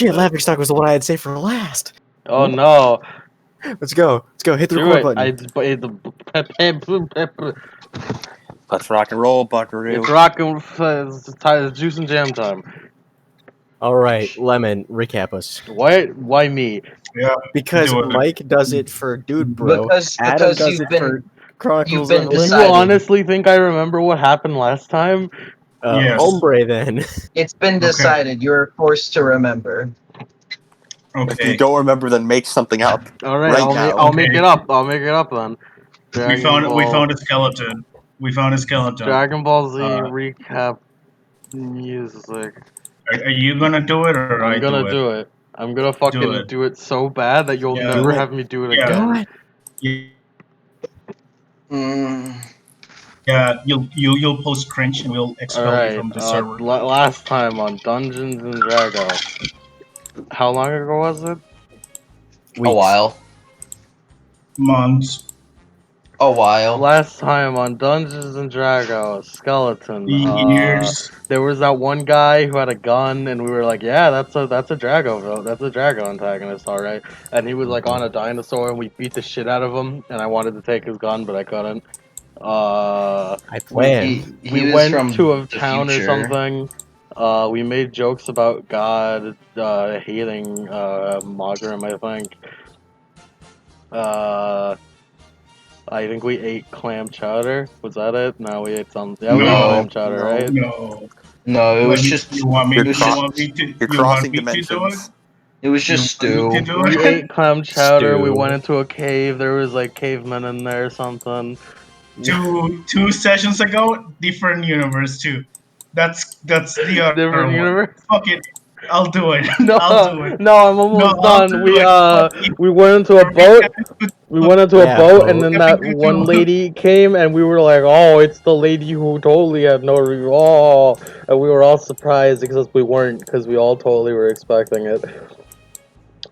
Shit, Laughingstock was the one I had saved for last. Oh no. Let's go. Hit the Do record it. button. Let's rock and roll, Buckaroo. It's rockin'. It's juice and jam time. All right, Lemon, recap us. Why me? Yeah. Because Do it. Mike does it for Dude Bro. Because Adam does you've it been- for Chronicles you've been of Do you decided. honestly think I remember what happened last time? Yes. Hombre, then. It's been Okay. decided. You're forced to remember. If you Okay. don't remember, then make something up. All right, Right I'll now. make Okay. it up. I'll make it up then. We found a skeleton. We found a skeleton. Dragon Ball Z Uh, recap music. Are you gonna do it or I'm gonna do it. I'm gonna fucking do it so bad that you'll Yeah. never Do it. have me do it Yeah. again. Yeah, you'll post cringe and we'll expel you Alright, from the server. last time on Dungeons and Drago. How long ago was it? A while. Months. A while. Last time on Dungeons and Drago, skeleton. Years. There was that one guy who had a gun, and we were like, "Yeah, that's a Drago, that's a Drago antagonist, all right." And he was like on a dinosaur, and we beat the shit out of him. And I wanted to take his gun, but I couldn't. I planned. He We was went from to a the town or future. something. We made jokes about God hating Mogram, I think. I think we ate clam chowder. Was that it? No, we ate some. Yeah, we ate No, clam chowder, no. right? No. No, it was Like, just. You want me? You're You cro- want me to? You're you want crossing me to do it? dimensions. It was just You want me stew. to do We it? ate clam chowder. We Stew. went into a cave. There was like cavemen in there or something. two sessions ago, different universe too. That's the other Different one. universe. Fuck it, I'll do it. No, I'll do it. no, I'm almost No, I'll done. do it. Fuck it. We went into a boat. We went into Yeah, a boat, boat. and then That'd that be good one too. lady came, and we were like, "Oh, it's the lady who totally had no and we were all surprised except we weren't, because we all totally were expecting it.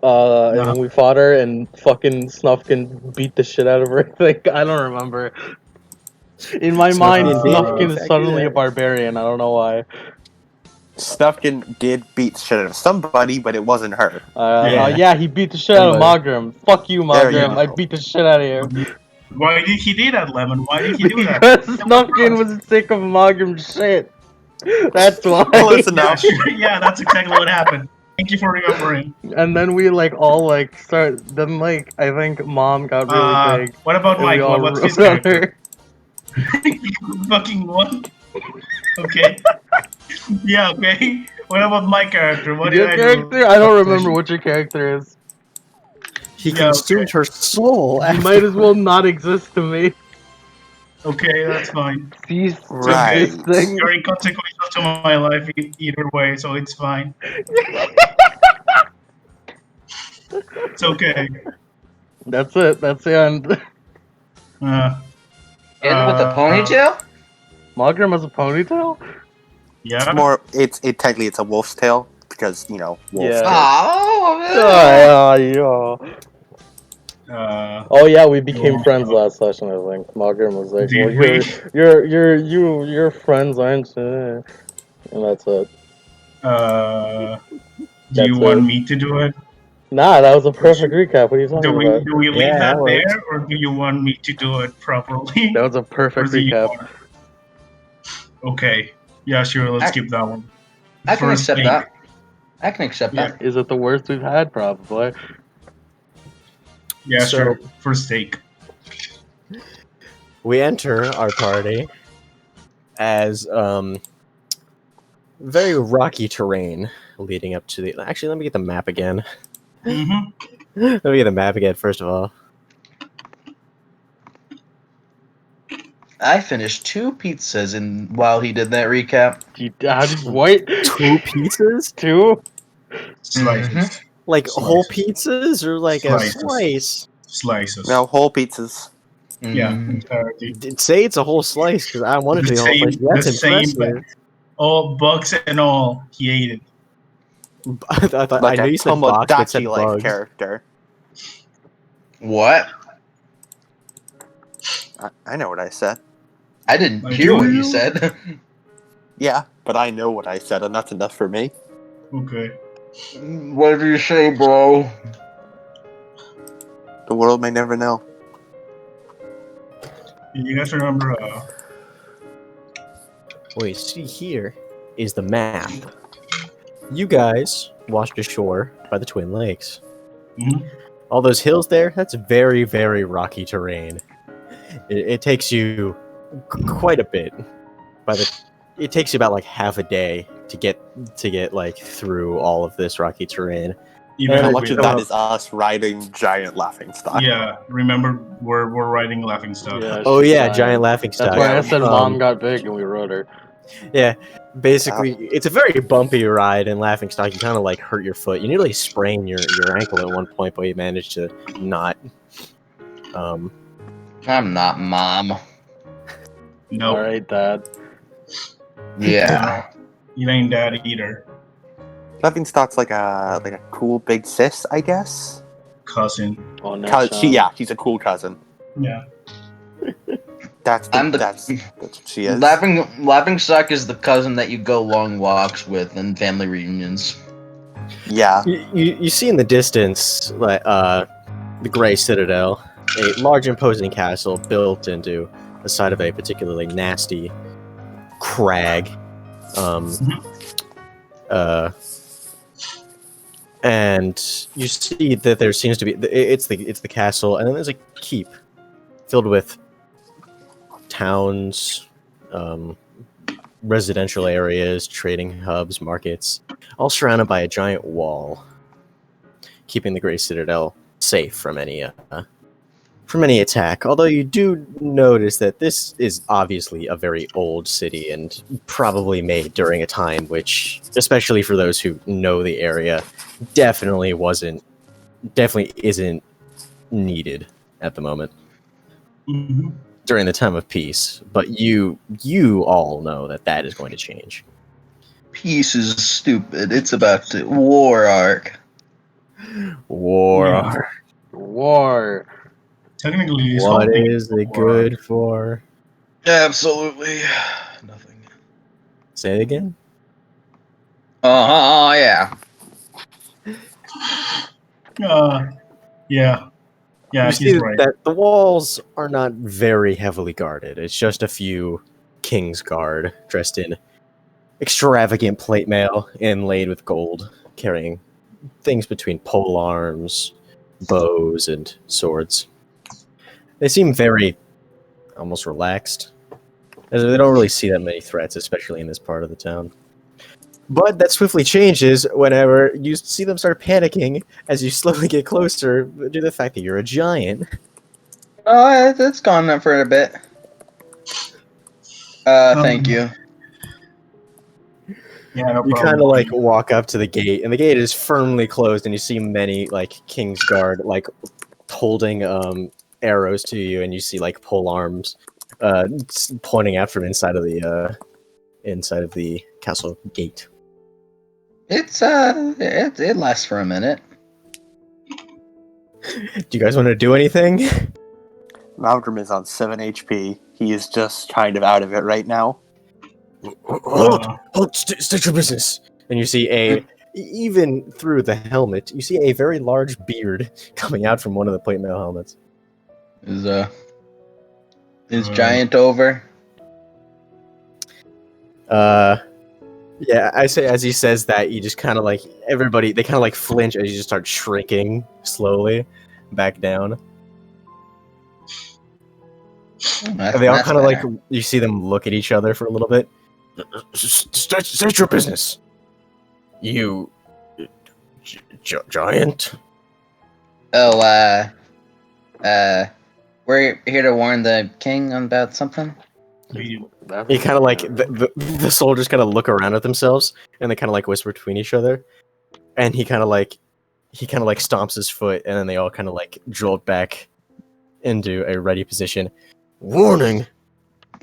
And then we fought her, and fucking Snufkin beat the shit out of her. I think I don't remember. In my mind, Snufkin did Snufkin is exactly suddenly a that. barbarian. I don't know why. Snufkin did beat the shit out of somebody, but it wasn't her. Yeah, he beat the shit out of Somebody. Mogram. Fuck you, There you Mogram. I go. beat the shit out of you. Why did he do that, Lemon? Why did he do that? Because Snufkin was sick of Mogram's shit. That's why. Close Yeah, enough. sure. Yeah, that's exactly what happened. Thank you for remembering. And then we like all like start. Then like I think Mom got really big. What about and Mike? we all What's his wrote on character? her. Fucking what? Okay. Yeah, okay. What about my character? What Your did character? I don't remember what your character is. He Yeah, consumed her soul. You After. might as well not exist to me. Okay, that's fine. Cease Right. existing. You're inconsequential to my life either way, so it's fine. It's okay. That's it. That's the end. And with the ponytail? Mogram has a ponytail? Yeah. It's more. Technically it's a wolf's tail because wolf. Yeah. Oh, Yeah. Uh, Oh yeah, we became Oh. friends last session. I think Mogram was like, Did "Well, you're friends, aren't you?" And that's it. do That's you want it. me to do it? Nah, that was a perfect recap. What are you talking about? Do we leave Yeah, that that works. there, or do you want me to do it properly? That was a perfect Or do you recap. want- Okay. Yeah, sure. Let's skip that one. I can First accept take. that. I can accept Yeah. that. Is it the worst we've had? Probably. Yeah, So- sure. First take. We enter our party as very rocky terrain leading up to the. Actually, let me get the map again. Mm-hmm. Let me get the map again first of all. I finished 2 pizzas while he did that recap. How did what? 2 pizzas? 2? Slices. Like Slices. whole pizzas or like Slices. a slice? Slices. No, whole pizzas. Yeah, Mm. entirely. Say it's a whole slice because I wanted to be a whole slice. That's the same, impressive. all bugs and all, he ate it. I thought I Like know a you said box, but said Tomodachi-like bugs. character. What? I know what I said. I didn't Like, hear what do you you? said. Yeah, but I know what I said, and that's enough for me. Okay. What do you say, bro? The world may never know. You guys remember? What you see here is the map. You guys washed ashore by the Twin Lakes. Mhm. All those hills there, that's very, very rocky terrain. It takes you quite a bit. It takes you about like half a day to get like through all of this rocky terrain. Even And How if much we of that don't- is us riding giant laughing stock? Yeah, remember we're riding laughing stock. Yeah, Oh she's yeah, giant laughing stock. That's why I Yeah, said Mom got big and we rode her. Yeah, basically, it's a very bumpy ride in laughing stock. You kind of like hurt your foot. You nearly sprain your ankle at one point, but you managed to not. I'm not Mom. No, Alright, Dad. Yeah. you ain't dad either. Laughing stock's like a cool big sis, I guess. Cousin. Oh, next She's a cool cousin. Yeah. That's I'm what she is. Laughing Stock is the cousin that you go long walks with and family reunions. Yeah. You see in the distance, like the Grey Citadel, a large imposing castle built into the side of a particularly nasty crag. And you see that there seems to be it's the castle, and then there's a keep filled with towns, residential areas, trading hubs, markets, all surrounded by a giant wall, keeping the Grey Citadel safe from any attack. Although you do notice that this is obviously a very old city and probably made during a time which, especially for those who know the area, definitely isn't needed at the moment Mhm. during the time of peace. But you all know that is going to change. Peace is stupid. It's about to war arc. War. Yeah. War. Technically, this What whole thing is it good for? Absolutely nothing. Say it again. Yeah. Yeah. Yeah, You he's see right. that the walls are not very heavily guarded. It's just a few King's Guard dressed in extravagant plate mail inlaid with gold, carrying things between pole arms, bows, and swords. They seem very almost relaxed, as they don't really see that many threats, especially in this part of the town. But that swiftly changes whenever you see them start panicking as you slowly get closer due to the fact that you're a giant. Oh, it's gone up for a bit. Thank you. Yeah, no You problem. kind of like walk up to the gate, and the gate is firmly closed, and you see many like King's Guard like holding arrows to you, and you see like pole arms pointing out from inside of the castle gate. It's it lasts for a minute. Do you guys want to do anything? Malcolm is on 7 HP. He is just kind of out of it right now. Hold, state your business. And you see even through the helmet, you see a very large beard coming out from one of the plate mail helmets. Is Giant over? Yeah, I say as he says that, you just kind of like they kind of like flinch as you just start shrinking slowly back down. And they all kind of like, you see them look at each other for a little bit. State your business. You, giant. Oh, we're here to warn the king about something. He kind of like the soldiers kind of look around at themselves and they kind of like whisper between each other, and he kind of like stomps his foot, and then they all kind of like jolt back into a ready position. Warning!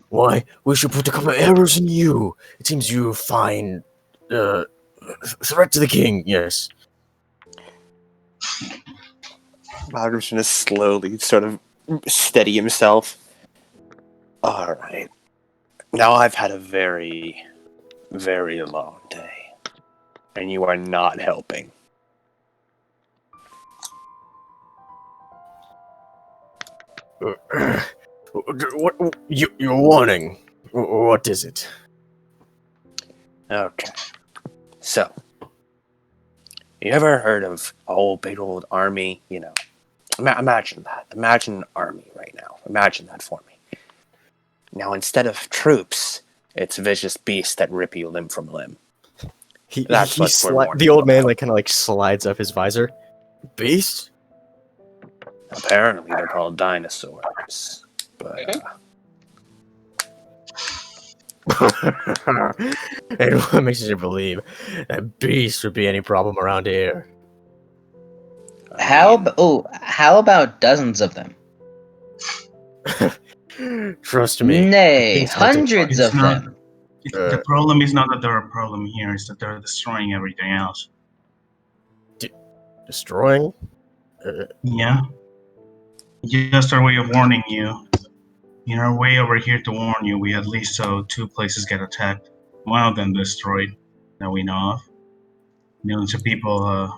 Why, we should put a couple of arrows in you. It seems you find threat to the king. Yes. Malcolm's gonna slowly sort of steady himself. All right. Now I've had a very, very long day. And you are not helping. What you're wanting? What is it? Okay. So, you ever heard of big old army? You know, imagine that. Imagine an army right now. Imagine that for me. Now, instead of troops, it's vicious beasts that rip you limb from limb. That's what we're warning the old man about. kind of slides up his visor. Beast? Apparently, they're called dinosaurs. But And what makes you believe that beast would be any problem around here? How about dozens of them? Trust me. Nay, King's hunting hundreds It's of not- them. The problem is not that they're a problem here; it's that they're destroying everything else. Destroying? Yeah. Just our way of warning you. In our way over here to warn you, we at least saw 2 places get attacked. One of them destroyed, that we know of. Millions of people,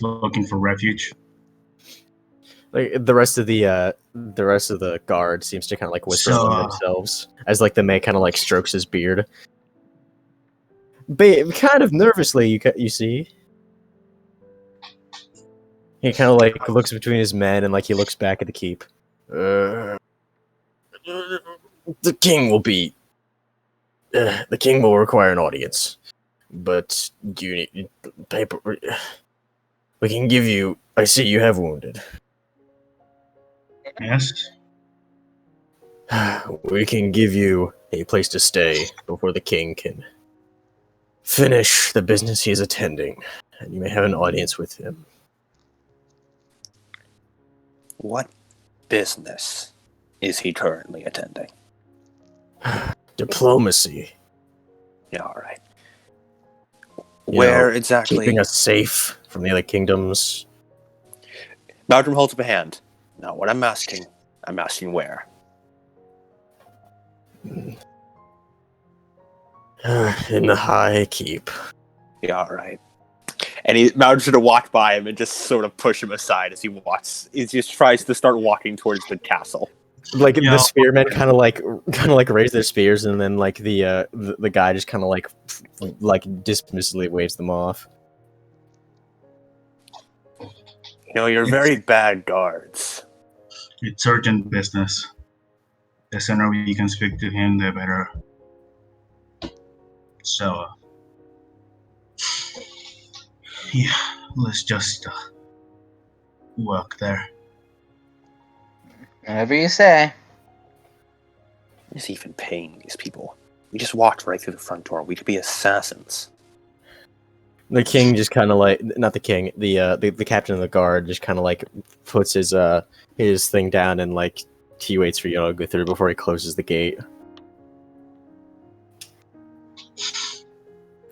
looking for refuge. Like the rest of the guard seems to kind of whisper among themselves as the man kind of strokes his beard. Kind of nervously, you see. He kind of looks between his men and he looks back at the keep. The king will be. The king will require an audience, but you need paper. We can give you. I see you have wounded. Yes? We can give you a place to stay before the king can finish the business he is attending, and you may have an audience with him. what business is he currently attending? Diplomacy. Yeah, all right. You Where know, exactly? Keeping us safe from the other kingdoms. Malcolm holds up a hand. Now, what I'm asking where. In the high keep. Yeah, all right. And Malcolm's gonna walk by him and just sort of push him aside as he walks. He just tries to start walking towards the castle. The spearmen kind of raise their spears, and then the guy just kind of dismissively waves them off. You know, you're very bad guards. It's urgent business. The sooner we can speak to him, the better. So, yeah, let's just walk there. Whatever you say. Who's even paying these people? We just walked right through the front door. We could be assassins. The king just kind of not the king, the captain of the guard just kind of puts his thing down and he waits for you to go through before he closes the gate.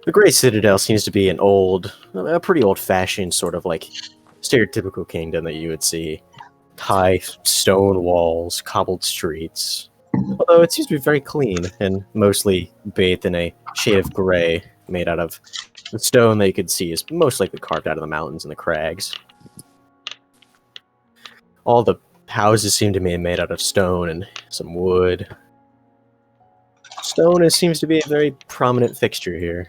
The Great Citadel seems to be a pretty old-fashioned sort of stereotypical kingdom that you would see. High stone walls, cobbled streets. Although it seems to be very clean and mostly bathed in a shade of gray made out of the stone that you could see is most likely carved out of the mountains and the crags. All the houses seem to be made out of stone and some wood. Stone seems to be a very prominent fixture here.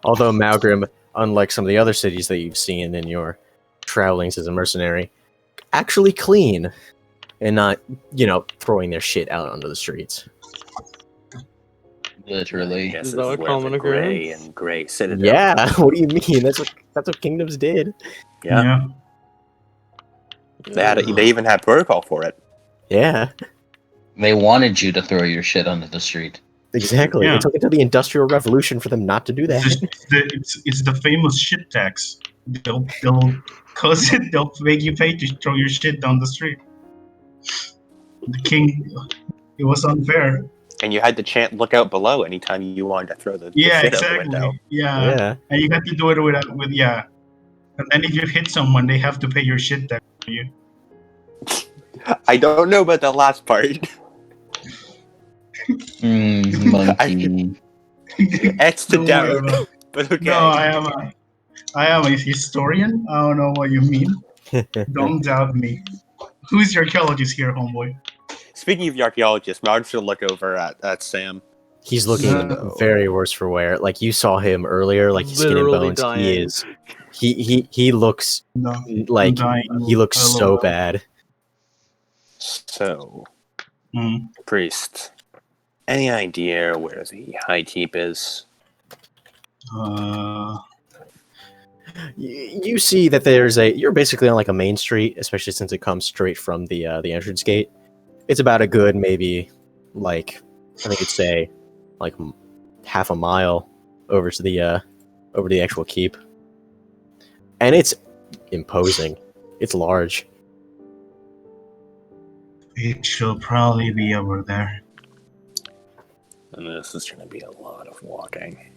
Although Malgrim, unlike some of the other cities that you've seen in your travelings as a mercenary, actually clean and not, throwing their shit out onto the streets. Literally. Yes, Is that a it's common the gray occurrence? and gray citadel. Yeah, what do you mean? That's what kingdoms did. Yeah. They even had protocol for it. Yeah, They wanted you to throw your shit onto the street. exactly. Yeah. It took until the Industrial Revolution for them not to do that. It's the famous shit tax. They'll cause it. They'll make you pay to throw your shit down the street. The king, it was unfair. And you had to look out below anytime you wanted to throw the Yeah, shit out the window. exactly. Yeah. Yeah. And you got to do it with yeah. And then if you hit someone, they have to pay your shit tax for you. I don't know about the last part. monkey. Etched to Don't worry down. about it. But okay. No, I am a historian. I don't know what you mean. Don't doubt me. Who's your archaeologist here, homeboy? Speaking of the archaeologist, Marge should look over at Sam. He's looking No. very worse for wear. Like you saw him earlier, like his skin and Literally bones. dying. He is. He looks No, like dying. he looks so Hello. bad. So, Mm. priest, any idea where the high keep is? You see that there's you're basically on like a main street, especially since it comes straight from the entrance gate. It's about a good maybe like I think it'd say like half a mile over to the actual keep, and it's imposing. It's large. It should probably be over there. And this is going to be a lot of walking.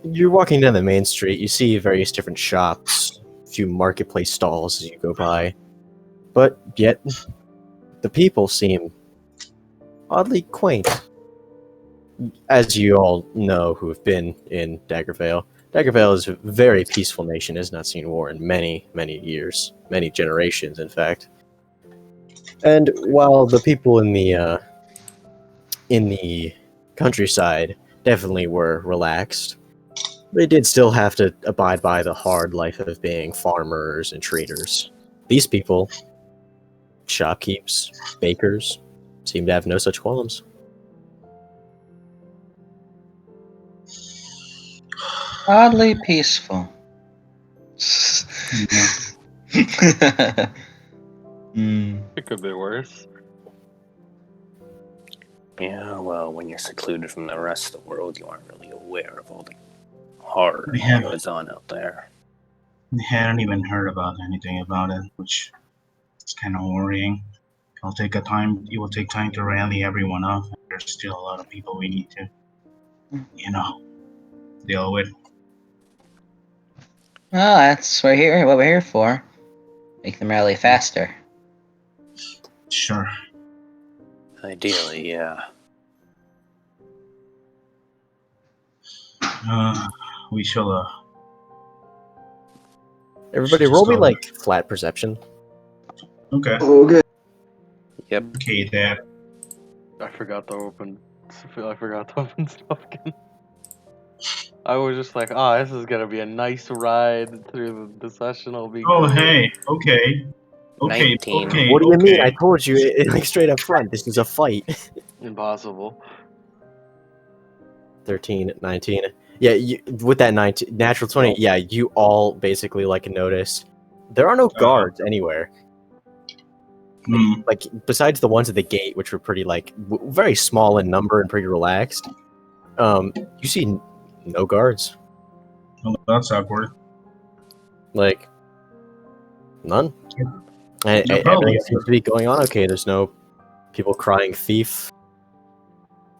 You're walking down the main street. You see various different shops, a few marketplace stalls as you go by, but yet the people seem oddly quaint. As you all know who have been in Daggervale, Daggervale is a very peaceful nation, has not seen war in many, many years, many generations, in fact. And while the people in the countryside definitely were relaxed, they did still have to abide by the hard life of being farmers and traders. These people, shopkeepers, bakers, seem to have no such qualms. Oddly peaceful. Hmm. It could be worse. Yeah, well, when you're secluded from the rest of the world, you aren't really aware of all the horror Yeah. that goes on out there. I hadn't even heard about anything about it, which is kind of worrying. It will take time to rally everyone up. There's still a lot of people we need to, deal with. Well, that's what we're here for. Make them rally faster. Sure. Ideally, yeah. We shall, Everybody, roll me like flat perception. Okay. Okay. Yep. Okay, Dad. I forgot to open stuff again. I was just like, this is gonna be a nice ride through the session. It'll be Oh, great. hey. Okay. 19. Okay. What do you mean? okay. I told you, like straight up front, this is a fight. Impossible. 13, 19. Yeah, with that 19, natural 20, yeah, you all basically like notice there are no guards anywhere. Hmm. Like besides the ones at the gate, which were pretty like very small in number and pretty relaxed. You see no guards. Well, that's awkward. Like none. No problem. Everything seems to be going on okay. There's no people crying thief.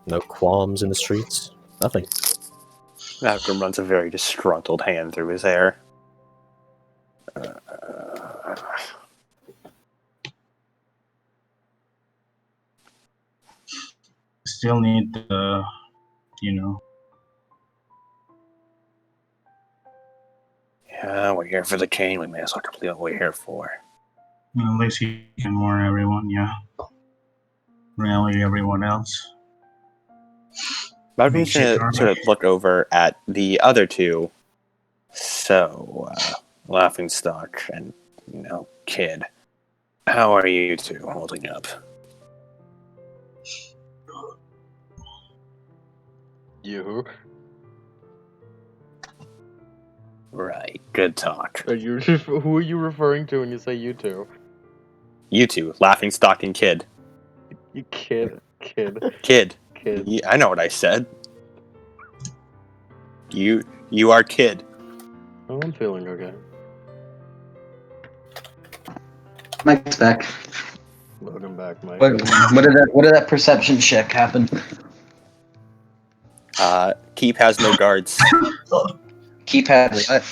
No qualms in the streets. Nothing. Malcolm runs a very disgruntled hand through his hair. Still need the, Yeah, we're here for the cane. We may as well complete what we're here for. at least you can warn everyone, yeah. Rally everyone else. Malcolm's gonna sort of look over at the other two. So, Laughingstock and, Kid. How are you two holding up? You? Right, good talk. Who are you referring to when you say you two? You two, Laughingstock and Kid. You kid. Kid. Yeah, I know what I said. You are Kid. Oh, I'm feeling okay. Mike's back. Welcome back, Mike. What did that perception check happen? Keep has no guards. Keep had what?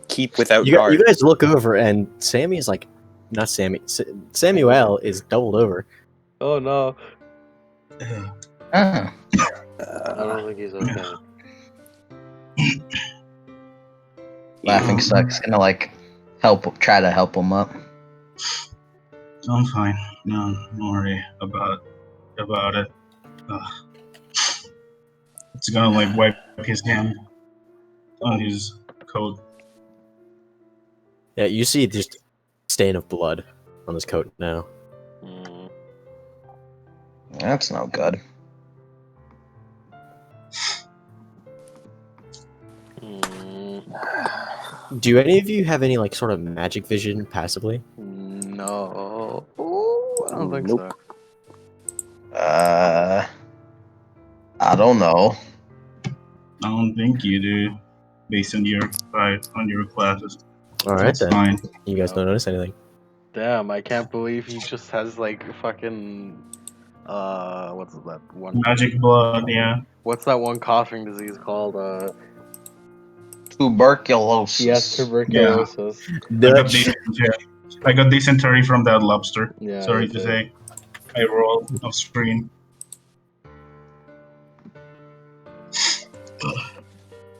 Keep without You guards. guys look over and Sammy is like, not Sammy. Samuel is doubled over. Oh no. Oh. I don't think he's okay. Laughing Suck's gonna like try to help him up. I'm fine. No, don't worry about it. It's gonna like wipe his hand on his coat. Yeah, you see just stain of blood on his coat now. Mm. That's no good. Do any of you have any like sort of magic vision passively? No. Ooh, I don't think Nope. I don't know. I don't think you do, based on your classes. All right That's then. fine. You guys don't notice anything. Damn, I can't believe he just has like fucking what's that one? Magic blood, yeah. What's that one coughing disease called? Tuberculosis. Yes, tuberculosis. I got dysentery from that lobster. Yeah. Sorry me to too. say. I rolled off screen.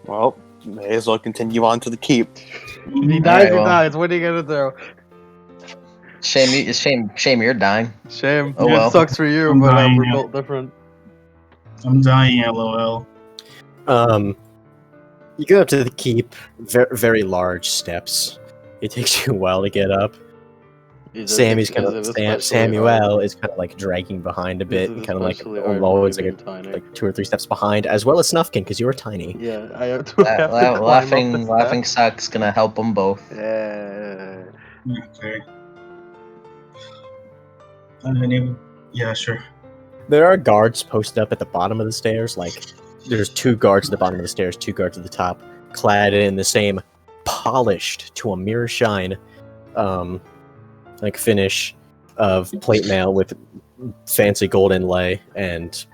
Well, may as well continue on to the keep. If he dies, Alright, he well. dies. What are you gonna do? Shame you're dying. Shame. Oh, It well. sucks for you, I'm but dying, we're yeah. built different. I'm dying, lol. You go up to the keep. Very, very large steps. It takes you a while to get up. Samuel is kind of like dragging behind a bit, and kind of like always like 2 or 3 steps behind, as well as Snuffkin, because you were tiny. Yeah, I have to, have to climb Laughing up the Suck's gonna help them both. steps. Yeah. Okay. Yeah, sure. There are guards posted up at the bottom of the stairs. Like, there's 2 guards at the bottom of the stairs, 2 guards at the top, clad in the same polished to a mirror shine, like finish of plate mail with fancy gold inlay and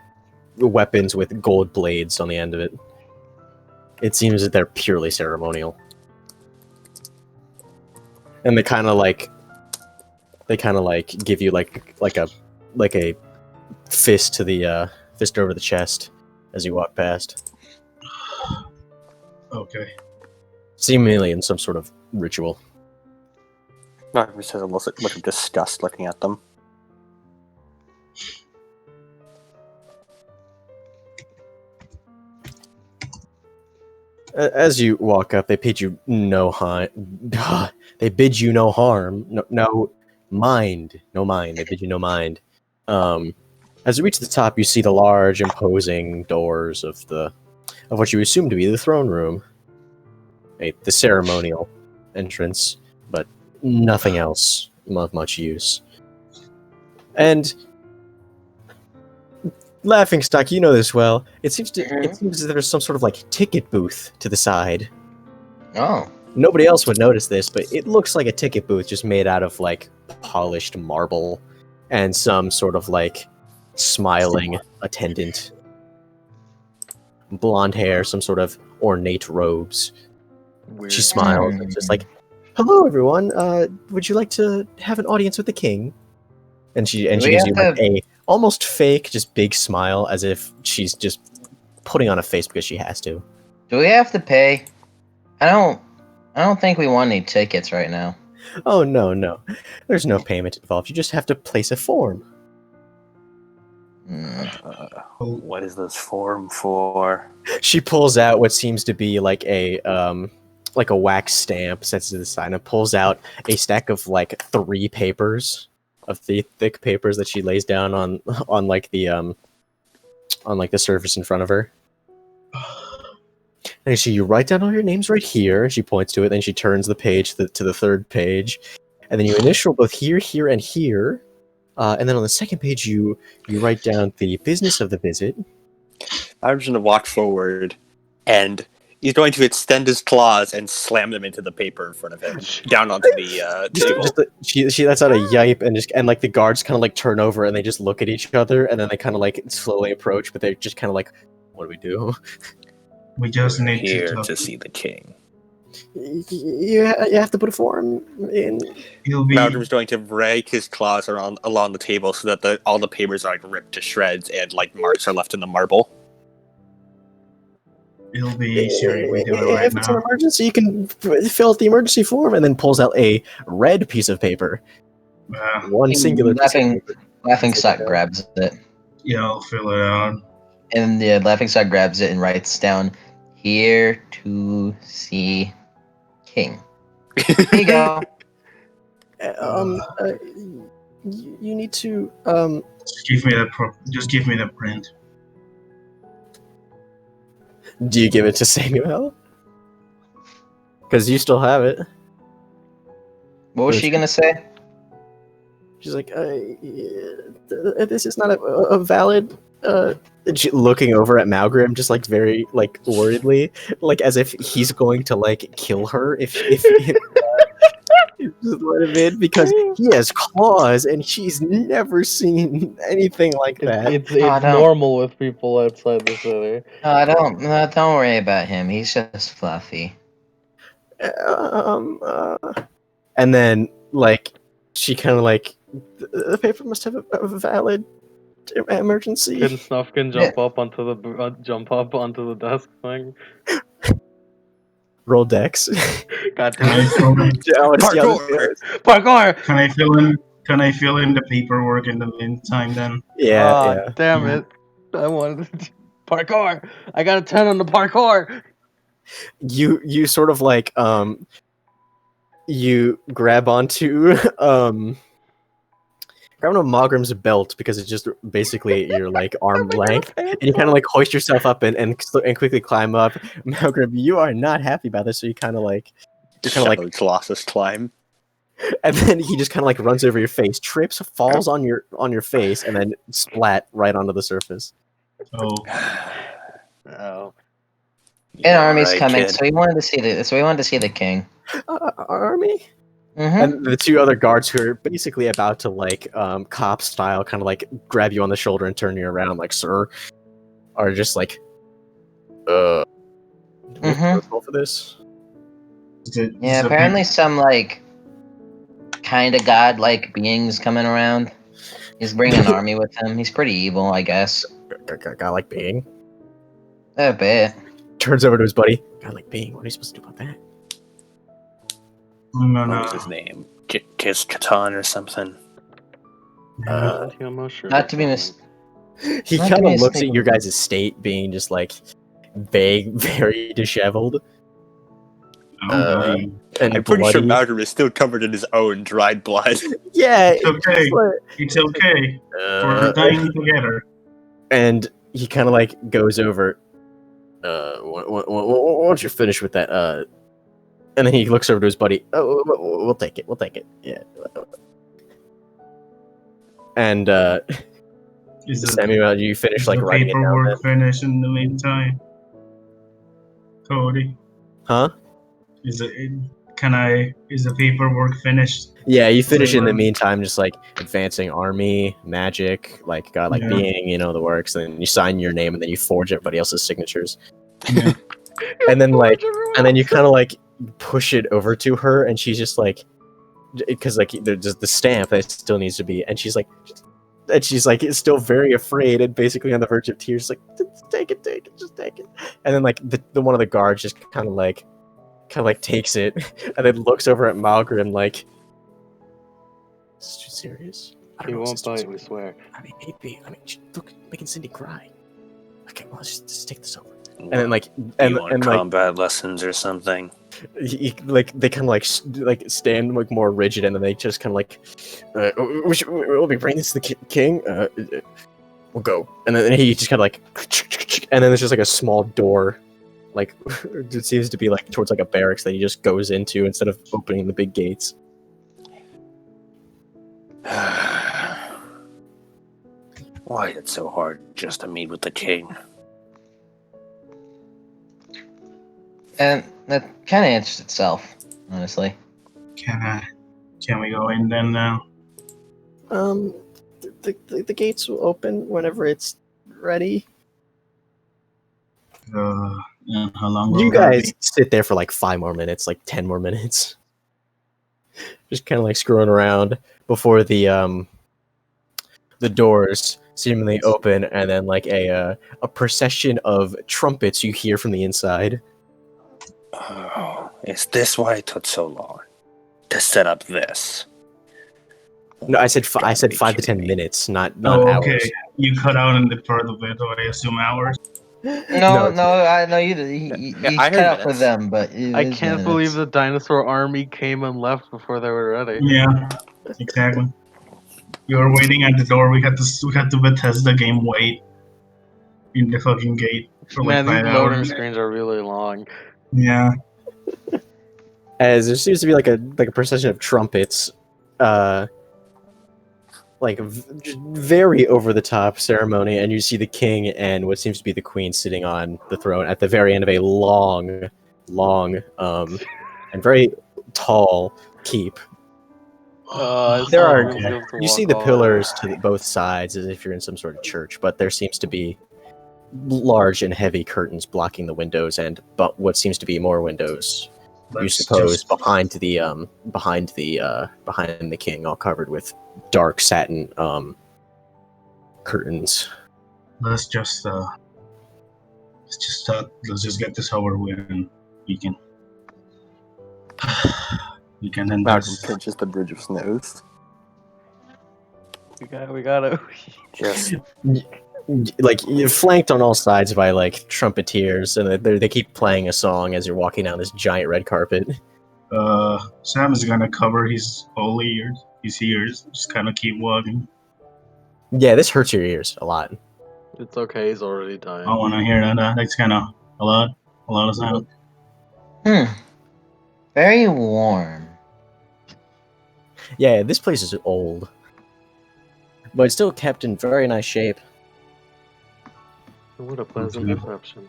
weapons with gold blades on the end of it. It seems that they're purely ceremonial, and they kind of like give you like a fist to the fist over the chest as you walk past, Okay. seemingly in some sort of ritual. Martin just has a look of disgust looking at them. As you walk up, they bid you no harm. They bid you no harm. No mind. No mind. They bid you no mind. As you reach the top, you see the large, imposing doors of what you assume to be the throne room. The ceremonial entrance, but nothing else of much use. And Laughingstock, you know this well. It seems that there's some sort of like ticket booth to the side. Oh. Nobody else would notice this, but it looks like a ticket booth just made out of like polished marble and some sort of like smiling attendant. Blonde hair, some sort of ornate robes. Weird. She smiles, and just like, "Hello, everyone. Would you like to have an audience with the king?" And she gives you like a almost fake, just big smile, as if she's just putting on a face because she has to. Do we have to pay? I don't think we want any tickets right now. Oh no, there's no payment involved. You just have to place a form. What is this form for? She pulls out what seems to be like a wax stamp, sets it to the side, and pulls out a stack of like 3 papers, of the thick papers that she lays down on the surface in front of her. And so you write down all your names right here. She points to it, then she turns the page to the 3rd page, and then you initial both here, here, and here. And then on the 2nd page, you write down the business of the visit. I'm just going to walk forward, and he's going to extend his claws and slam them into the paper in front of him, down onto the table. She lets out a yipe, and like the guards kind of like turn over and they just look at each other, and then they kind of like slowly approach, but they're just kind of like, "What do we do?" We just need Here to see the king. You have to put a form in. Malcolm's going to rake his claws along the table so that all the papers are like ripped to shreds and like marks are left in the marble. It'll be easier if we do it right If it's an now. emergency, you can fill out the emergency form and then pulls out a red piece of paper. One singular piece of paper. Laughing Sock grabs it, Yeah, I'll fill it out. and the Laughing Sock grabs it and writes down, "Here to see King." Here you go. You need to Just give me the print. Do you give it to Samuel? Because you still have it. What was she gonna say? She's like, this is not a valid. And looking over at Malgrim, just like very like worriedly, like as if he's going to like kill her if just let him in, because he has claws and she's never seen anything like that. It's I don't- normal with people outside the city. Don't worry about him. He's just fluffy. And then like she kind of like the paper must have a valid emergency. Can Snufkin jump up onto the desk thing? Roll dex. God Can I damn fill in, I wanna see how this goes. Parkour! can I fill in the paperwork in the meantime then? Yeah, Ah, yeah. damn it. I wanted to... Parkour! I got a 10 on the parkour! You sort of like you grab onto Malgrim's belt, because it's just basically your like arm length, and you kind of like hoist yourself up and quickly climb up. Malgrim, you are not happy about this, so you kind of like Colossus climb. and then he just kind of like runs over your face, trips, falls on your face, and then splat right onto the surface. Oh, Oh. An army's right, coming, kid. so we wanted to see the king. Army. Mm-hmm. And the two other guards who are basically about to like cop style kind of like grab you on the shoulder and turn you around like, sir, are just like do we have protocol for this? Yeah, apparently some like kind of god-like beings coming around. He's bringing an army with him. He's pretty evil, I guess. Guy like being A bit. turns over to his buddy. Guy like being. What are you supposed to do about that? I'm What gonna. was his name? Kiss Catan or something? I'm not sure. Not to be mis- He Not kind to be of looks at mistaken. your guys' state being just like vague, very disheveled, and I'm pretty sure bloody. Malcolm is still covered in his own dried blood. Yeah, It's okay. just like, It's okay. We're uh, dying together. and he kind of like goes over. Once you're finished with that, and then he looks over to his buddy. Oh, we'll take it. We'll take it. Yeah. And Is the, Samuel, you finish is like the writing it down. paperwork finished in the meantime? Cody, Huh? is the paperwork finished? Yeah, you finish in the Well, meantime, just like advancing army, magic, like god, like Yeah. being, the works. And then you sign your name, and then you forge everybody else's signatures. Yeah. And then like, and then you kind of like push it over to her, and she's just like, because like there's the stamp that still needs to be, and she's like, it's still very afraid and basically on the verge of tears, like, just take it, just take it. And then like the one of the guards just kind of like takes it, and then looks over at Malgrim like, this is too serious. I don't He know if won't this is too bite, serious. we swear. I mean, maybe. I mean, look, making Cindy cry. Okay, well, let's just take this over. And then like, and you want and like, combat lessons or something? like they kind of like stand like more rigid, and then they just kind of like, we'll be bringing this to the king. We'll go. And then he just kind of like, and then there's just like a small door, like it seems to be like towards like a barracks that he just goes into instead of opening the big gates. Why is it so hard just to meet with the king? And that kind of answers itself, honestly. Can we go in then now? The gates will open whenever it's ready. How long will You that guys be? sit there for like 5 more minutes, like 10 more minutes, just kind of like screwing around before the doors seemingly open, and then like a procession of trumpets you hear from the inside. Oh, is this why it took so long to set up this? No, I said Gotta I said be 5 to kidding 10 me. minutes, not Oh, hours. okay. You cut out in the part of it, so I assume hours. No, I know you Yeah, you I cut heard out for minutes. them, but it I is can't minutes. believe the dinosaur army came and left before they were ready. Yeah, exactly. You were waiting at the door. We had to Bethesda game wait in the fucking gate for like Man, these 5 loading hours. screens are really long. Yeah. As there seems to be like a procession of trumpets, like just very over the top ceremony, and you see the king and what seems to be the queen sitting on the throne at the very end of a long, and very tall keep. There are you see the pillars to both sides as if you're in some sort of church, but there seems to be large and heavy curtains blocking the windows, and but what seems to be more windows. You Let's suppose just- behind the king, all covered with dark satin curtains. Let's just get this over with, and we can end Malcolm this. pinches the bridge of his nose. We gotta. Just Like you're flanked on all sides by like trumpeters, and they keep playing a song as you're walking down this giant red carpet. Sam is gonna cover his whole ears. His ears. Just kind of keep walking. Yeah, this hurts your ears a lot. It's okay. He's already dying. I want to hear that. That's kind of a lot of sound. Very warm. Yeah, this place is old, but it's still kept in very nice shape. What a pleasant Okay. perception.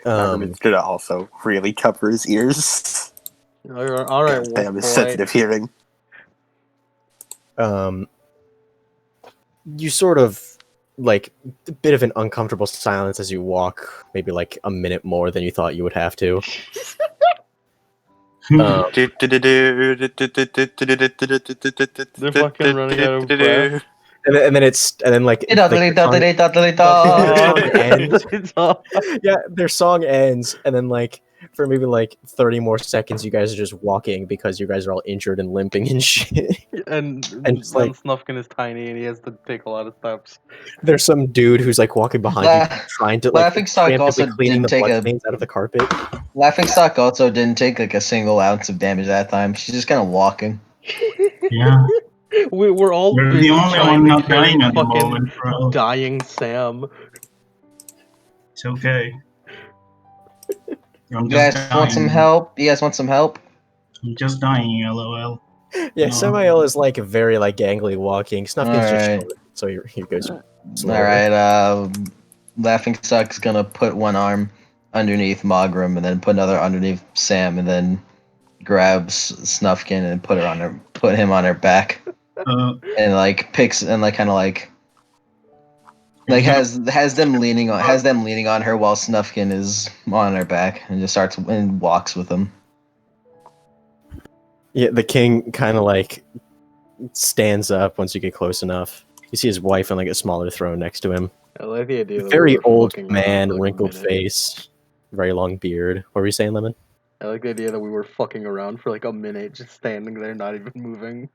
Malcolm is gonna also really cover his ears. All right, They have wolf a boy. sensitive hearing. You sort of like a bit of an uncomfortable silence as you walk, maybe like a minute more than you thought you would have to. They're fucking running out of breath. And then like yeah, their song ends, and then like for maybe like 30 more seconds, you guys are just walking because you guys are all injured and limping and shit. And it's like- Snufkin is tiny and he has to take a lot of steps. There's some dude who's like walking behind you, trying to like Laughing Stock preemptively also cleaning didn't the take a bloodstains out of the carpet. Laughing Stock also didn't take like a single ounce of damage that time. She's just kind of walking. Yeah. We're all You're the busy only trying one to not carry dying at the fucking moment, bro. dying Sam. It's okay. I'm You guys just want some dying. help? You guys want some help? I'm just dying, lol. Yeah, No. Samael is like very like gangly walking. Snufkin's just Alright. chilling, so he goes slower. Alright, Laughing Stock's gonna put one arm underneath Mogram and then put another underneath Sam and then grabs Snufkin and put him on her back. And like picks and like kind of like has them leaning on her while Snufkin is on her back and just starts and walks with them. Yeah, the king kind of like stands up once you get close enough. You see his wife on like a smaller throne next to him. I like the idea. That Very we were old fucking around man, for, like, a wrinkled minute. face, very long beard. What were you saying, Lemon? I like the idea that we were fucking around for like a minute, just standing there, not even moving.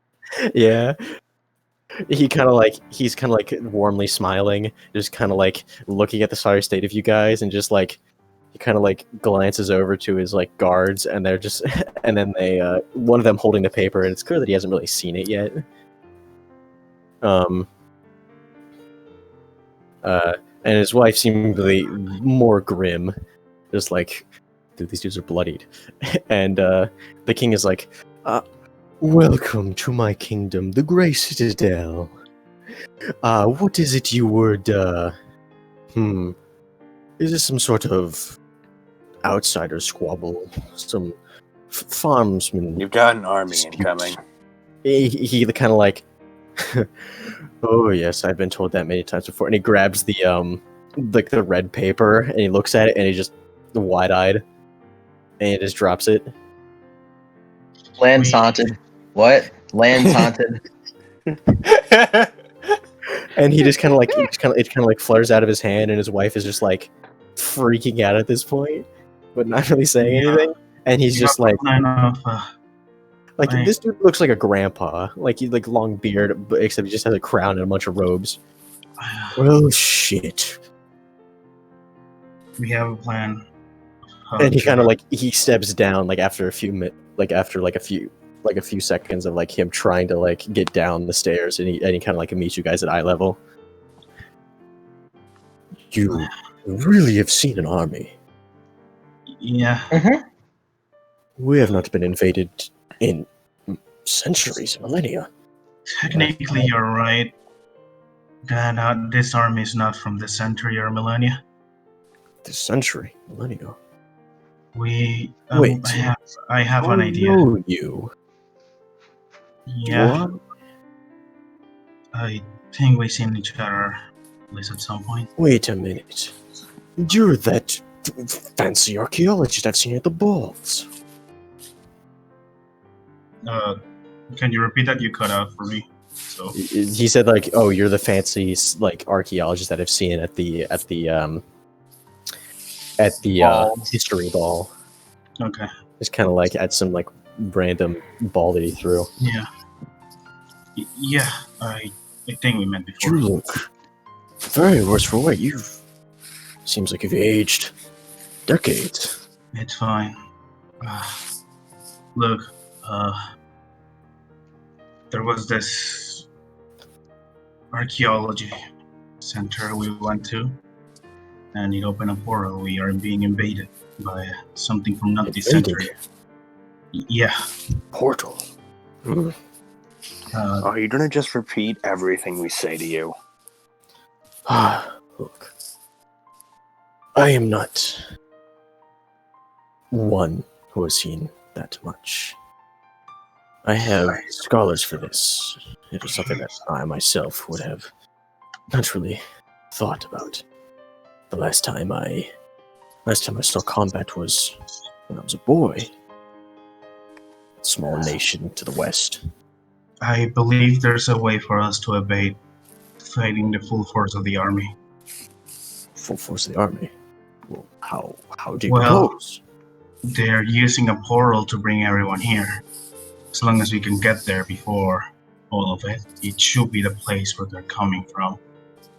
Yeah. He's kind of like warmly smiling, just kind of like looking at the sorry state of you guys, and just like he kind of like glances over to his like guards, and they're just and then they one of them holding the paper, and it's clear that he hasn't really seen it yet. And his wife seemingly more grim, just like, dude, these dudes are bloodied. And the king is like, welcome to my kingdom, the Grey Citadel. What is it you would, is this some sort of outsider squabble? Some farmsman? you've got an army dispute? incoming. He kind of like, oh yes, I've been told that many times before. And he grabs the like the red paper and he looks at it and he just wide-eyed and he just drops it. Land's haunted. What? Land's haunted. And he just kind of like it kind of like flutters out of his hand, and his wife is just like freaking out at this point, but not really saying anything. And he's just like, this dude looks like a grandpa, like he's like long beard, but except he just has a crown and a bunch of robes. Oh shit! We have a plan. And he kind of like he steps down like after a few a few seconds of like him trying to like get down the stairs, and he kind of like meets you guys at eye level. You really have seen an army. Yeah. Mm-hmm. We have not been invaded in centuries, millennia. Technically, you're right. That this army is not from this century or millennia. This century, millennia. We Wait. I have an idea. Know you. Yeah, What? I think we've seen each other at least at some point. Wait a minute. You're that fancy archaeologist I've seen at the balls. Can you repeat that? You cut out for me. So He said like, "Oh, you're the fancy like archaeologist that I've seen at the history ball." okay. It's kind of like at some like random ball that he threw. Yeah. Yeah. I think we met before. You look very worse for wear. Seems like you've aged decades. It's fine. Look. There was this archaeology center we went to, and it opened a portal. We are being invaded by something from not this century. Yeah. Portal. Are you gonna just repeat everything we say to you? Look. I am not one who has seen that much. I have scholars for this. It was something that I myself would have not really thought about. The last time I saw combat was when I was a boy. Small nation to the west. I believe there's a way for us to evade fighting the full force of the army. Full force of the army. Well, how do you Well, propose? They're using a portal to bring everyone here. As long as we can get there before all of it, it should be the place where they're coming from.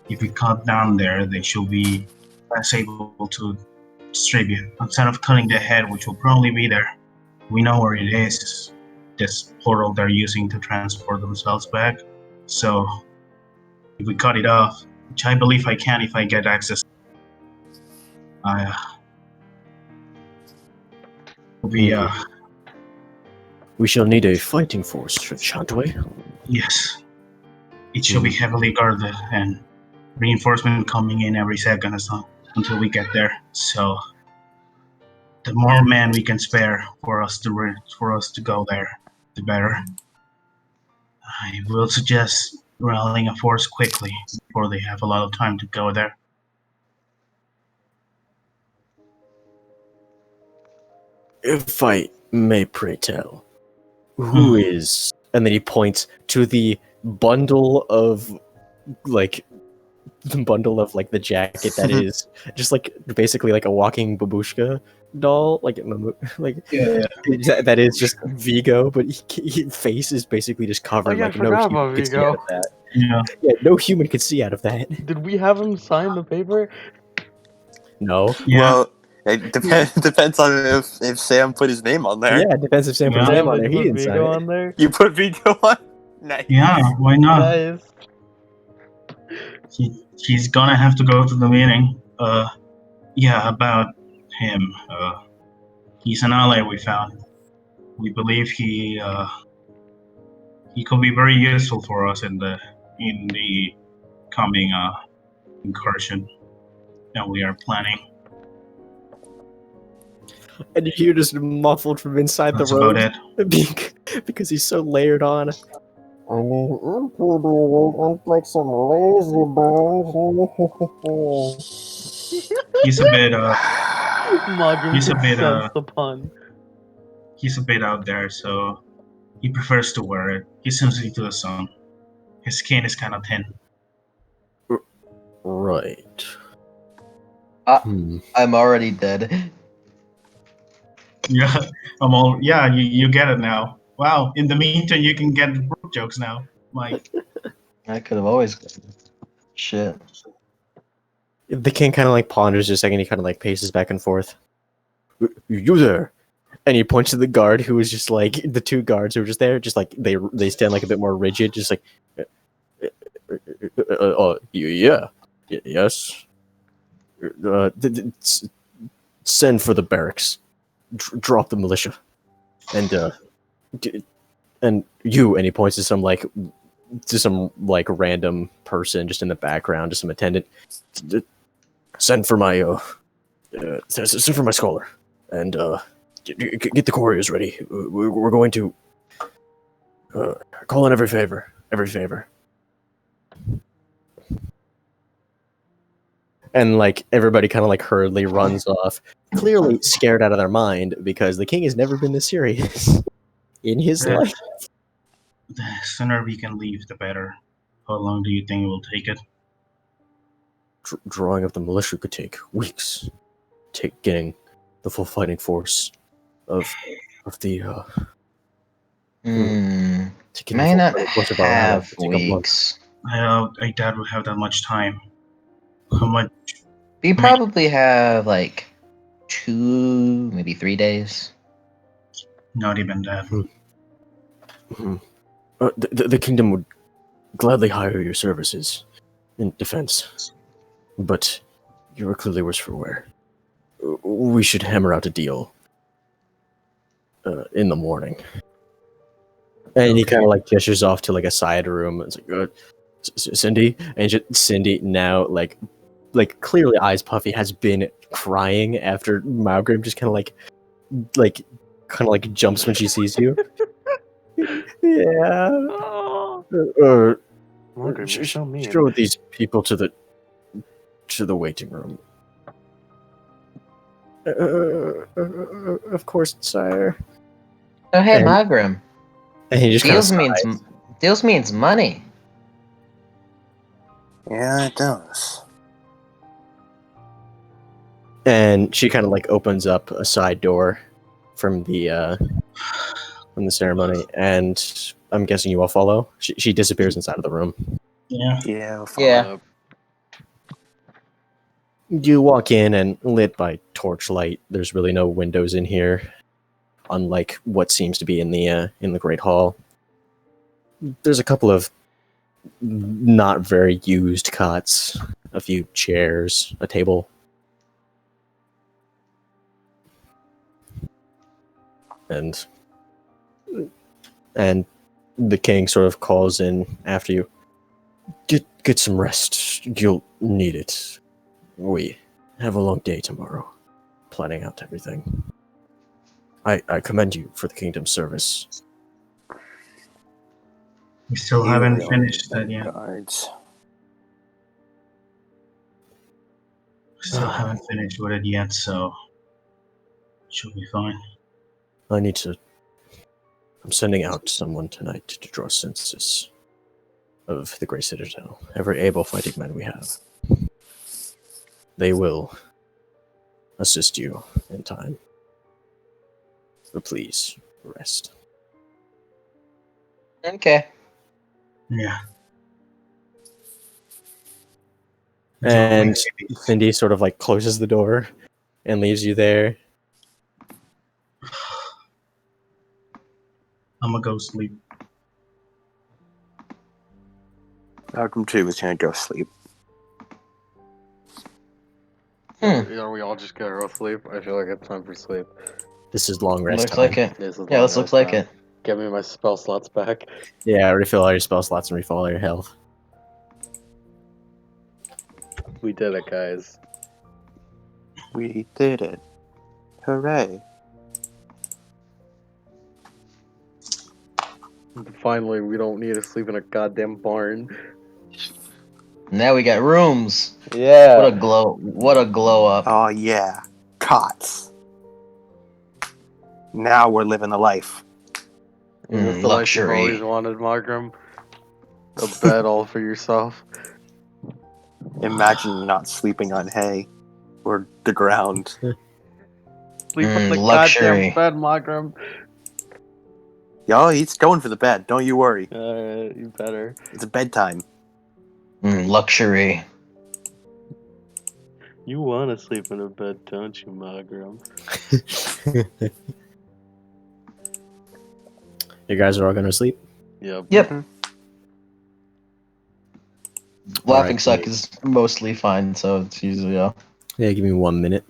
If we cut down there, they should be less able to distribute. Instead of cutting the head, which will probably be there, we know where it is. This portal they're using to transport themselves back. So, if we cut it off, which I believe I can if I get access, We shall need a fighting force, shan't we? yes. It should be heavily guarded and reinforcement coming in every second or so until we get there. So the more men we can spare for us to go there, the better. I will suggest rallying a force quickly before they have a lot of time to go there. If I may pray tell, who is... And then he points to the bundle of the jacket that is just like basically like a walking babushka doll, that is just Vigo, but his face is basically just covered. I forgot about Vigo. Yeah. No human could see out of that. Did we have him sign the paper? No. Yeah. Well, it depends on if Sam put his name on there. Yeah, it depends if Sam put his name on there. He didn't sign Vigo it. on there. You put Vigo on? Nice. Yeah, why not? Nice. He's gonna have to go to the meeting. Yeah, about him. He's an ally we found. We believe he could be very useful for us in the coming incursion that we are planning. And you hear just muffled from inside That's the about road it. because he's so layered on. I mean, I'm pretty like some lazy bones. He's a bit Mogrim He's a can bit, sense the pun. he's a bit out there, so he prefers to wear it. He's sensitive to the sun. His skin is kind of thin. Right. Uh, Hmm. I'm already dead. Yeah, yeah, you get it now. Wow. In the meantime, you can get broke jokes now. Like, I could have always. Shit. The king kind of like ponders a second. He kind of like paces back and forth. You there? And he points to the guard who was just like the two guards who were just there, just like they stand like a bit more rigid, just like, yeah, yes. Send for the barracks. Drop the militia, and and you. And he points to some like random person just in the background, just some attendant. Send for my send for my scholar, and get the couriers ready. We're going to call in every favor. And like everybody kind of like hurriedly runs off, clearly scared out of their mind because the king has never been this serious in his Yeah. life. the sooner we can leave, the better. How long do you think it will take it? Drawing up the militia could take weeks. Getting the full fighting force of the Hmm. to get the May full not fighting force of our allies have would take a month. weeks. I doubt we'll have that much time. How much? We probably have like 2, maybe 3 days. Not even that. Mhm. The kingdom would gladly hire your services in defense, but you are clearly worse for wear. We should hammer out a deal in the morning. And he Okay. kind of like gestures off to like a side room. It's like, Cindy, and Cindy now like clearly eyes puffy has been crying after Malgrim just kind of like jumps when she sees you. Yeah. Margaret, you're so mean. Show these people to the waiting room. Of course, sire. Oh, hey, And- Magram. And he just kind of Deals means money. Yeah, it does. and she kind of like opens up a side door from the ceremony, and I'm guessing you all follow. She disappears inside of the room. Yeah. Yeah, Yeah. You walk in, and lit by torchlight. There's really no windows in here, unlike what seems to be in the Great Hall. There's a couple of not very used cots, a few chairs, a table. And the king sort of calls in after you. Get some rest. You'll need it. We have a long day tomorrow, planning out everything. I commend you for the kingdom's service. We still You haven't really finished that yet. guards. Still haven't finished with it yet, so should be fine. I'm sending out someone tonight to draw census of the Grey Citadel. Every able fighting man we have. They will assist you in time. But please, rest. Okay. Yeah. And Cindy sort of like closes the door and leaves you there. I'm gonna go sleep. Malcolm too is gonna go sleep. Are we all just gonna go sleep? I feel like it's time for sleep. This is long rest Looks time. like it. This is Yeah, this long looks rest like time. it. Give me my spell slots back. Yeah, refill all your spell slots and refill all your health. We did it, guys. We did it. Hooray. Finally, we don't need to sleep in a goddamn barn. Now we got rooms. Yeah. What a glow up. Oh yeah. Cots. Now we're living the life. Is this the life you've Luxury. always wanted, Margrim? a bed all for yourself. Imagine not sleeping on hay or the ground. Sleep on the luxury. goddamn bed, Magram. Yo, he's going for the bed. Don't you worry. Alright, you better. It's bedtime. Luxury. You want to sleep in a bed, don't you, Magram? You guys are all gonna sleep? Yep. Yep. Mhm. Laughing Alright, Suck great. is mostly fine, so it's usually Yeah, give me 1 minute.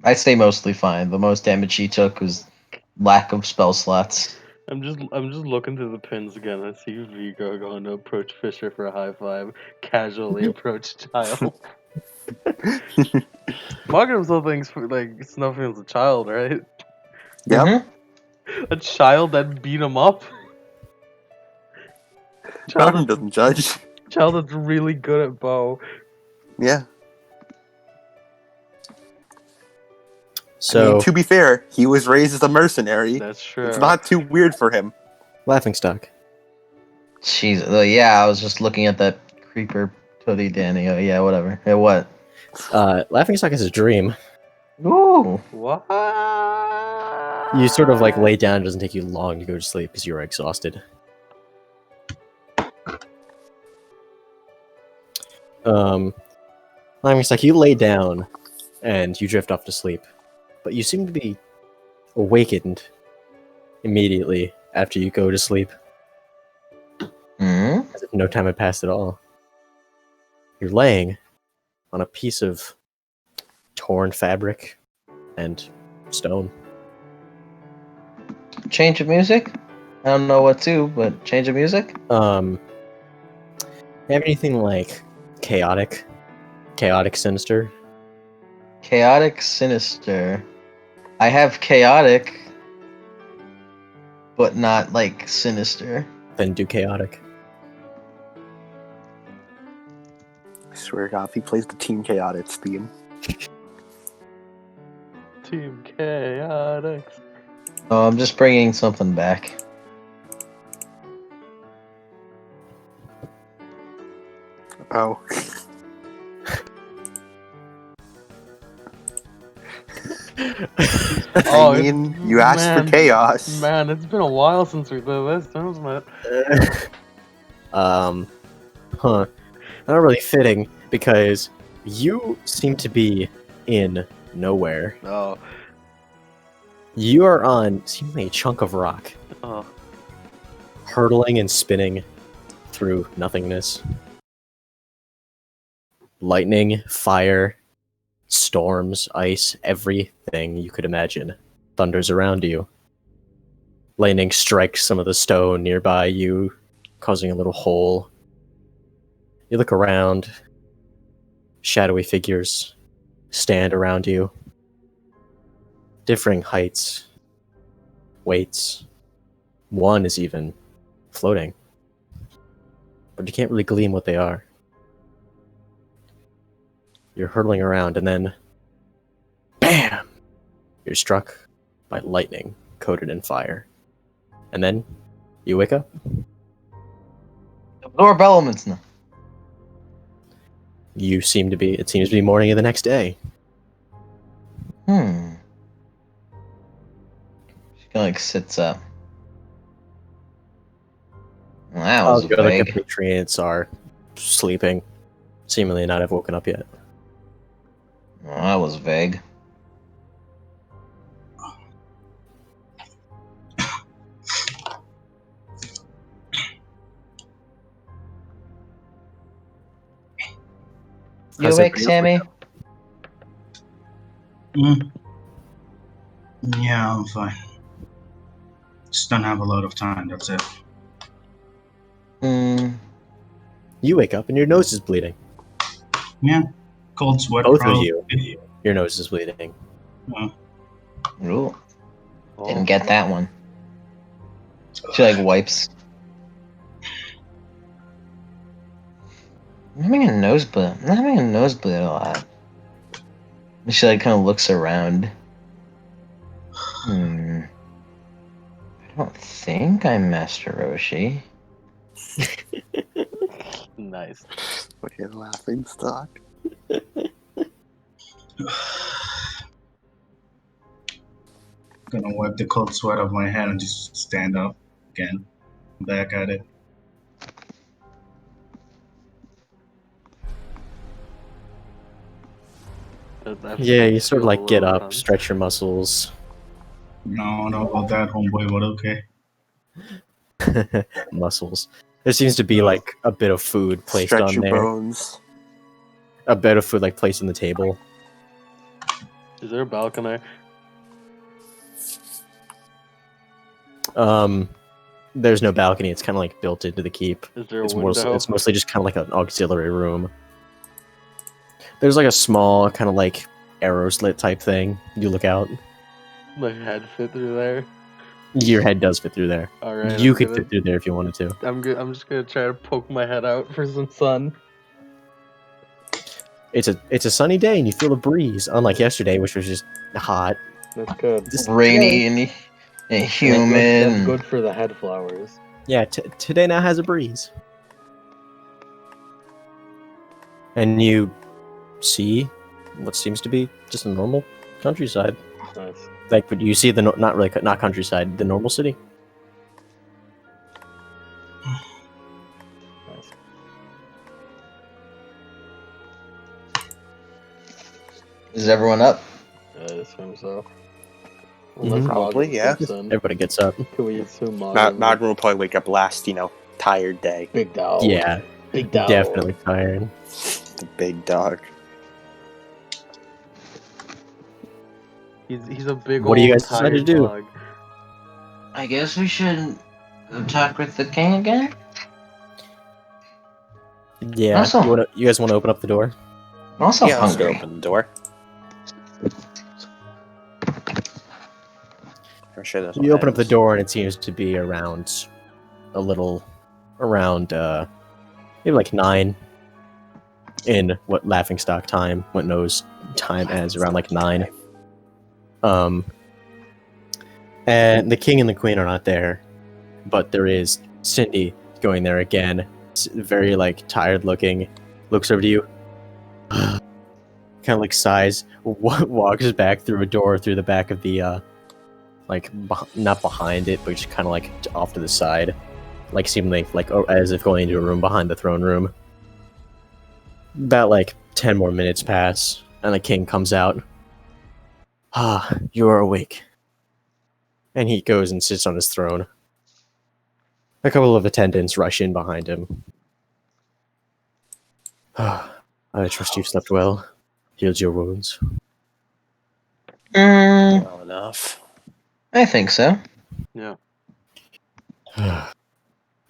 I say mostly fine. The most damage he took was lack of spell slots. I'm just looking through the pins again. I see Vigo going to approach Fisher for a high five. Casually approach Child. Magram still thinks like Snuffing's a child, right? Yep. Mhm. A child that beat him up. Malcolm doesn't judge. Child that's really good at bow. Yeah. So, I mean, to be fair, he was raised as a mercenary. That's true. It's not too weird for him. Laughingstock. Jeez. Yeah, I was just looking at that creeper Tootie Danny. Oh, yeah, whatever. Yeah, what? Laughingstock is a dream. Ooh. What? You sort of like lay down, it doesn't take you long to go to sleep because you're exhausted. Laughingstock, you lay down and you drift off to sleep, but you seem to be awakened immediately after you go to sleep, Hmm? as if no time had passed at all. You're laying on a piece of torn fabric and stone. Change of music? I don't know what to, but change of music? You have anything like chaotic sinister? Chaotic Sinister. I have chaotic, but not like sinister. Then do chaotic. I swear to God, if he plays the Team Chaotix theme. Team Chaotix. Oh, I'm just bringing something back. Oh. Oh, I mean, you asked for chaos. Man, it's been a while since we did this, doesn't it? Not really fitting because you seem to be in nowhere. Oh, You are on seemingly a chunk of rock, oh. hurtling and spinning through nothingness. Lightning, fire, storms, ice, everything you could imagine thunders around you. Lightning strikes some of the stone nearby you, causing a little hole. You look around. Shadowy figures stand around you. Differing heights, weights. One is even floating. But you can't really glean what they are. You're hurtling around and then BAM! You're struck by lightning coated in fire. And then you wake up. Absorb elements now. It seems to be morning of the next day. She like sits up. Well, that was The other vague. compatriots are sleeping, seemingly not have woken up yet. Well, that was vague. You How's awake, everybody else Sammy? Yeah, I'm fine. Just don't have a lot of time, that's it. You wake up and your nose is bleeding. Yeah, cold sweat. Both of probably. you. Your nose is bleeding. Ooh. Didn't get that one. She like wipes. I'm having a nosebleed. I'm not having a nosebleed a lot. She like kind of looks around. I don't think I'm Master Roshi. Nice. Fucking laughing stock. Gonna wipe the cold sweat off my hand and just stand up again. Back at it. That's Yeah, you sort of like get low, up, huh? stretch your muscles. No, no about that, homeboy, but okay. Muscles. There seems to be like a bit of food placed Stretch on your there. bones. A bit of food like placed on the table. Is there a balcony? There's no balcony. It's kind of like built into the keep. Is there a It's window? mostly just kind of like an auxiliary room. There's like a small kind of like arrow slit type thing. You look out. My head fit through there. Your head does fit through there. All right. You could fit through there if you wanted to. I'm good. I'm just gonna try to poke my head out for some sun. It's a sunny day and you feel a breeze, unlike yesterday, which was just hot. That's good. Rainy and humid. That's good for the head flowers. Yeah, today now has a breeze. And you see what seems to be just a normal countryside. Nice. Like, but you see not countryside, the normal city. Nice. Is everyone up? I assume so. Mhm. Probably, Mog yeah. sleeps in. Everybody gets up. Can we assume Mog? Magma will probably wake up last, tired day. Big dog. Yeah, Big dog. definitely tired. The big dog. He's a big What do you old guys decide to tired do? dog. I guess we should talk with the king again. Yeah, Awesome. you guys want to open up the door? I'm also Yeah, let's go hungry. open the door. I'm sure there's You open up the door and it seems to be around maybe like 9 in what laughingstock time, what knows time as around like 9. And the king and the queen are not there, but there is Cindy going there again, very like tired looking, looks over to you, kind of like sighs, walks back through a door through the back of the not behind it, but just kind of like off to the side, like seemingly like as if going into a room behind the throne room. About like 10 more minutes pass, and the king comes out. Ah, you are awake. And he goes and sits on his throne. A couple of attendants rush in behind him. Ah, I trust you've slept well, healed your wounds. well enough. I think so. Yeah.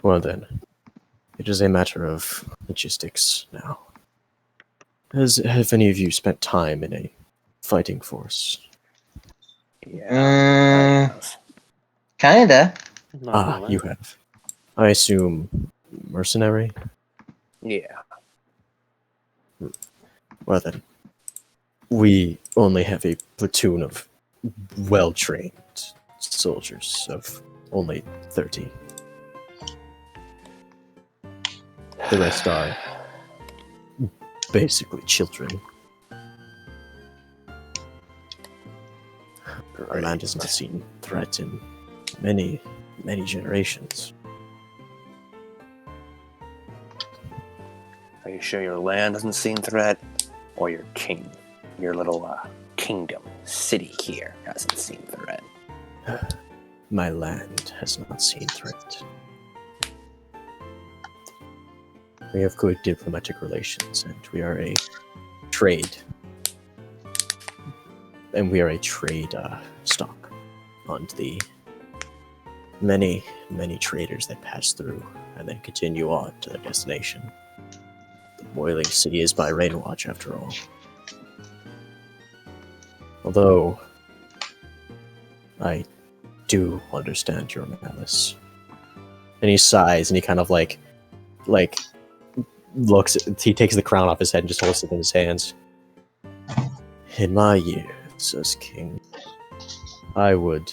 Well then, it is a matter of logistics now. Have any of you spent time in a fighting force? Yeah. Kinda. Not really. You have. I assume mercenary? Yeah. Well then, we only have a platoon of well-trained soldiers of only 30. The rest are basically children. Our land has not seen threat in many, many generations. Are you sure your land hasn't seen threat? Or your your little kingdom, city here hasn't seen threat? My land has not seen threat. We have good diplomatic relations, and we are a trade. And we are a trade stock on the many, many traders that pass through and then continue on to their destination. The boiling city is by Rainwatch, after all. Although, I do understand your malice. And he sighs, and he kind of like looks, he takes the crown off his head and just holds it in his hands. In my years as king, I would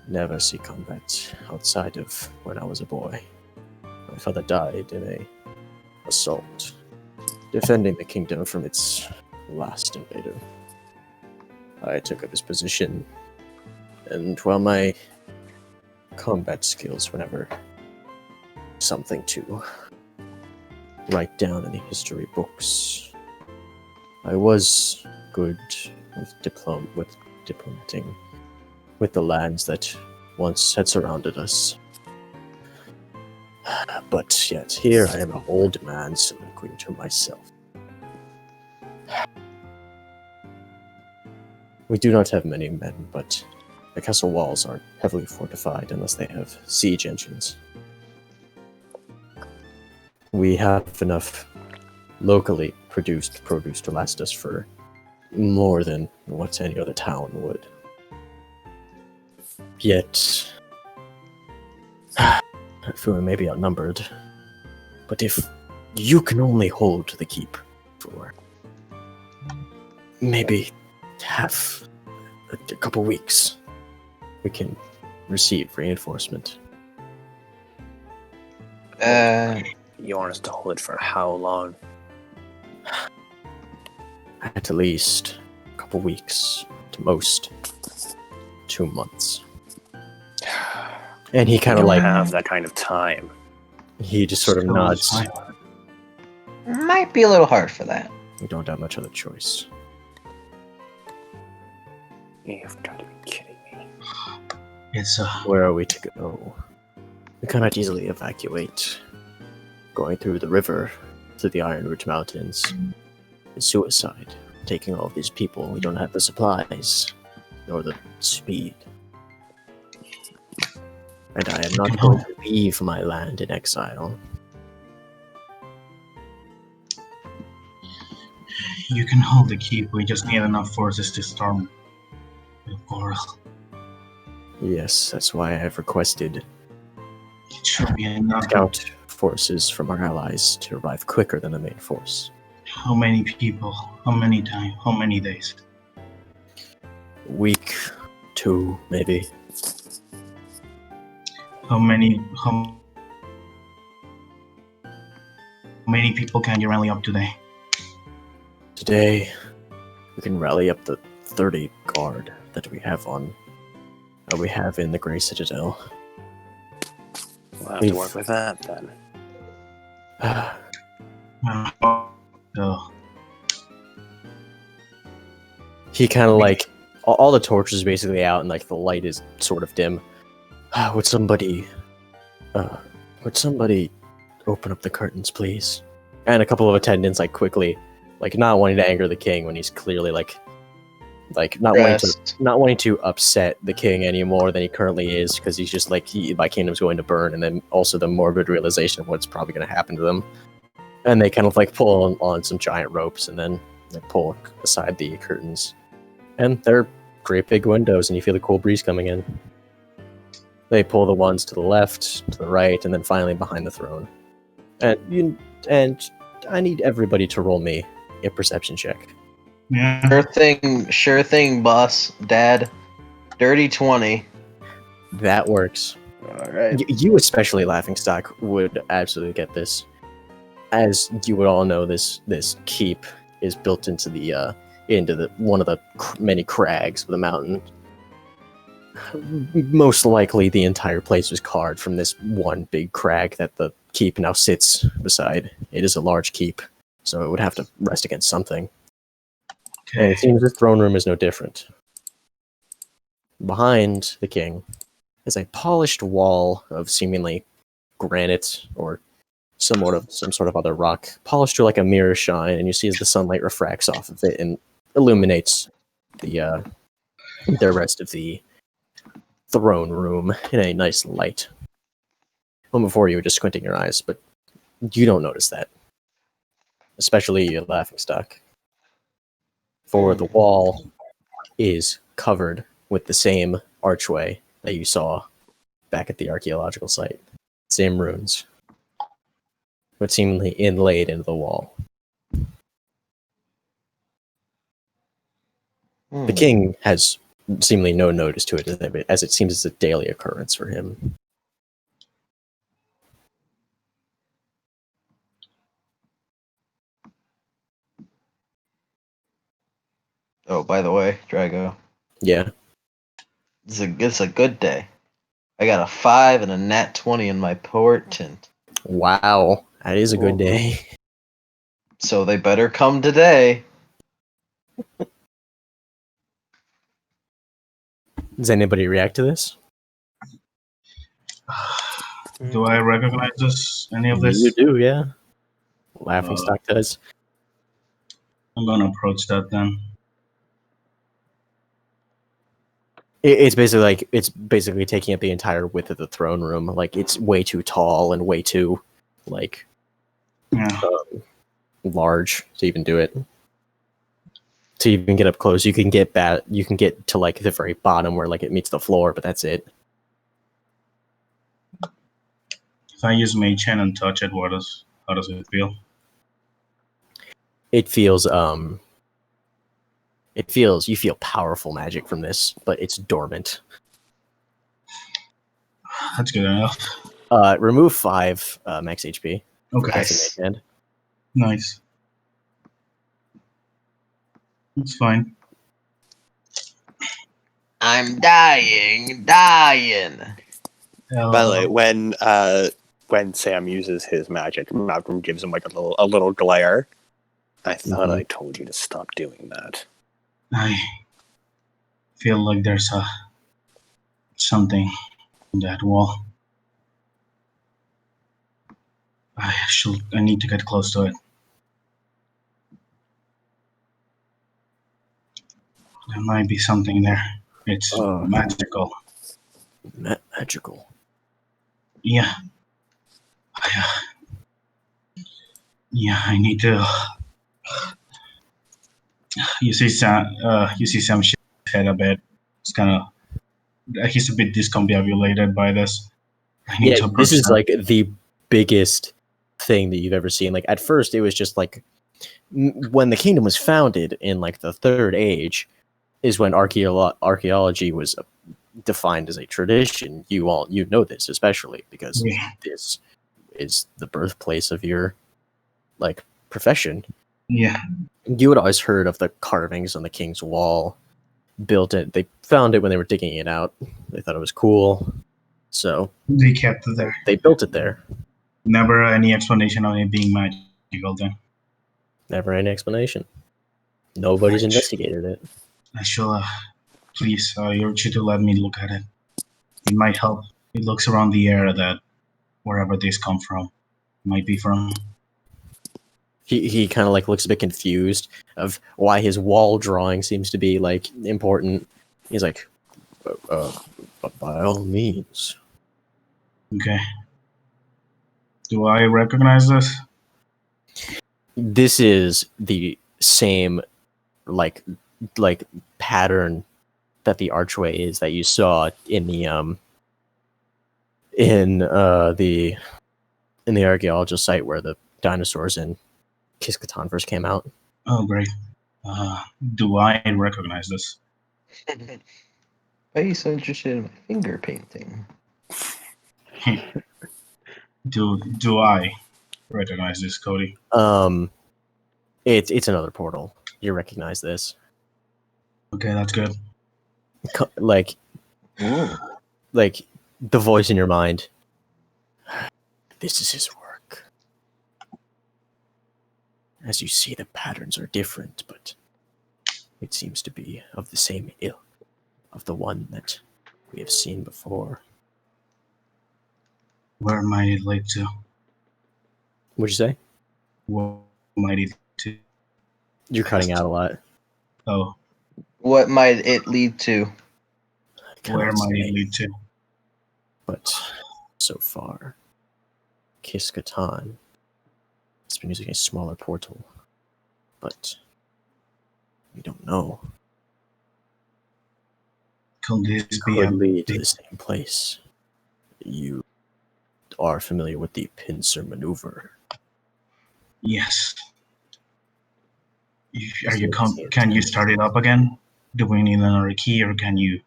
never see combat outside of when I was a boy. My father died in a assault, defending the kingdom from its last invader. I took up his position, and while my combat skills were never something to write down in the history books, I was good with diplomating with the lands that once had surrounded us. But yet here I am an old man soliloquying to myself. We do not have many men, but the castle walls are heavily fortified unless they have siege engines. We have enough locally produced produce to last us for more than what any other town would. Yet, we may be outnumbered, but if you can only hold the keep for maybe half a couple weeks, we can receive reinforcement. You want us to hold it for how long? At least a couple weeks, to most 2 months. And he kind of don't like have that kind of time. he just sort of So nods. fine. Might be a little hard for that. We don't have much other choice. You've got to be kidding me. It's Where are we to go? We cannot easily evacuate. Going through the river to the Iron Ridge Mountains is suicide. Taking all these people, we don't have the supplies nor the speed. And I am not going to leave my land in exile. you can hold the keep. We just need enough forces to storm the portal. Yes, that's why I have requested It should be enough. scout forces from our allies to arrive quicker than the main force. How many people? How many time? How many days? Week, 2, maybe. How many people can you rally up today? Today, we can rally up the 30 guard that we have in the Grey Citadel. We'll have We've- to work with that then. So, He kind of like all the torches basically out and like the light is sort of dim. Would somebody open up the curtains, please? And a couple of attendants like quickly, like not wanting to anger the king when he's clearly like not wanting to upset the king any more than he currently is, because he's just like my kingdom's going to burn, and then also the morbid realization of what's probably going to happen to them. And they kind of like pull on some giant ropes and then they pull aside the curtains. And they're great big windows, and you feel the cool breeze coming in. They pull the ones to the left, to the right, and then finally behind the throne. And I need everybody to roll me a perception check. yeah. Sure thing, boss. Dad. Dirty 20. That works. Alright. You especially, Laughingstock, would absolutely get this. As you would all know, this keep is built into the one of the many crags of the mountain. Most likely, the entire place was carved from this one big crag that the keep now sits beside. It is a large keep, so it would have to rest against something. And it seems the throne room is no different. Behind the king is a polished wall of seemingly granite or some sort of other rock, polished to like a mirror shine, and you see as the sunlight refracts off of it and illuminates the rest of the throne room in a nice light. Well, before you were just squinting your eyes, but you don't notice that, especially you, Laughingstock. For the wall is covered with the same archway that you saw back at the archaeological site. Same runes, but seemingly inlaid into the wall. The king has seemingly no notice to it, as it seems it's a daily occurrence for him. Oh, by the way, Drago, Yeah. it's a good day. I got a 5 and a nat 20 in my portent. Wow. That is a good day. So they better come today. Does anybody react to this? Do I recognize any of this? You do, yeah. Laughing Stock does. I'm gonna approach that then. It's basically taking up the entire width of the throne room. Like, it's way too tall and way too like Yeah. large to even do it. To even get up close, you can get to like the very bottom where like it meets the floor, but that's it. If I use Mage Hand and touch it, how does it feel? It feels you feel powerful magic from this, but it's dormant. That's good enough. Remove 5 max HP. Okay. Casting Mage Hand. Nice. It's fine. I'm dying. By the way, when Sam uses his magic, Malcolm gives him like a little glare. I thought I told you to stop doing that. I feel like there's something on that wall. I need to get close to it. There might be something there. It's magical. Magical. Yeah. I need to. You see Sam shake his head a bit. It's kind of. He's a bit discombobulated by this. I need to approach this is that. like the biggest thing that you've ever seen. Like, at first, it was just like when the kingdom was founded in like the Third Age, is when archaeology was defined as a tradition. You know this, especially because this is the birthplace of your like profession. Yeah. You had always heard of the carvings on the King's Wall. They found it when they were digging it out. They thought it was cool, so They kept it there. They built it there. Never any explanation on it being magical then. Never any explanation. Nobody's investigated it. I shall, please, I urge you to let me look at it. It might help. It looks around the area that wherever this come from might be from. He kind of like looks a bit confused of why his wall drawing seems to be like important. He's like, by all means. Okay. Do I recognize this? This is the same like pattern that the archway is that you saw in the archaeologist site where the dinosaurs in Kiskatan first came out. Oh, great. Do I recognize this? Why are you so interested in my finger painting? Do I recognize this, Cody? It's another portal. You recognize this. Okay, that's good. Like the voice in your mind. This is his work. As you see, the patterns are different, but it seems to be of the same ilk of the one that we have seen before. Where might it lead to? What'd you say? What might it lead to? You're cutting out a lot. Oh. What might it lead to? Where might it lead to? But so far, Kiskatan has been using a smaller portal, but we don't know. Could this It be could lead to the same place. You are familiar with the pincer maneuver. Yes. Can you start it up again? Do we need another key, or can you?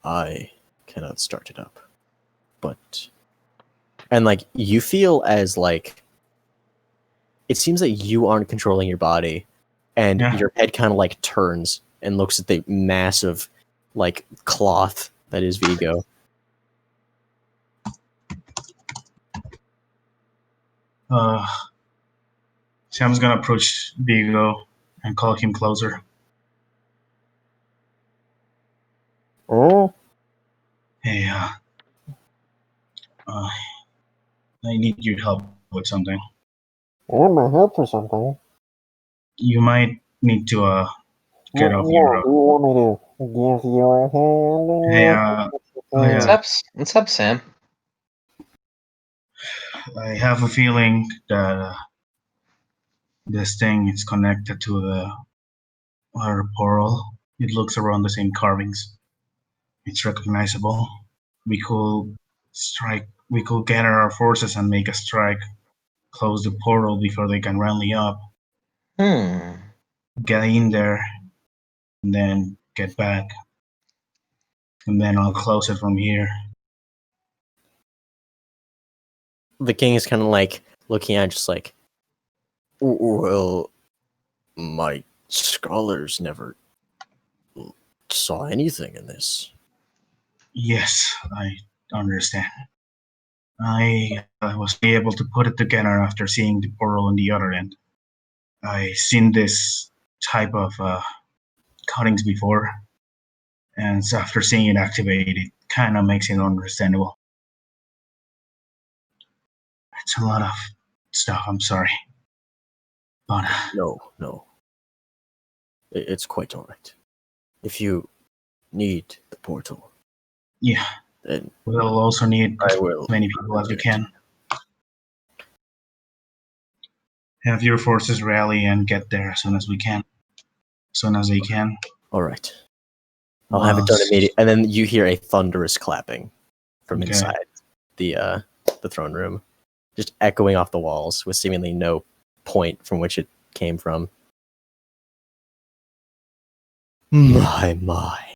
I cannot start it up, but and like you feel as like it seems that you aren't controlling your body, and Yeah. your head kind of like turns and looks at the massive like cloth that is Vigo. Sam's gonna approach Vigo and call him closer. Oh, Hey, I need your help with something. I need my help for something. You might need to get off What your. do you want me to give you a hand? Hey, What's up, Sam? I have a feeling that this thing is connected to the other portal. It looks around the same carvings. It's recognizable. We could strike. We could gather our forces and make a strike. Close the portal before they can rally up. Get in there, and then get back. And then I'll close it from here. The king is kind of like looking at it, just like, well, my scholars never saw anything in this. Yes, I understand. I was able to put it together after seeing the portal on the other end. I seen this type of cuttings before, and so after seeing it activate, it kind of makes it understandable. It's a lot of stuff. I'm sorry, but No. It's quite alright. If you need the portal, yeah, then we'll also need I as will. many people as we can. Have your forces rally and get there as soon as we can. As soon as they can. Alright. I'll have it done immediately. And then you hear a thunderous clapping from Okay. inside the throne room, just echoing off the walls with seemingly no point from which it came from. My.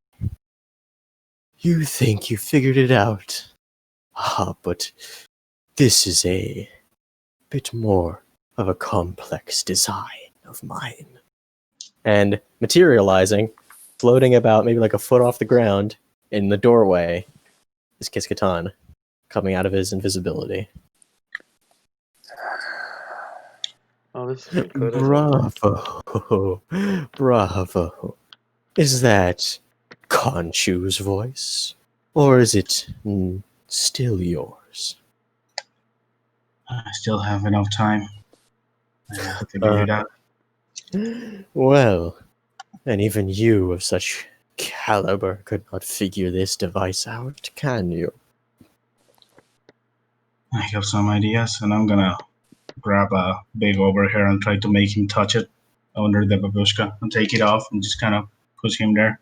You think you figured it out. But this is a bit more of a complex design of mine. And materializing, floating about maybe like a foot off the ground in the doorway, is Kiskatan, coming out of his invisibility. Oh, this is good. Bravo. Is that Khonshu's voice? Or is it still yours? I still have enough time. I have to figure it out. Well, and even you of such caliber could not figure this device out, can you? I have some ideas, and I'm gonna grab a big over here and try to make him touch it under the babushka and take it off and just kind of push him there.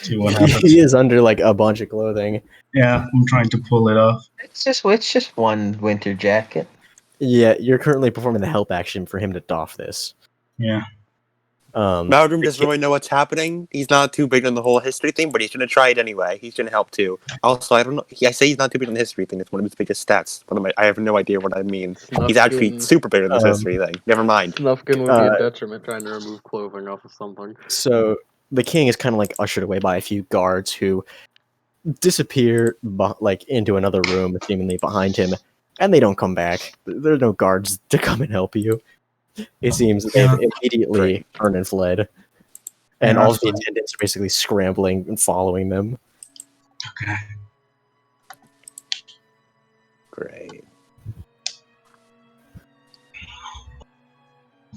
See what happens. He is under like a bunch of clothing. Yeah, I'm trying to pull it off. It's just one winter jacket. Yeah, you're currently performing the help action for him to doff this. Yeah. Malcolm doesn't really know what's happening. He's not too big on the whole history thing, but he's going to try it anyway. He's going to help too. Also, I don't know. I say he's not too big on the history thing. It's one of his biggest stats. I have no idea what I mean. He's actually super big on this history thing. Never mind. Snufkin would be a detriment trying to remove clothing off of something. So the king is kind of like ushered away by a few guards who disappear like into another room, seemingly behind him, and they don't come back. There are no guards to come and help you. It seems that they've immediately turned and fled. And all of the attendants are basically scrambling and following them. Okay. Great.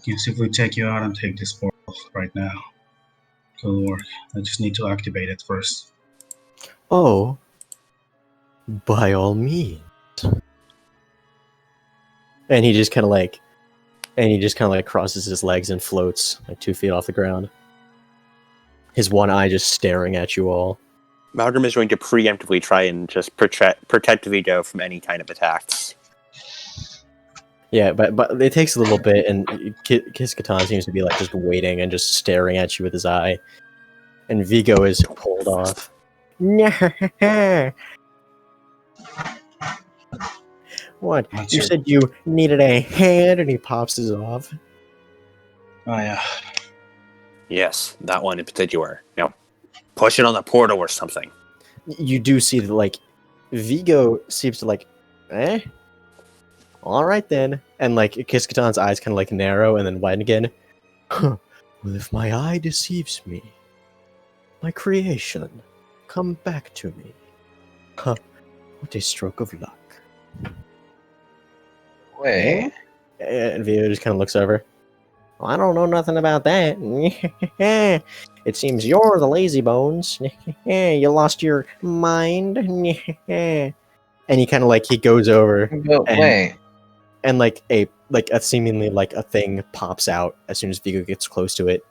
Yes, if we take you out and take this portal right now, it'll work. I just need to activate it first. Oh, by all means. And he just kind of like crosses his legs and floats like 2 feet off the ground. His one eye just staring at you all. Malcolm is going to preemptively try and just protect Vigo from any kind of attacks. Yeah, but it takes a little bit, and Kiskatan seems to be like just waiting and just staring at you with his eye. And Vigo is pulled off. What? You said you needed a hand, and he pops his off. Oh yeah. Yes, that one in particular. Push it on the portal or something. You do see that, like, Vigo seems to, like, all right then. And, like, Kiskatan's eyes kind of, like, narrow and then widen again. Huh. Well, if my eye deceives me, my creation, come back to me. Huh. What a stroke of luck. Wait. And Vigo just kind of looks over. Well, I don't know nothing about that. It seems you're the lazy bones. You lost your mind. And he kind of, like, he goes over But and, wait. and like a seemingly like a thing pops out as soon as Vigo gets close to it.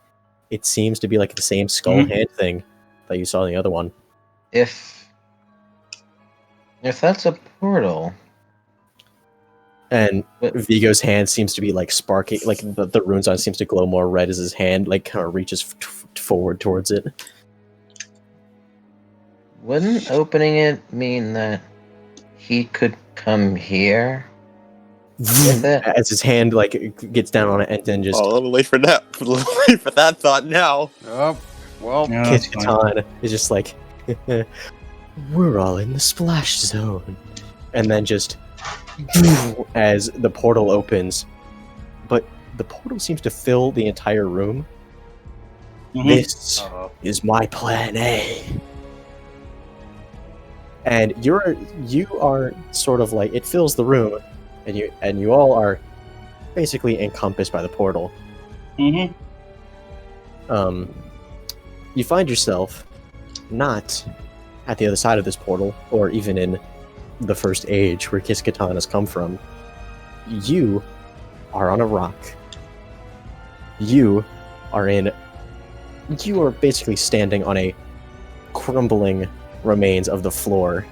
It seems to be like the same skull hand thing that you saw in the other one. If that's a portal. And But- Vigo's hand seems to be like sparking, like the runes on it seems to glow more red as his hand like kind of reaches forward towards it. Wouldn't opening it mean that he could come here with it? As his hand like gets down on it and then just Oh, a little late for that. A little late for that thought now. Oh, well. Yeah, that's fine. Kiskatan is just like, we're all in the splash zone. And then just as the portal opens, but the portal seems to fill the entire room. This is my plan A. And you are sort of like, it fills the room, and you all are basically encompassed by the portal. Mm-hmm. You find yourself not at the other side of this portal, or even in the first age where Kiskatan has come from. You are on a rock. You are basically standing on a crumbling remains of the floor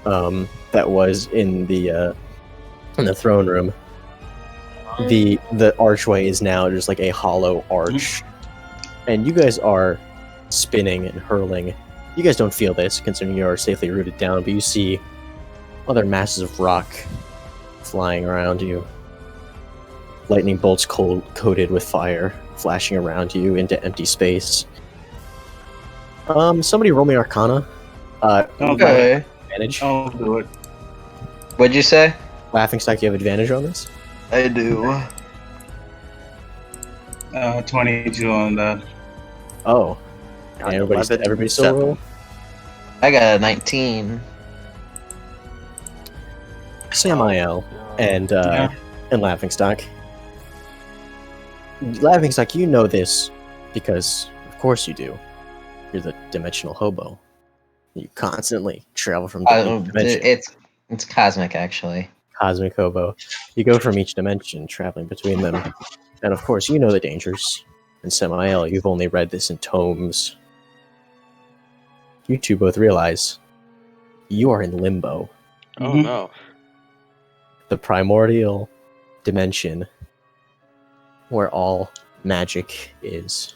that was in the throne room. The archway is now just like a hollow arch, and you guys are spinning and hurling. You guys don't feel this, considering you are safely rooted down, but you see other masses of rock flying around you. Lightning bolts coated with fire flashing around you into empty space. Somebody roll me Arcana. Okay. Advantage. I'll do it. What'd you say? Laughing Stock, you have advantage on this? I do. 22 on that. Oh. And everybody still roll? I got a 19. Samael and Yeah. and Laughingstock. Laughingstock, you know this because, of course, you do. You're the dimensional hobo. You constantly travel from dimension. It's cosmic, actually. Cosmic hobo. You go from each dimension, traveling between them, and of course, you know the dangers. And Samael, you've only read this in tomes. You two both realize you are in limbo. Oh, Mhm. no. The primordial dimension where all magic is.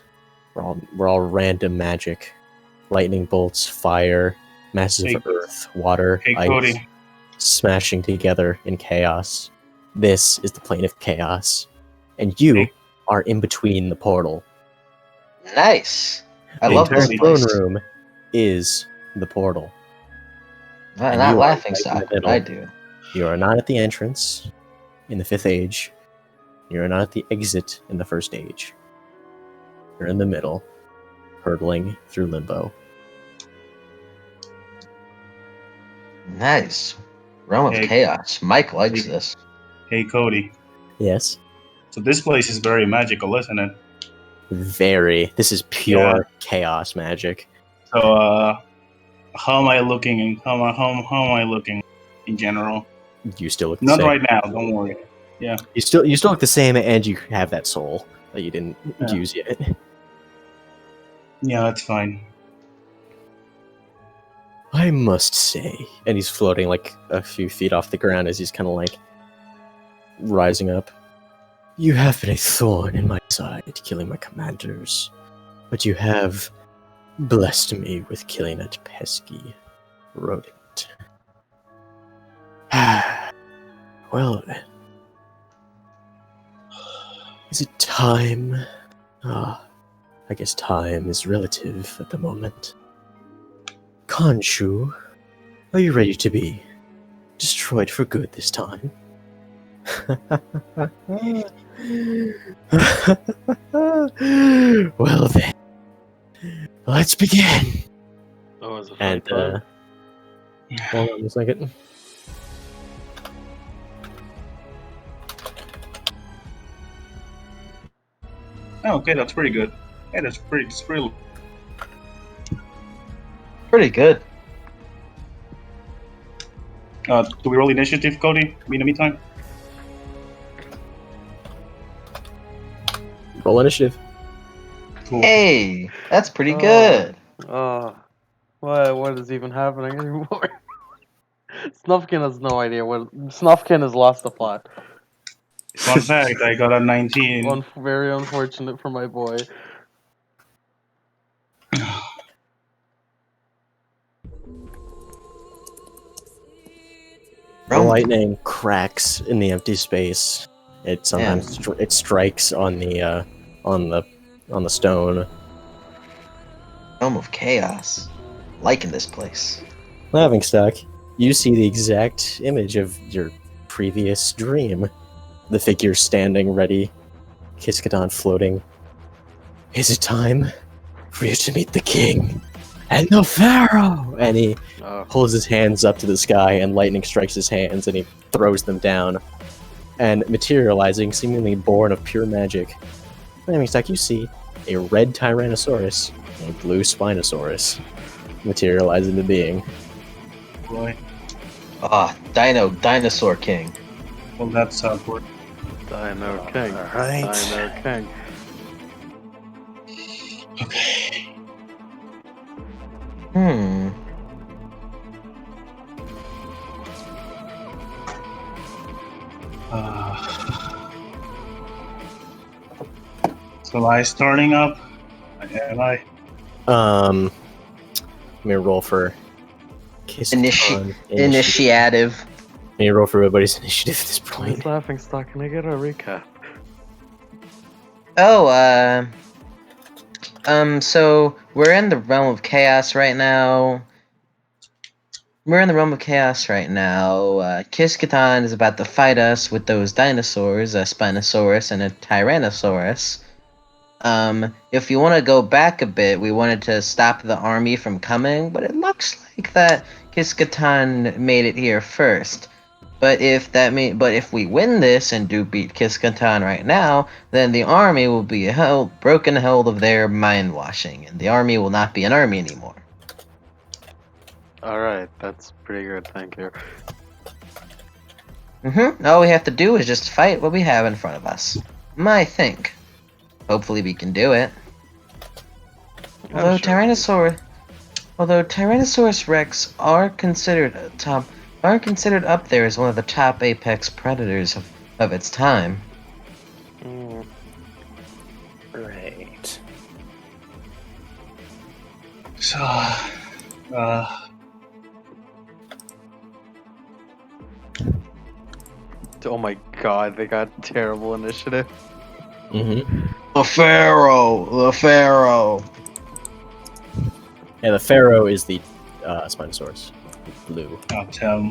We're all random magic. Lightning bolts, fire, masses Hey- of earth, water, Hey, ice, Cody. smashing together in chaos. This is the plane of chaos. And you Hey. are in between the portal. Nice. I The love entire this throne place. room is the portal. Not, and not you are laughing right in stock, the but middle. I do. You are not at the entrance in the fifth age. You are not at the exit in the first age. You're in the middle, hurtling through limbo. Nice. Realm of Hey. Chaos. Mike likes Hey. this. Hey, Cody. Yes? So this place is very magical, isn't it? Very. This is pure chaos magic. So, how am I looking? And how am I looking in general? You still look the Not same. right now. Don't worry. You still look the same, and you have that soul that you didn't Yeah. use yet. Yeah, that's fine. I must say, and he's floating like a few feet off the ground as he's kind of like rising up. You have been a thorn in my side, killing my commanders, but you have blessed me with killing that pesky rodent. Well then, is it time? I guess time is relative at the moment. Khonshu, are you ready to be destroyed for good this time? Well then, let's begin. Oh, it's a And fight time. hold on a second. Oh, okay, that's pretty good. Yeah, that's pretty. Pretty good. Do we roll initiative, Cody? In the meantime. Roll initiative. Cool. Hey, that's pretty Oh. good. What is even happening anymore? Snufkin has no idea what. Snufkin has lost the plot. Fun fact: I got a 19. Very unfortunate for my boy. The lightning cracks in the empty space. It sometimes it strikes on the stone. Realm of Chaos. Liking this place. Laughing stock. You see the exact image of your previous dream. The figure standing ready, Kiskadan floating. Is it time for you to meet the king and the pharaoh? And he pulls his hands up to the sky, and lightning strikes his hands, and he throws them down. And materializing, seemingly born of pure magic, Laughing stock, you see a red Tyrannosaurus and a blue Spinosaurus materialize into being. Boy. Dinosaur King. Well, that's awkward. Dino King. Alright. Dino King. Okay. So I starting up? Am I? Let me roll for Kiskadan. Initiative. Let me roll for everybody's initiative at this point. Nice laughing stock. Can I get a recap? Oh, so we're in the realm of chaos right now. Kiskatan is about to fight us with those dinosaurs, a Spinosaurus and a Tyrannosaurus. If you want to go back a bit, we wanted to stop the army from coming, but it looks like that Kiskatan made it here first. But if we win this and do beat Kiskatan right now, then the army will be broken hold of their mind washing, and the army will not be an army anymore. Alright, that's pretty good, thank you. All we have to do is just fight what we have in front of us. I think. Hopefully we can do it. Although Tyrannosaurus Rex are considered up there as one of the top apex predators of its time. Right. So, Oh my god, they got terrible initiative. Mm-hmm. The Pharaoh. Yeah, the pharaoh is the Spinosaurus. Blue. I'll tell.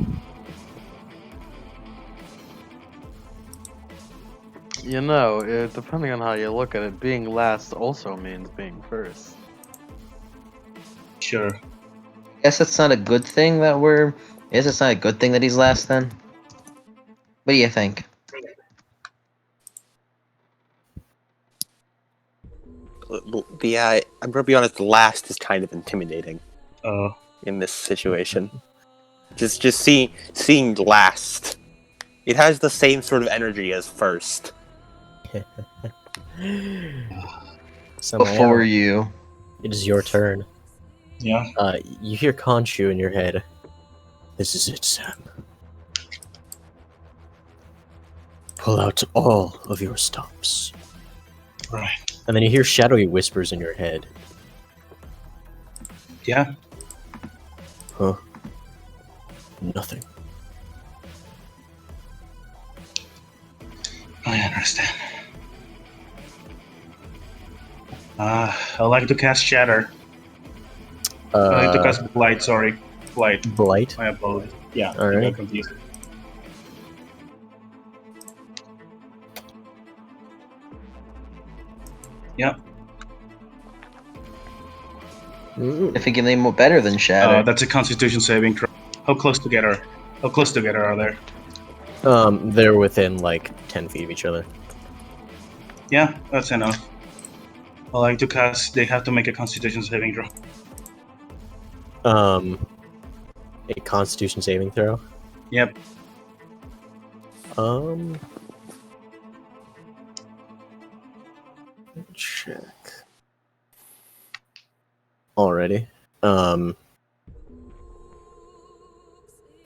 You know, depending on how you look at it, being last also means being first. Sure. Guess it's not a good thing that it's not a good thing that he's last then? What do you think? Yeah, I'm gonna be honest. The last is kind of intimidating Oh. in this situation. Just seeing last, it has the same sort of energy as first. Before you. It is your turn. Yeah. You hear Khonshu in your head. This is it, Sam. Pull out all of your stops. Right. And then you hear shadowy whispers in your head. Yeah. Huh? Nothing. I understand. I'd like to cast Shatter. I'd like to cast Blight, sorry. Blight. Blight. My apologies. Yeah, All I right. got confused. Yep. Mm. If you can name better than Shatter. That's a Constitution saving throw. How close together are they? They're within like 10 feet of each other. Yeah, that's enough. I like to cast. They have to make a Constitution saving throw. A Constitution saving throw. Yep. Check. Already.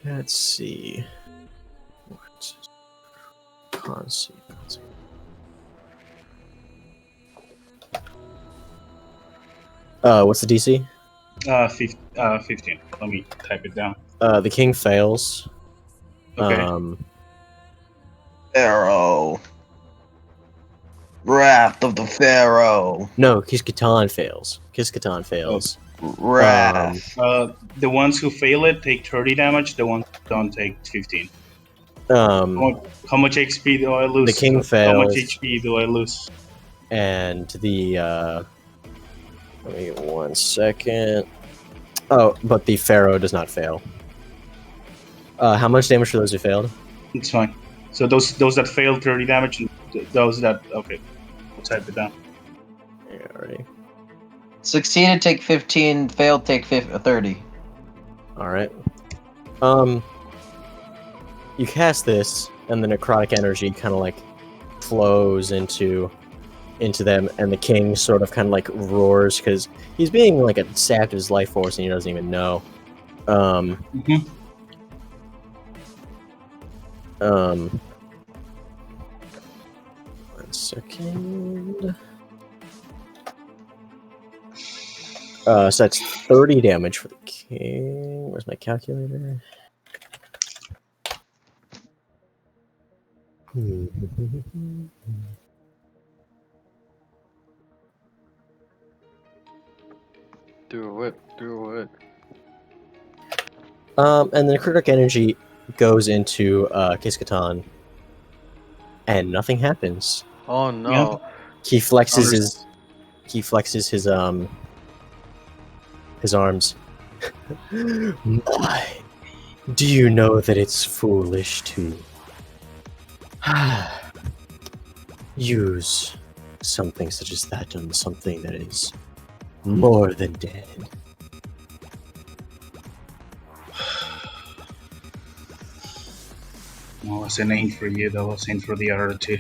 Let's see. What's the DC? 15. Let me type it down. The king fails. Okay. Pharaoh. Wrath of the Pharaoh. No, Kiskatan fails. Kiskatan fails. Wrath. The ones who fail it take 30 damage. The ones who don't take 15. How much HP do I lose? The king fails. How much HP do I lose? And the let me get 1 second. Oh, but the pharaoh does not fail. How much damage for those who failed? It's fine. So those that failed 30 damage, and those that okay, I'll type it down. Yeah, already. Succeeded, take 15. Failed, take 30. All right. You cast this, and the necrotic energy kind of like flows into them, and the king sort of kind of like roars because he's being like sapped of his life force, and he doesn't even know. 1 second. So that's 30 damage for the king. Where's my calculator? Do it. And the necrotic energy goes into Kiskatan, and nothing happens. Oh no. He flexes his arms. My, do you know that it's foolish to use something such as that on something that is more than dead? Well, that's an aim for you. That was aim for the other two.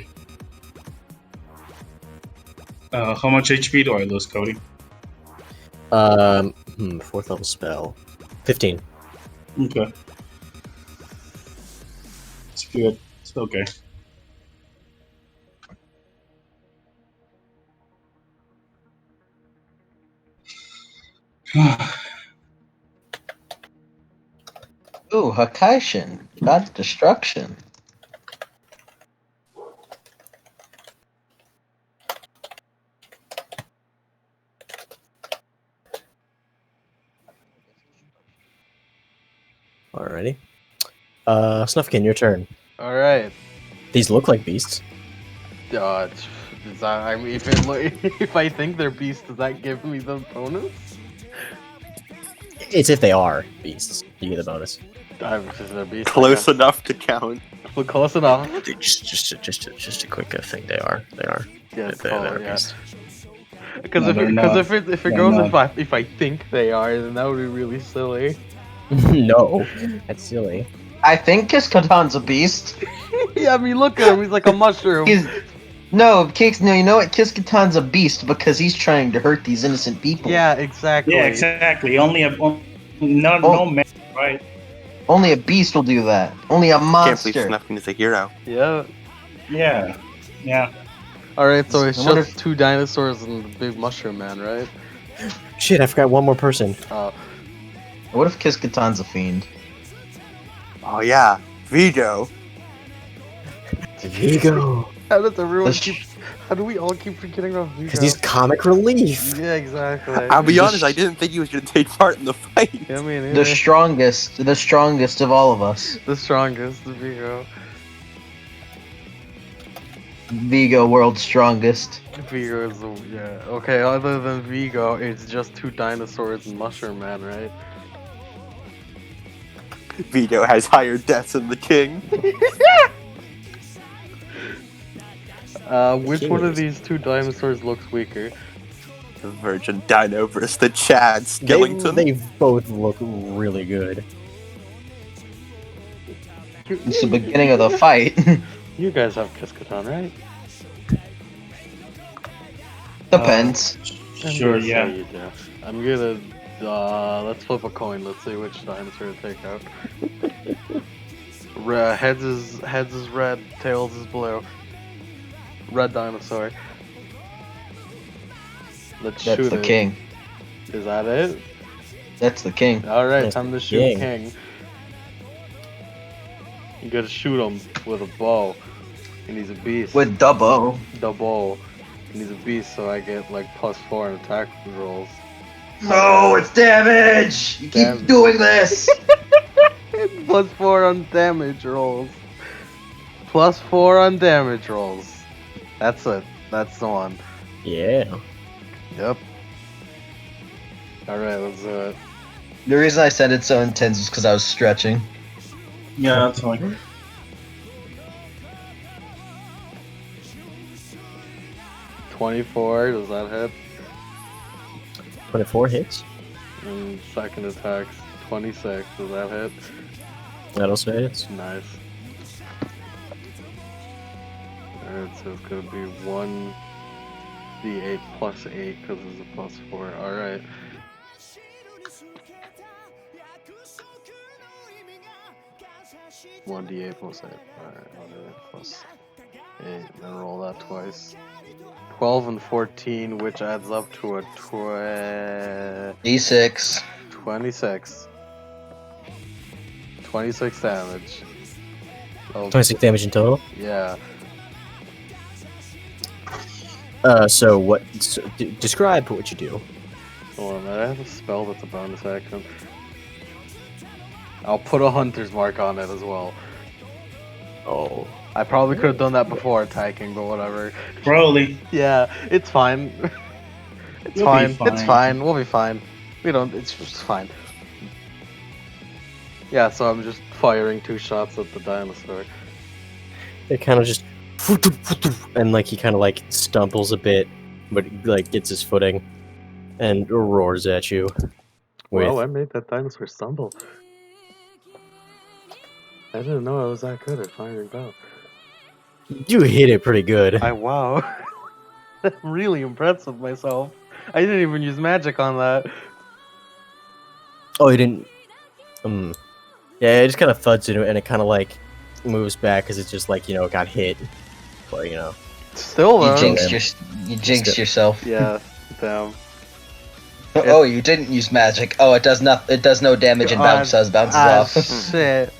How much HP do I lose, Cody? 4th level spell. 15. Okay. It's good. It's okay. Ooh, Hakaishin. God destruction. Alrighty. Snufkin, your turn. Alright. These look like beasts. I mean, if I think they're beasts, does that give me the bonus? It's if they are beasts. You get the bonus. Because they're beasts. Close enough to count. We're close enough. Just a quick thing. They are. Yes, They are yeah. beasts. Because No, they're not. if it They're goes not. if I think they are, then that would be really silly. No, that's silly. I think Kiskatan's a beast. Yeah, I mean, look at him. He's like a mushroom. No, you know what? Kiskatan's a beast because he's trying to hurt these innocent people. Yeah, exactly. Yeah, exactly. No man, right? Only a beast will do that. Only a Can't believe monster. Snufkin is a hero. Yeah. Yeah. Alright, so it's I wonder just 2 dinosaurs and the big mushroom man, right? Shit, I forgot one more person. What if Kiskatan's a fiend? Oh yeah, Vigo. Vigo. How does everyone The keep... How do we all keep forgetting about Vigo? Because he's comic relief. Yeah, exactly. I'll be honest, I didn't think he was going to take part in the fight. Yeah, me neither. The strongest of all of us. The strongest, Vigo. Vigo, world's strongest. Vigo is the Okay, other than Vigo, it's just two dinosaurs and Mushroom Man, right? Vito has higher deaths than the king. Which one of these two dinosaurs looks weaker? The Virgin Dino versus the Chad Skellington. They both look really good. It's the beginning of the fight. You guys have Kiskatan, right? Depends. Sure, I'm gonna yeah. say you do. I'm gonna let's flip a coin. Let's see which dinosaur to take out. Heads is red, tails is blue. Red dinosaur. Let's That's shoot the it. king. Is that it? That's the king. Alright, That's time to the shoot king. king. You gotta shoot him with a bow. And he's a beast. With double. the bow. And he's a beast, so I get like +4 in attack rolls. No, it's damage! You keep Damage. doing this! +4 on damage rolls. +4 on damage rolls. That's it. That's the one. Yeah. Yep. Alright, let's do it. The reason I said it so intense is because I was stretching. Yeah, that's fine. 24, does that hit? 24 hits. And second attack's 26, does that hit? That also hits. Nice. Alright, so it's gonna be 1d8 plus 8 because it's a +4. Alright. One d8 plus 8. Alright, 1d8 plus 8. Then roll that twice. 12 and 14, which adds up to a D6. 26. 26 damage. Oh, 26 damage in total. yeah. So what? Describe what you do. Hold on, I have a spell that's a bonus action. I'll put a hunter's mark on it as well. Oh. I probably could have done that before attacking, but whatever. Probably. Yeah, it's fine. It's You'll fine. be fine. It's fine. We'll be fine. We don't. It's just fine. Yeah, so I'm just firing 2 shots at the dinosaur. It kind of just, and like he kind of like stumbles a bit, but like gets his footing, and roars at you. With Well, I made that dinosaur stumble. I didn't know I was that good at firing bow. you hit it pretty good. Wow. I'm really impressed with myself. I didn't even use magic on that. Oh, you didn't. Yeah, it just kind of thuds into it, and it kind of like moves back because it's just like got hit. But Still though. You jinxed yourself. Yeah, damn. Oh, you didn't use magic. Oh, it does not. It does no damage and bounces off. Shit.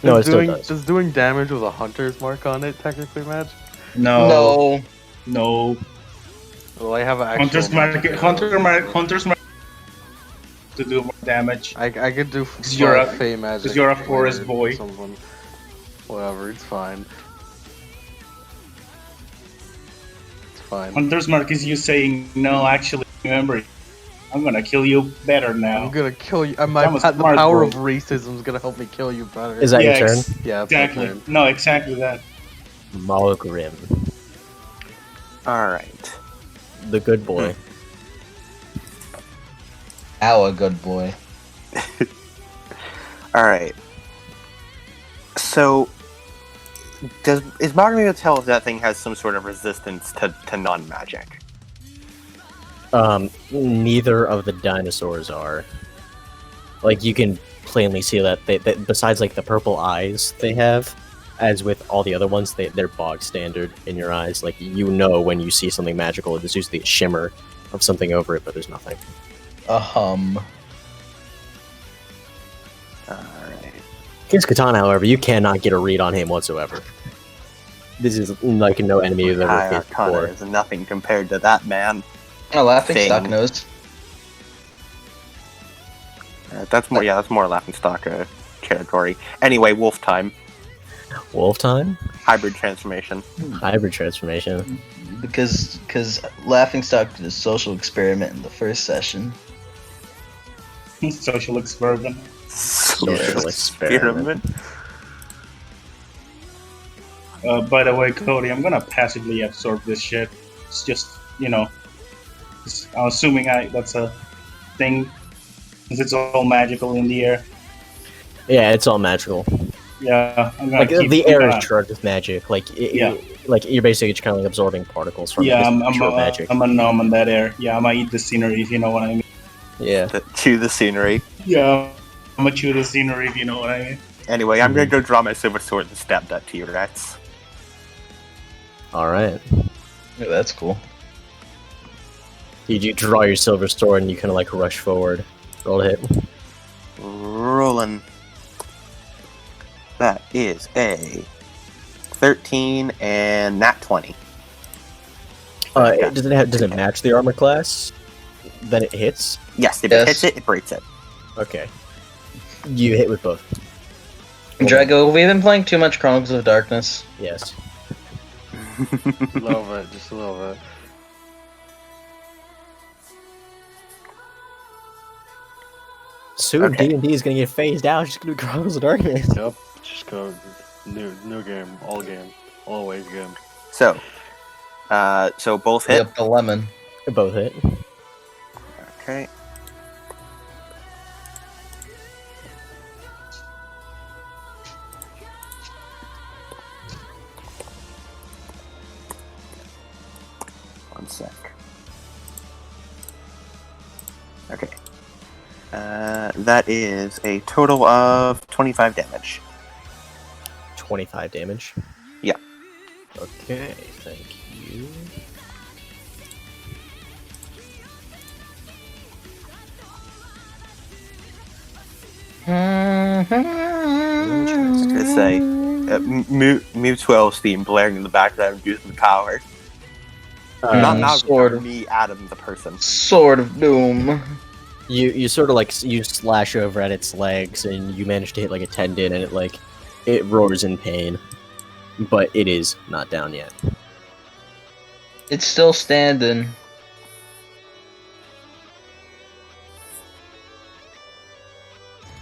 No, it still doing, does. Does doing damage with a hunter's mark on it technically match? No. No. No. Well, I have an actual Hunter's magic. Hunter's mark to do more damage. I could do you're a- Fey magic. 'cause you're a forest or boy. Someone. Whatever, it's fine. It's fine. Hunter's mark is you saying, no, actually, remember, I'm gonna kill you better now. I'm gonna kill you. The That was smart, power bro. of racism is gonna help me kill you better. Is that Yeah, your turn? yeah, it's my Exactly. turn. No, exactly that. Malgrim, All right. the good boy. Ow, a good boy. All right. So, is Martin able to tell if that thing has some sort of resistance to non-magic? Neither of the dinosaurs are. Like you can plainly see that besides like the purple eyes they have, as with all the other ones, they're bog standard in your eyes. Like when you see something magical, there's usually a shimmer of something over it, but there's nothing. A hum. All right. Against Katana, however, you cannot get a read on him whatsoever. This is like no enemy you've ever High faced Arcana before. is nothing compared to that, man. Oh, laughing Thing. stock knows. That's more Laughing Stock territory. Anyway, wolf time. Wolf time? Hybrid transformation. Hybrid transformation. Because laughing stock did a social experiment in the first session. Social experiment. Social experiment. By the way, Cody, I'm gonna passively absorb this shit. It's just, I'm assuming that's a thing, because it's all magical in the air. Yeah, it's all magical. Yeah, I'm gonna Like keep the air gonna- is charged with magic. Like Yeah. like you're basically just kind of like absorbing particles from Yeah, it. I'm Pure magic. a gnome on that air. Yeah, I'm gonna eat the scenery, if you know what I mean. Yeah. Chew the scenery. Yeah, I'm gonna chew the scenery, if you know what I mean. Anyway, I'm gonna go draw my silver sword and stab that T-Rex. All right. Yeah, that's cool. You draw your silver sword and you kind of like rush forward. Roll a hit. Rolling. That is a 13 and nat 20. Does it match the armor class? Then it hits. Yes, if Yes. it hits it, it breaks it. Okay. You hit with both. Drago, have we been playing too much Chronicles of Darkness? Yes. A little bit, just a little bit. Soon Okay. D&D is gonna get phased out. It's just gonna be Chronicles of Darkness. Yep, just go new game, always game. So both hit. Yep, the lemon. Both hit. Okay. One sec. Okay. That is a total of 25 damage. 25 damage. Yeah. Okay, thank you. I was gonna say, Mew 12's theme blaring in the background using the power. Not sort of. me, Adam, the person. Sword of Doom. You sort of like you slash over at its legs and you manage to hit like a tendon and it roars in pain, but it is not down yet. It's still standing.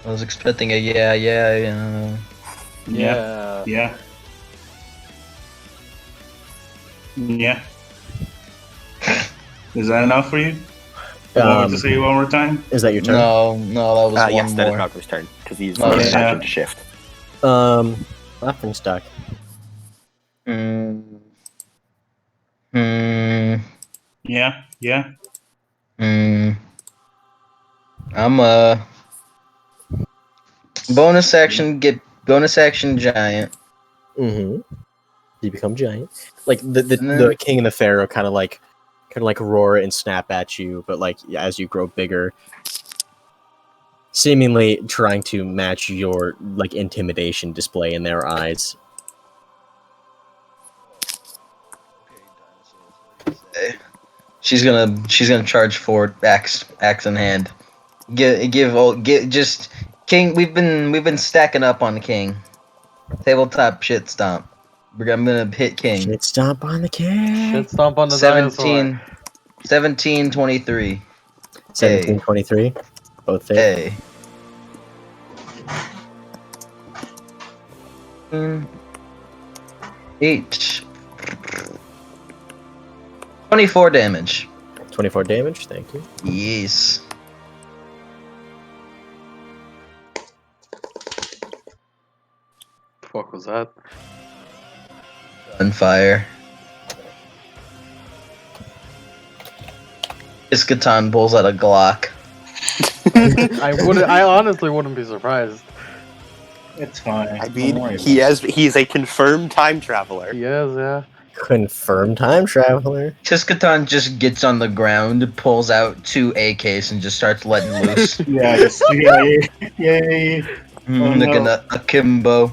I was expecting a yeah. Yeah. Yeah. Yeah. Is that enough for you? Want me to say it one more time? Is that your turn? No, that was one Yes, that is more. Malcolm's turn because he's Oh, using yeah. action to shift. Laughing stock. Hmm. Yeah. Yeah. I'm bonus action giant. Mm-hmm. You become giant. Like the king and the pharaoh kind of like roar and snap at you, but like as you grow bigger, seemingly trying to match your like intimidation display in their eyes. She's gonna charge forward, axe in hand. Just king. We've been stacking up on the king. Tabletop shit stomp. I'm gonna hit king. Shit stomp on the king. Shit stomp on the dinosaur. 1723. 1723. Both hit. Hey. 8. 24 damage. 24 damage. Thank you. Yes. Fuck was that? Gunfire. Iskaton pulls out a Glock. I honestly wouldn't be surprised. It's fine. I Don't mean, worry he's a confirmed time traveler. He is, yeah. Confirmed time traveler. Tiskaton just gets on the ground, pulls out 2 AKs, and just starts letting loose. about it. Yeah. Yeah. Looking at akimbo.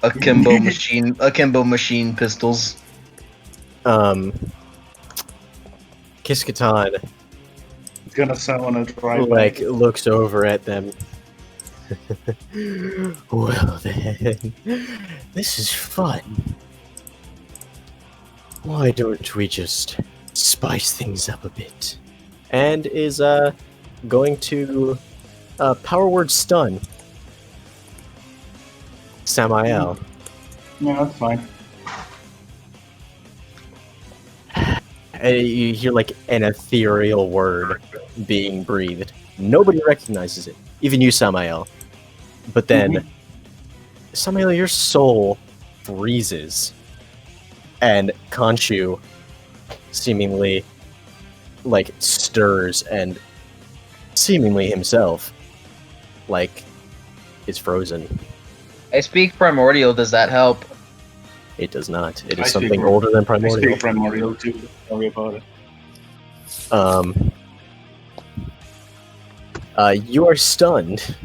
Akimbo machine pistols. Kiskatan He's gonna summon a drive. like looks over at them. Well then, this is fun. Why don't we just spice things up a bit? And is going to power word stun Samael. Yeah, that's fine. And you hear like an ethereal word being breathed. Nobody recognizes it, even you, Samael. But then, Samael, your soul freezes, and Khonshu seemingly like stirs and seemingly himself like is frozen. I speak primordial. Does that help? It does not. It I is speak something Pro- older than I primordial. speak primordial too. Don't worry about it. You are stunned.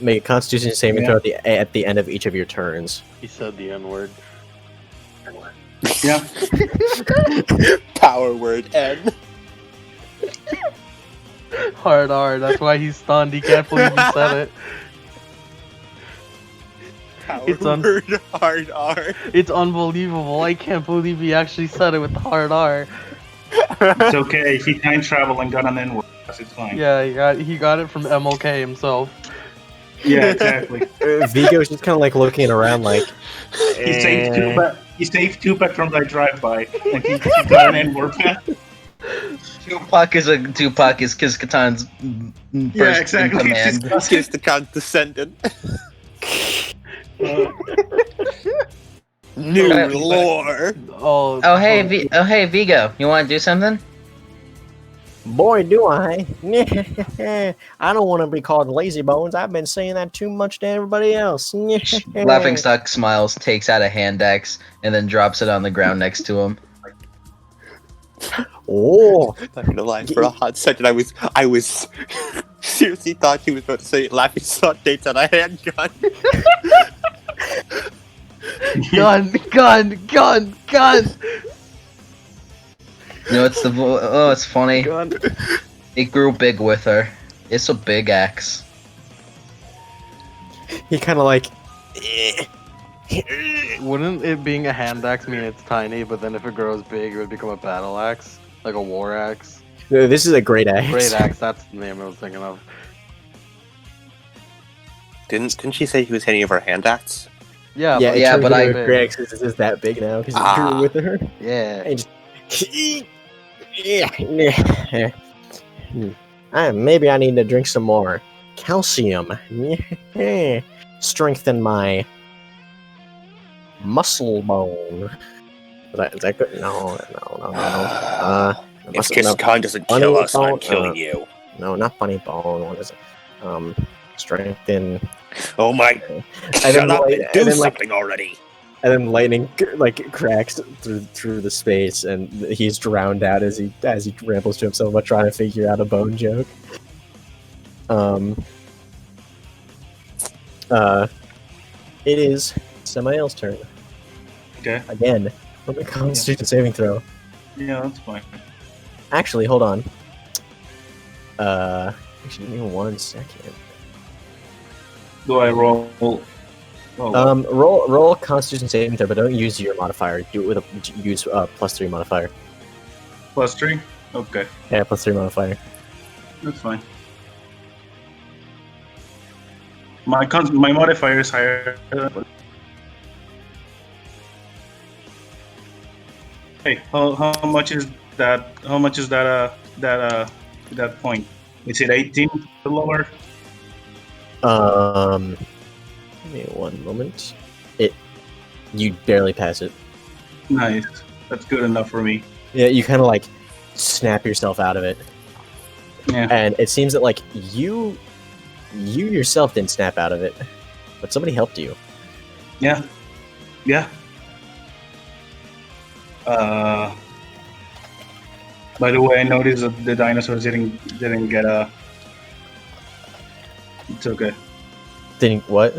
Make a Constitution saving throw at the end of each of your turns. He said the N-word. Yeah. Power word N. Hard R, that's why he's stunned. He can't believe he said it. Power It's un- word hard R. It's unbelievable. I can't believe he actually said it with the hard R. It's okay. He time traveled and got an N-word. It's fine. Yeah, he got it from MLK himself. Yeah, exactly. Vigo's just kind of like looking around, like He saved Tupac. He saved Tupac from that drive-by, and he got an N-word. Tupac is Kiskatan's Yeah, first exactly. in command. Kiss the cunt descendant. New lore. Oh hey Vigo, you want to do something? Boy, do I. I don't want to be called lazy bones. I've been saying that too much to everybody else. Laughing Stock smiles, takes out a hand axe, and then drops it on the ground next to him. Oh, Not gonna lie, for a hot second, I was seriously thought he was about to say laughing stock takes out a handgun. Gun! You know, it's funny. It grew big with her. It's a big axe. he kind of like. Wouldn't it being a hand axe mean it's tiny, but then if it grows big, it would become a battle axe? Like a war axe? No, this is a great axe. Great axe, that's the name I was thinking of. Didn't she say he was hitting of her hand axe? Yeah, Yeah, but I- great axe is that big now because it grew with her. Yeah. And just, maybe I need to drink some more calcium. Strengthen my muscle bone. Is that good? No. If Kiss-Con doesn't kill us, I'm killing you. No, not funny bone. What is it? Strengthen. Oh my! Shut up and do something already. and then lightning like cracks through the space, and he's drowned out as he rambles to himself about trying to figure out a bone joke. It is Samael's turn. Okay. Again, with a Constitution saving throw. Yeah, that's fine. Actually, hold on. Actually, give me 1 second. Do I roll? Roll Constitution saving throw, but don't use your modifier. Do it with use +3 modifier. +3? Okay, Yeah, +3 modifier. that's fine. My modifier is higher. Hey, how much is that? How much is that point? Is it 18 or lower? Give me 1 moment. You barely pass it. Nice. That's good enough for me. Yeah, you kind of like snap yourself out of it, Yeah. and it seems that like you yourself didn't snap out of it, but somebody helped you. Yeah. Yeah. By the way, I noticed that the dinosaurs didn't get a. It's okay. Didn't what?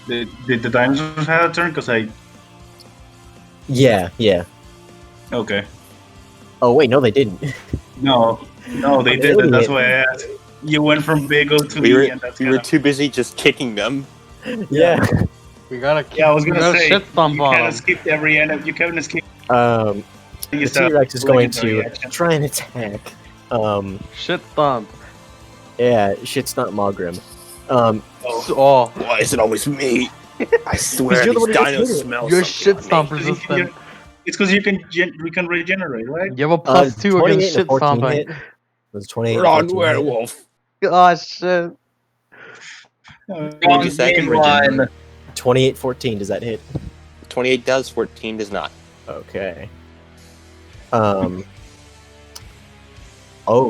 Did the dinosaurs have a turn? Because I... Yeah. Okay. Oh wait, no, they didn't. No, they I'm an didn't. That's idiot. why I asked. You went from Big O to We were E, and that's we kind were of... too busy just kicking them. Yeah. We gotta. Yeah, I was we gonna gotta say, shit stomp you on kind them. of skipped every end. You kind of skipped... The T-Rex is going to try and attack. Shit stomp. Yeah, shit stomp Mogrim. Oh, Why is it always me? I swear you're the these one who dinos gets hit. smell you're something shit on stomp me. resistant. It's because you can regenerate, right? You have a +2 28 against and a shit 14 stomping. hit. Was 28 and Ron 14 hit? Werewolf. Oh shit. Give me a second. Regenerate. 28, 14, does that hit? 28 does, 14 does not. Okay. Oh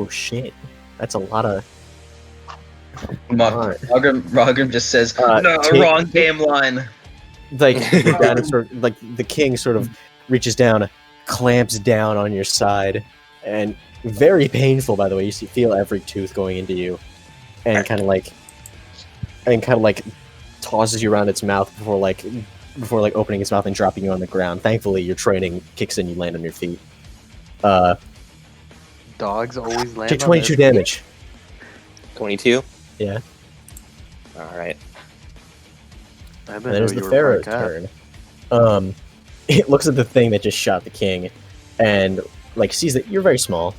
shit. That's a lot of... Alright. Rogrim just says, no, take- wrong game line. Like, the dinosaur, like, the king sort of reaches down, clamps down on your side, and very painful, by the way. You feel every tooth going into you, and kind of like tosses you around its mouth before opening its mouth and dropping you on the ground. Thankfully, your training kicks in, you land on your feet. Dogs always land. Take on 22 their feet. damage. 22? Yeah. Alright. I And didn't there's know the you were Pharaoh's black cat. turn. It looks at the thing that just shot the king, and like sees that you're very small.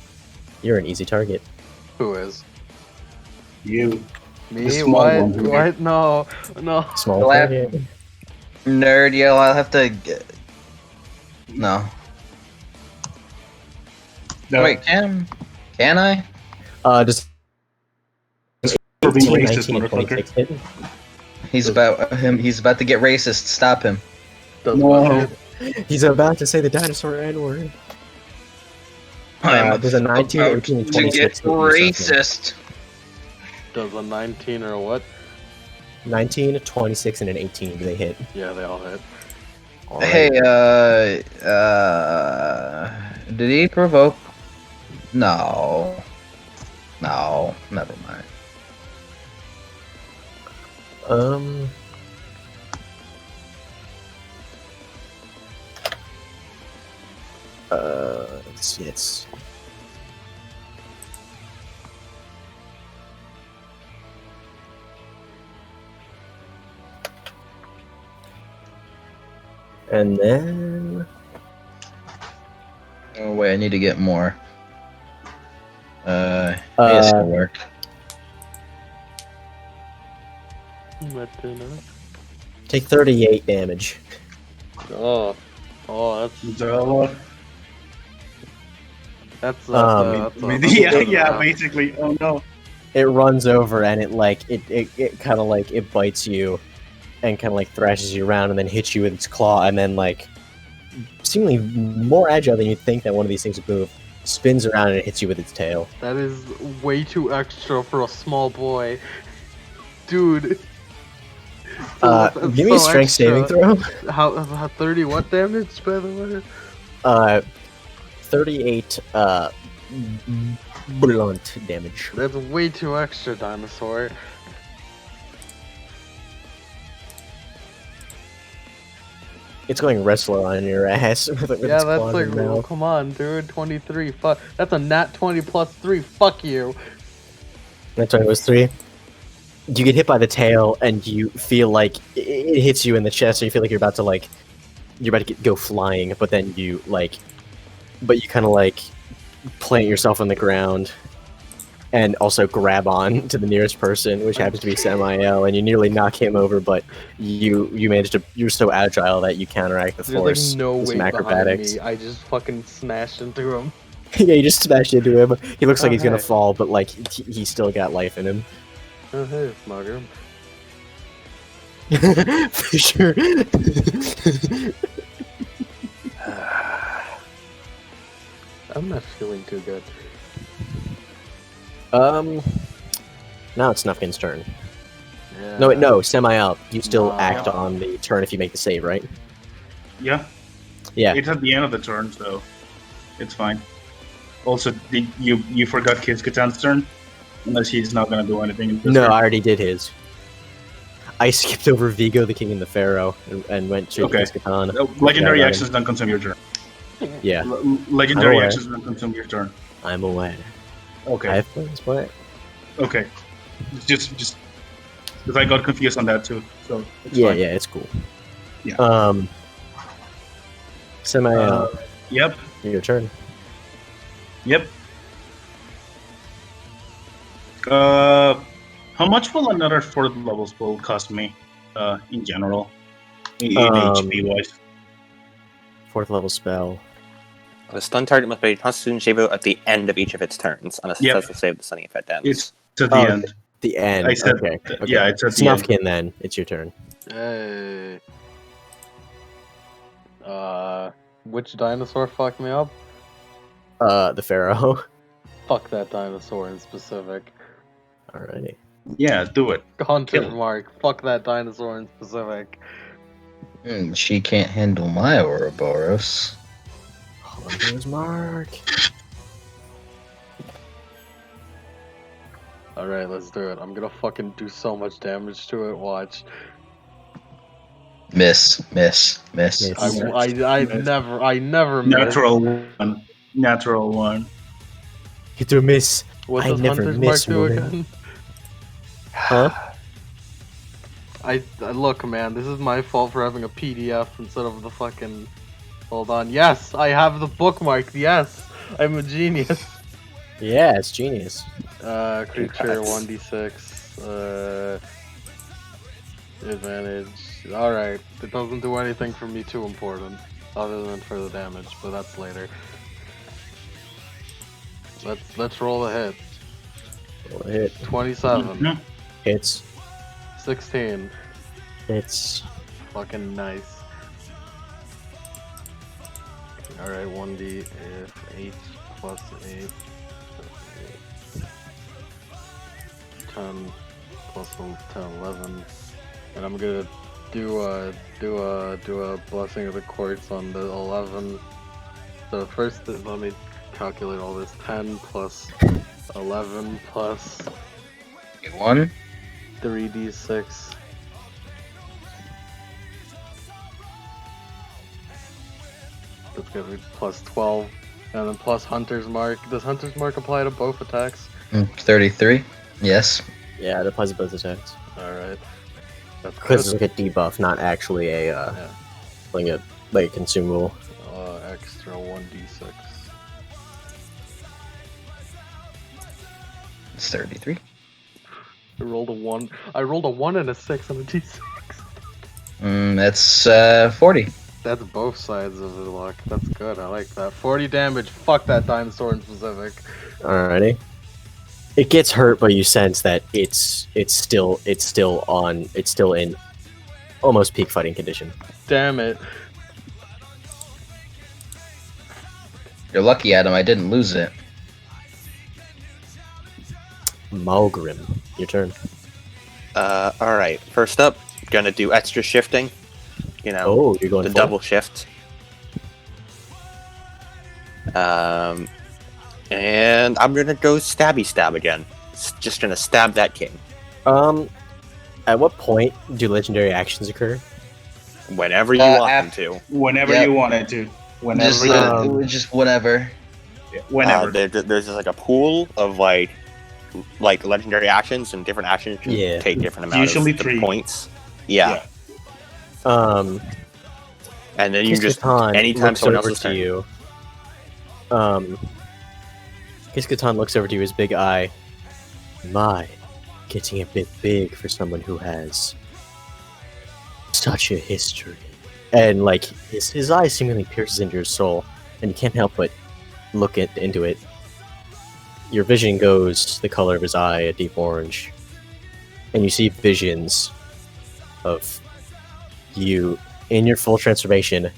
You're an easy target. Who is? You. Me? The small What? one. What? No. Small Well, target. Nerd, yo, I'll have to get... No. No, Wait, can I? Just for being 18, racist, 19, and motherfucker. 26 hit. He's about to get racist. Stop him. Does No. what? He's about to say the dinosaur N-word. There's a 19, about 18, and to 26 get hit you suffer. racist. Does a 19 or what? 19, 26, and an 18 do they hit. Yeah, they all hit. Alright. Hey, did he provoke? No, never mind. Let's see, it's... And then... Oh wait, I need to get more. Yes, it'll work. Take 38 damage. Oh, that's Yeah, basically. Oh no. It runs over and it kind of like it bites you and kind of like thrashes you around and then hits you with its claw and then like seemingly more agile than you'd think that one of these things would move, spins around and it hits you with its tail. That is way too extra for a small boy, dude. Give me a strength saving throw. How 30 what damage by the way? 38 blunt damage. That's way too extra, dinosaur. It's going wrestler on your ass. with Yeah, its that's claws like, and mouth. come on, dude. 23. Fuck. That's a nat 20 plus 3. Fuck you. That's right, it was 3. You get hit by the tail, and you feel like it hits you in the chest, so you feel like you're about to go flying, but then you kind of like plant yourself on the ground, and also grab on to the nearest person, which happens to be Samael, and you nearly knock him over, but you managed to. You're so agile that you counteract the force. There's like no with weight some behind acrobatics. me. I just fucking smashed into him. Yeah, you just smashed into him. He looks like he's gonna Okay. fall, but like he's still got life in him. Oh, hey, Mogrim. For sure. I'm not feeling too good. Now it's Snufkin's turn. Yeah. No, wait, no, Samael. You still No. act on the turn if you make the save, right? Yeah. Yeah. It's at the end of the turn, so it's fine. Also, you forgot Kiz-Katan's turn? Unless he's not gonna do anything. In this No, turn. I already did his. I skipped over Vigo, the King, and the Pharaoh, and went straight Okay. to Katan. Legendary Yeah, actions don't consume your turn. Yeah, Legendary aware. actions don't consume your turn. I'm aware. Okay. I have plans for it. Okay. Just because I got confused on that too. So it's Yeah, fine. yeah, it's cool. Yeah. Semi. Yep. Your turn. Yep. How much will another 4th level spell cost me? In general, in HP wise. 4th level spell. The stun target must make a Constitution save at the end of each of its turns on a successful save. The stunning effect ends. It's at the end. The end. I said, okay. yeah, it's at the end. Snufkin, then it's your turn. Hey. Which dinosaur fucked me up? The Pharaoh. Fuck that dinosaur in specific. Alrighty. Yeah, do it. Hunter Kill him. Mark. Fuck that dinosaur in specific. She can't handle my Ouroboros. Hunter's Mark. Alright, let's do it. I'm gonna fucking do so much damage to it. Watch. Miss. Miss. I never miss. Natural one. You threw a miss. What I does never Hunter's Mark miss, do woman. again? Huh? I look, man. This is my fault for having a PDF instead of the fucking. Hold on. Yes, I have the bookmark. Yes, I'm a genius. Yeah, it's genius. Creature Congrats. 1d6. Advantage. Alright, it doesn't do anything for me too important, other than for the damage, but that's later. Let's roll a hit. Roll a hit. 27. Mhm. Hits. 16. Hits. Fucking nice. Alright, 1d if 8 plus 8. 10 plus 10, 11. And I'm gonna do a blessing of the courts on the 11. So first, let me calculate all this. 10 plus 11 plus 1. 3d6. That's gonna be plus 12. And then plus Hunter's Mark. Does Hunter's Mark apply to both attacks? 33. Yes. Yeah, it applies to both attacks. Alright. That's Because good. it's like a debuff, not actually a Yeah. like a consumable. Extra 1d6. It's 33. I rolled a 1. I rolled a 1 and a 6 on a d6. That's 40. That's both sides of the luck. That's good. I like that. 40 damage. Fuck that dinosaur in specific. Alrighty. It gets hurt, but you sense that it's still in almost peak fighting condition. Damn it. You're lucky, Adam. I didn't lose it. Malgrim, your turn. Alright, first up, gonna do extra shifting. You know, Oh, you're going the full? double shift. And I'm gonna go stabby stab again. Just gonna stab that king. At what point do legendary actions occur? Whenever you want them to. Whenever Yep. you wanted to. Whenever. Just, just whatever. whenever. There's just like a pool of like legendary actions, and different actions can Yeah. take different amounts Usually of 3. points. Yeah. Um, And then you just Kiss-Katan anytime looks someone over else's to turn. you. Kiss-Katan looks over to you, his big eye. My, getting a bit big for someone who has such a history. And like his eye seemingly pierces into your soul, and you can't help but look into it. Your vision goes the color of his eye, a deep orange, and you see visions of you in your full transformation,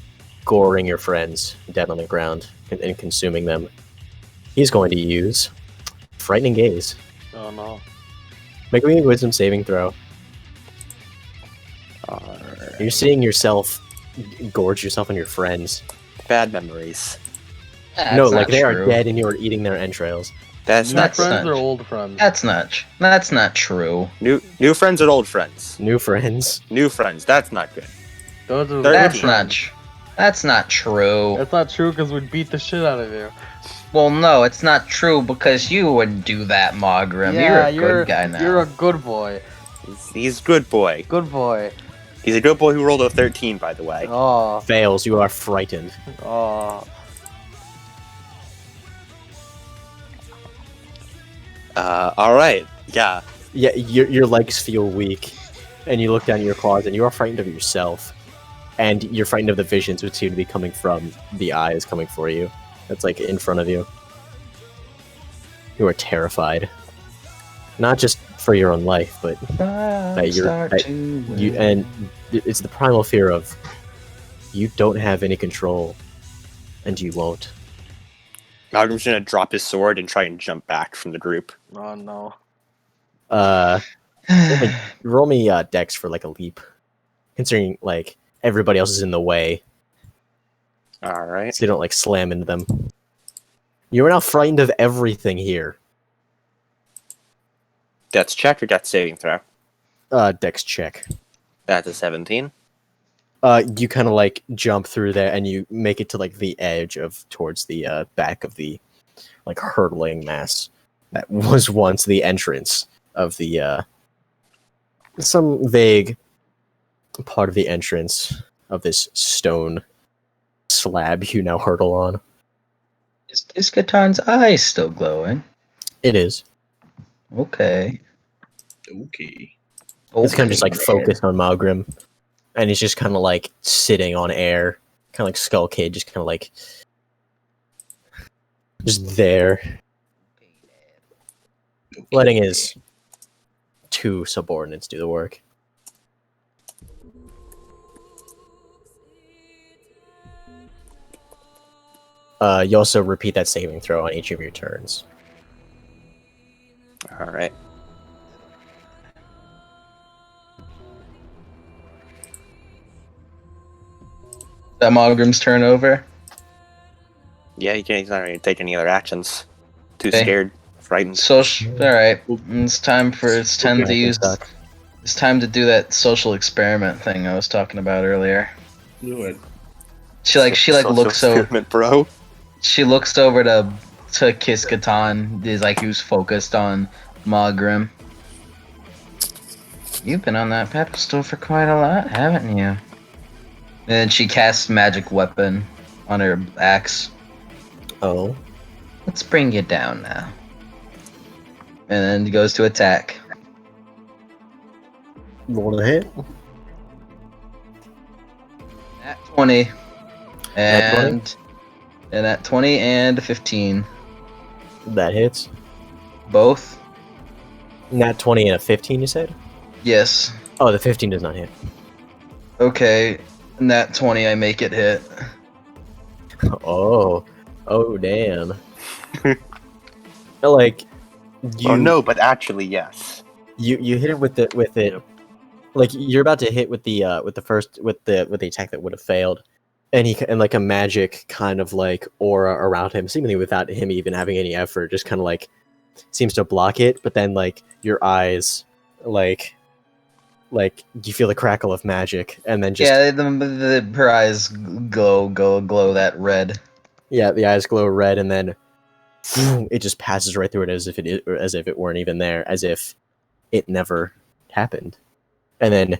goring your friends dead on the ground and consuming them. He's going to use Frightening Gaze. Oh no. Make me a wisdom saving throw. You're seeing yourself gorge yourself on your friends. Bad memories. That's No, not like they are true. dead and you are eating their entrails. That's New not friends good. or old friends? That's not true. New friends or old friends? New friends. New friends. That's not good. Those are the That's good That's friends. that's not true. That's not true because we'd beat the shit out of you. Well, no, it's not true because you would do that, Mogram. Yeah, you're a good guy now. You're a good boy. He's a good boy. Good boy. He's a good boy who rolled a 13, by the way. Oh, Fails, you are frightened. oh. All right. Yeah. Yeah, your legs feel weak, and you look down at your claws, and you are frightened of yourself. And you're frightened of the visions which seem to be coming from the eyes coming for you. That's like in front of you. You are terrified. Not just for your own life, but and it's the primal fear of you don't have any control, and you won't. Malcolm's gonna drop his sword and try and jump back from the group. Oh no. Roll me Dex for like a leap, considering like everybody else is in the way, All right. so you don't like slam into them. You are now frightened of everything here. Dex check or dex saving throw? Dex check. That's a 17. You kind of like jump through there, and you make it to like the edge of towards the back of the like hurtling mass that was once the entrance of the some vague part of the entrance of this stone slab you now hurtle on. Is Katan's eye still glowing? It is. Okay. It's kind of just like man. focused on Malgrim, and he's just kind of like sitting on air, kind of like Skull Kid, just kind of like just there, letting his two subordinates do the work. You also repeat that saving throw on each of your turns. All right. That Mogrim's turn over. Yeah, he's not going to take any other actions. Too Okay. scared, frightened. Social. All right. It's time Yeah, to use. suck. It's time to do that social experiment thing I was talking about earlier. Do it. She Social looks over. experiment, bro. She looks over to kiss Catan. Is like who's focused on Mogrim. You've been on that pedestal for quite a lot, haven't you? And then she casts magic weapon on her axe. Oh, Let's bring you down now. And then goes to attack. roll a hit. At 20. Nat 20? And at 20 and 15. That hits. Both? Nat 20 and a 15, you said? Yes. Oh, the 15 does not hit. Okay. Nat 20, I make it hit. Oh, damn. Like, you. Oh no, but actually, yes. You hit it with it. Like you're about to hit with the attack that would have failed, and like a magic kind of like aura around him, seemingly without him even having any effort, just kind of like seems to block it. But then like your eyes, like you feel the crackle of magic, and then just her eyes glow that red. yeah, the eyes glow red, and then it just passes right through it as if it weren't even there, as if it never happened. And then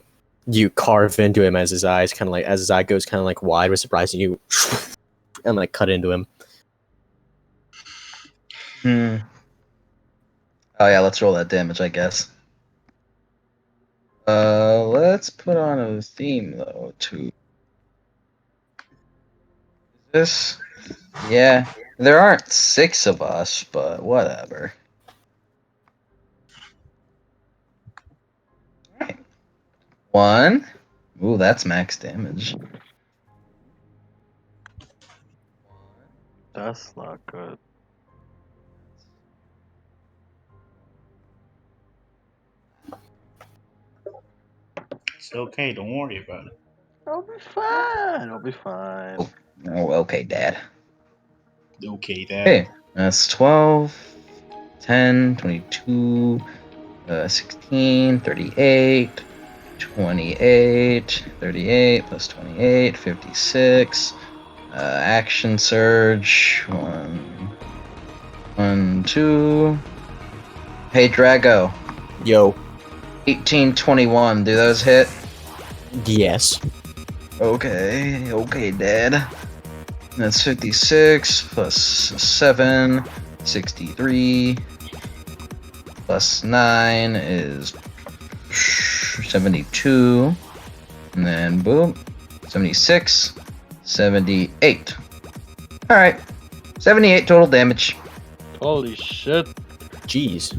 you carve into him as his eyes kind of like, as his eye goes kind of like wide with surprise, and you and like cut into him. Oh yeah, let's roll that damage, I guess. Let's put on a theme though too. This, yeah, there aren't 6 of us, but whatever. Alright. 1. Ooh, that's max damage. That's not good. It's okay. Don't worry about it. I'll be fine. I'll be fine. Oh, okay, Dad. Okay, Dad. Okay, that's 12. 10, 22, 16, 38, 28, 38 plus 28, 56. Action surge. 1, 2. Hey, Drago. Yo, 18, 21. Do those hit? yes. Okay, Dad. That's 56 plus 7, 63. Plus 9 is 72. And then boom. 76. 78. Alright. 78 total damage. Holy shit. Jeez.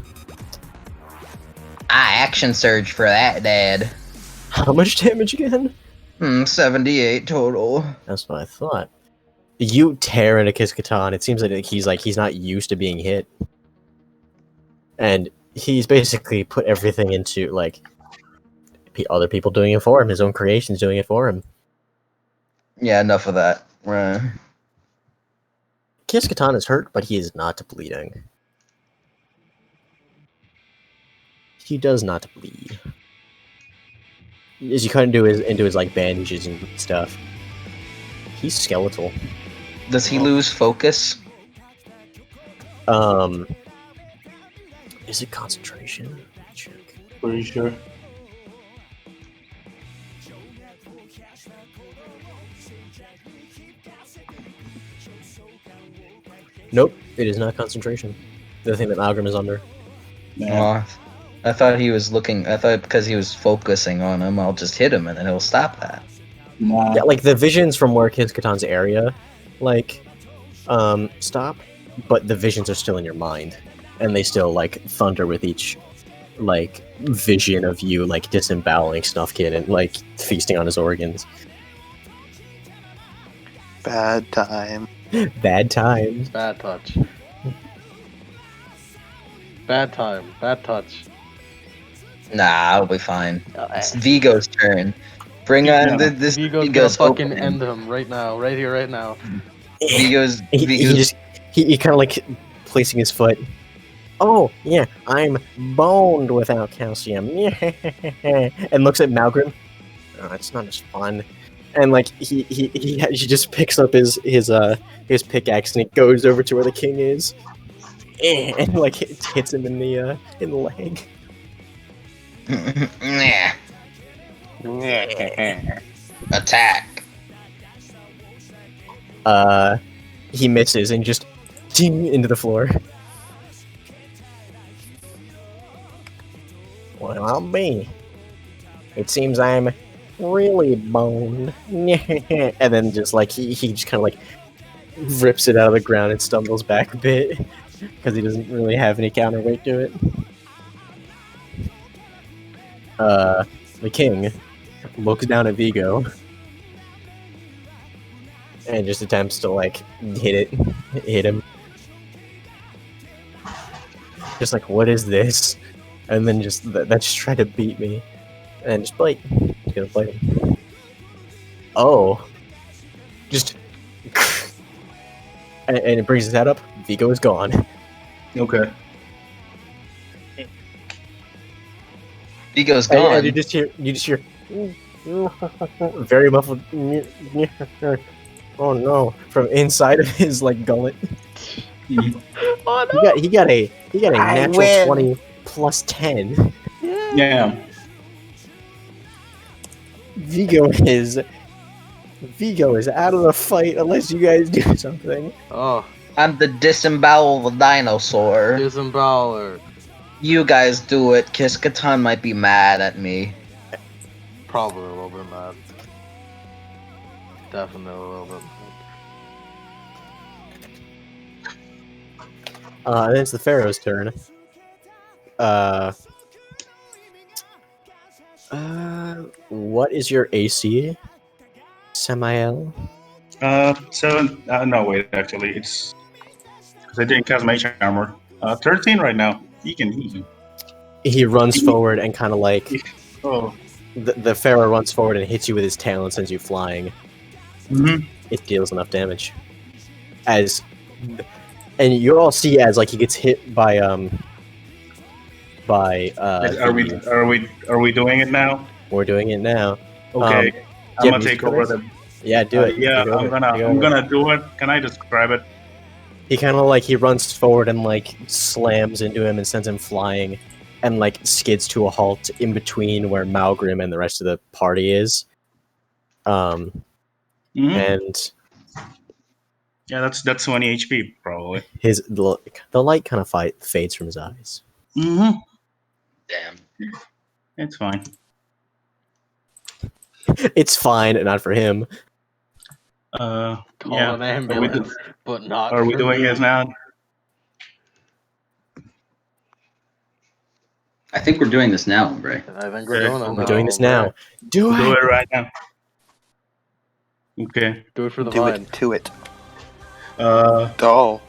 Action surge for that, Dad. How much damage again? 78 total. That's what I thought. You tear into Kiskatan. It seems like he's not used to being hit. And he's basically put everything into, like, other people doing it for him. His own creations doing it for him. Yeah, enough of that. Kiskatan is hurt, but he is not bleeding. He does not bleed. As you cut into his like bandages and stuff, he's skeletal. Does he lose focus? Is it concentration? Let me check. Pretty sure. Nope, it is not concentration. The thing that Malgrim is under. Yeah. I thought he was looking. I thought because he was focusing on him, I'll just hit him and then he'll stop that. Nah. Yeah, like the visions from where Kiskatan's area, like, stop, but the visions are still in your mind, and they still like thunder with each, like, vision of you like disemboweling Snufkin and like feasting on his organs. Bad time. Bad times. Bad touch. Bad time. Bad touch. Nah, I'll be fine. It's Vigo's turn. Bring on this. Vigo's gonna fucking end him right now. Right here, right now. Vigo's. He kind of like placing his foot. Oh yeah, I'm boned without calcium. And looks at Malgrim. Oh, it's not as fun. And like he just picks up his pickaxe and he goes over to where the king is, and like it hits him in the leg. Nah. Attack. He misses and just ding into the floor. Well, I'll be. It seems I'm really boned. And then just like he just kind of like rips it out of the ground and stumbles back a bit because he doesn't really have any counterweight to it. The king looks down at Vigo and just attempts to like hit him. Just like, what is this? And then just that just tried to beat me. And just bite. He's gonna bite him. Oh. Just and it brings his head up. Vigo is gone. Okay. Vigo's gone. And you just hear very muffled. Oh no! From inside of his like gullet. Oh no! He got a natural 20 plus 10. Yeah. Vigo is out of the fight unless you guys do something. Oh, I'm the disembowel dinosaur. disemboweler. You guys do it. Kiskatan might be mad at me. Probably a little bit mad. Definitely a little bit mad. And it's the Pharaoh's turn. What is your AC, Samael? 7. No, wait. Actually, it's because I didn't cast Mage Armor. 13 right now. He runs forward and kind of like Oh. the Pharaoh runs forward and hits you with his tail and sends you flying. Mm-hmm. It deals enough damage. As And you all see as like he gets hit by Are we doing it now? we're doing it now. Okay, I'm yeah, gonna take over the. Yeah, do it. Yeah, Take over. Take I'm over. gonna do it. Can I describe it? He kind of like he runs forward and like slams into him and sends him flying, and like skids to a halt in between where Malgrim and the rest of the party is. Mhm. And Yeah, that's 20 HP probably. the light kind of fades from his eyes. Mm-hmm. Damn. It's fine. It's fine, not for him. Call Yeah. an ambulance, but not. Are we for doing me. this now? I think we're doing this now, Bray. I think we're doing it. We're doing this now. Do Do it. it right now. Okay. Do it for the Do vine. it to it. Oh,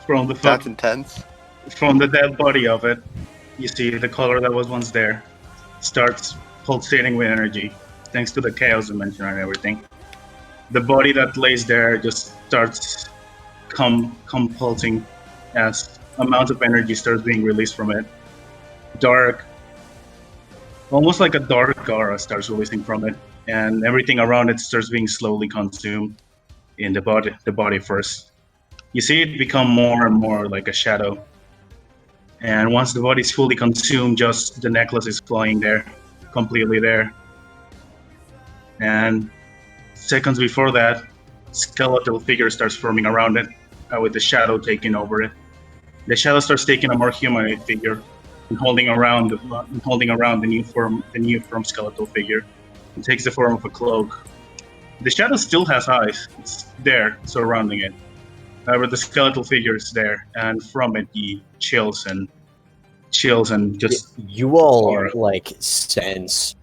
From the that's intense. from the dead body of it, you see the color that was once there starts pulsating with energy, thanks to the chaos dimension and everything. The body that lays there just starts pulsing as amount of energy starts being released from it. Dark, almost like a dark aura starts releasing from it, and everything around it starts being slowly consumed in the body first. You see it become more and more like a shadow. And once the body's fully consumed, just the necklace is flying there, completely there. And seconds before that, skeletal figure starts forming around it, with the shadow taking over it. The shadow starts taking a more humanoid figure and holding around the new form skeletal figure. It takes the form of a cloak. The shadow still has eyes. It's there, surrounding it. However, the skeletal figure is there, and from it he chills and just. You all Aura. like sense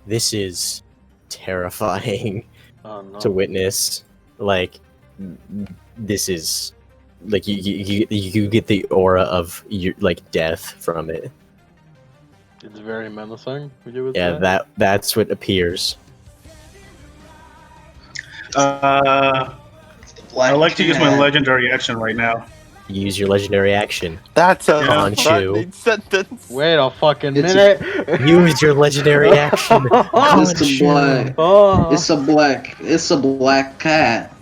this is terrifying Oh, no. to witness. Like this is like you get the aura of like death from it. It's very menacing. You would Yeah, say? that's what appears. I'd like to use my legendary action right now. Use your legendary action. That's a Conchu. threatening sentence. Wait a fucking It's minute. Use your legendary action. It's a black. Oh. It's a black cat.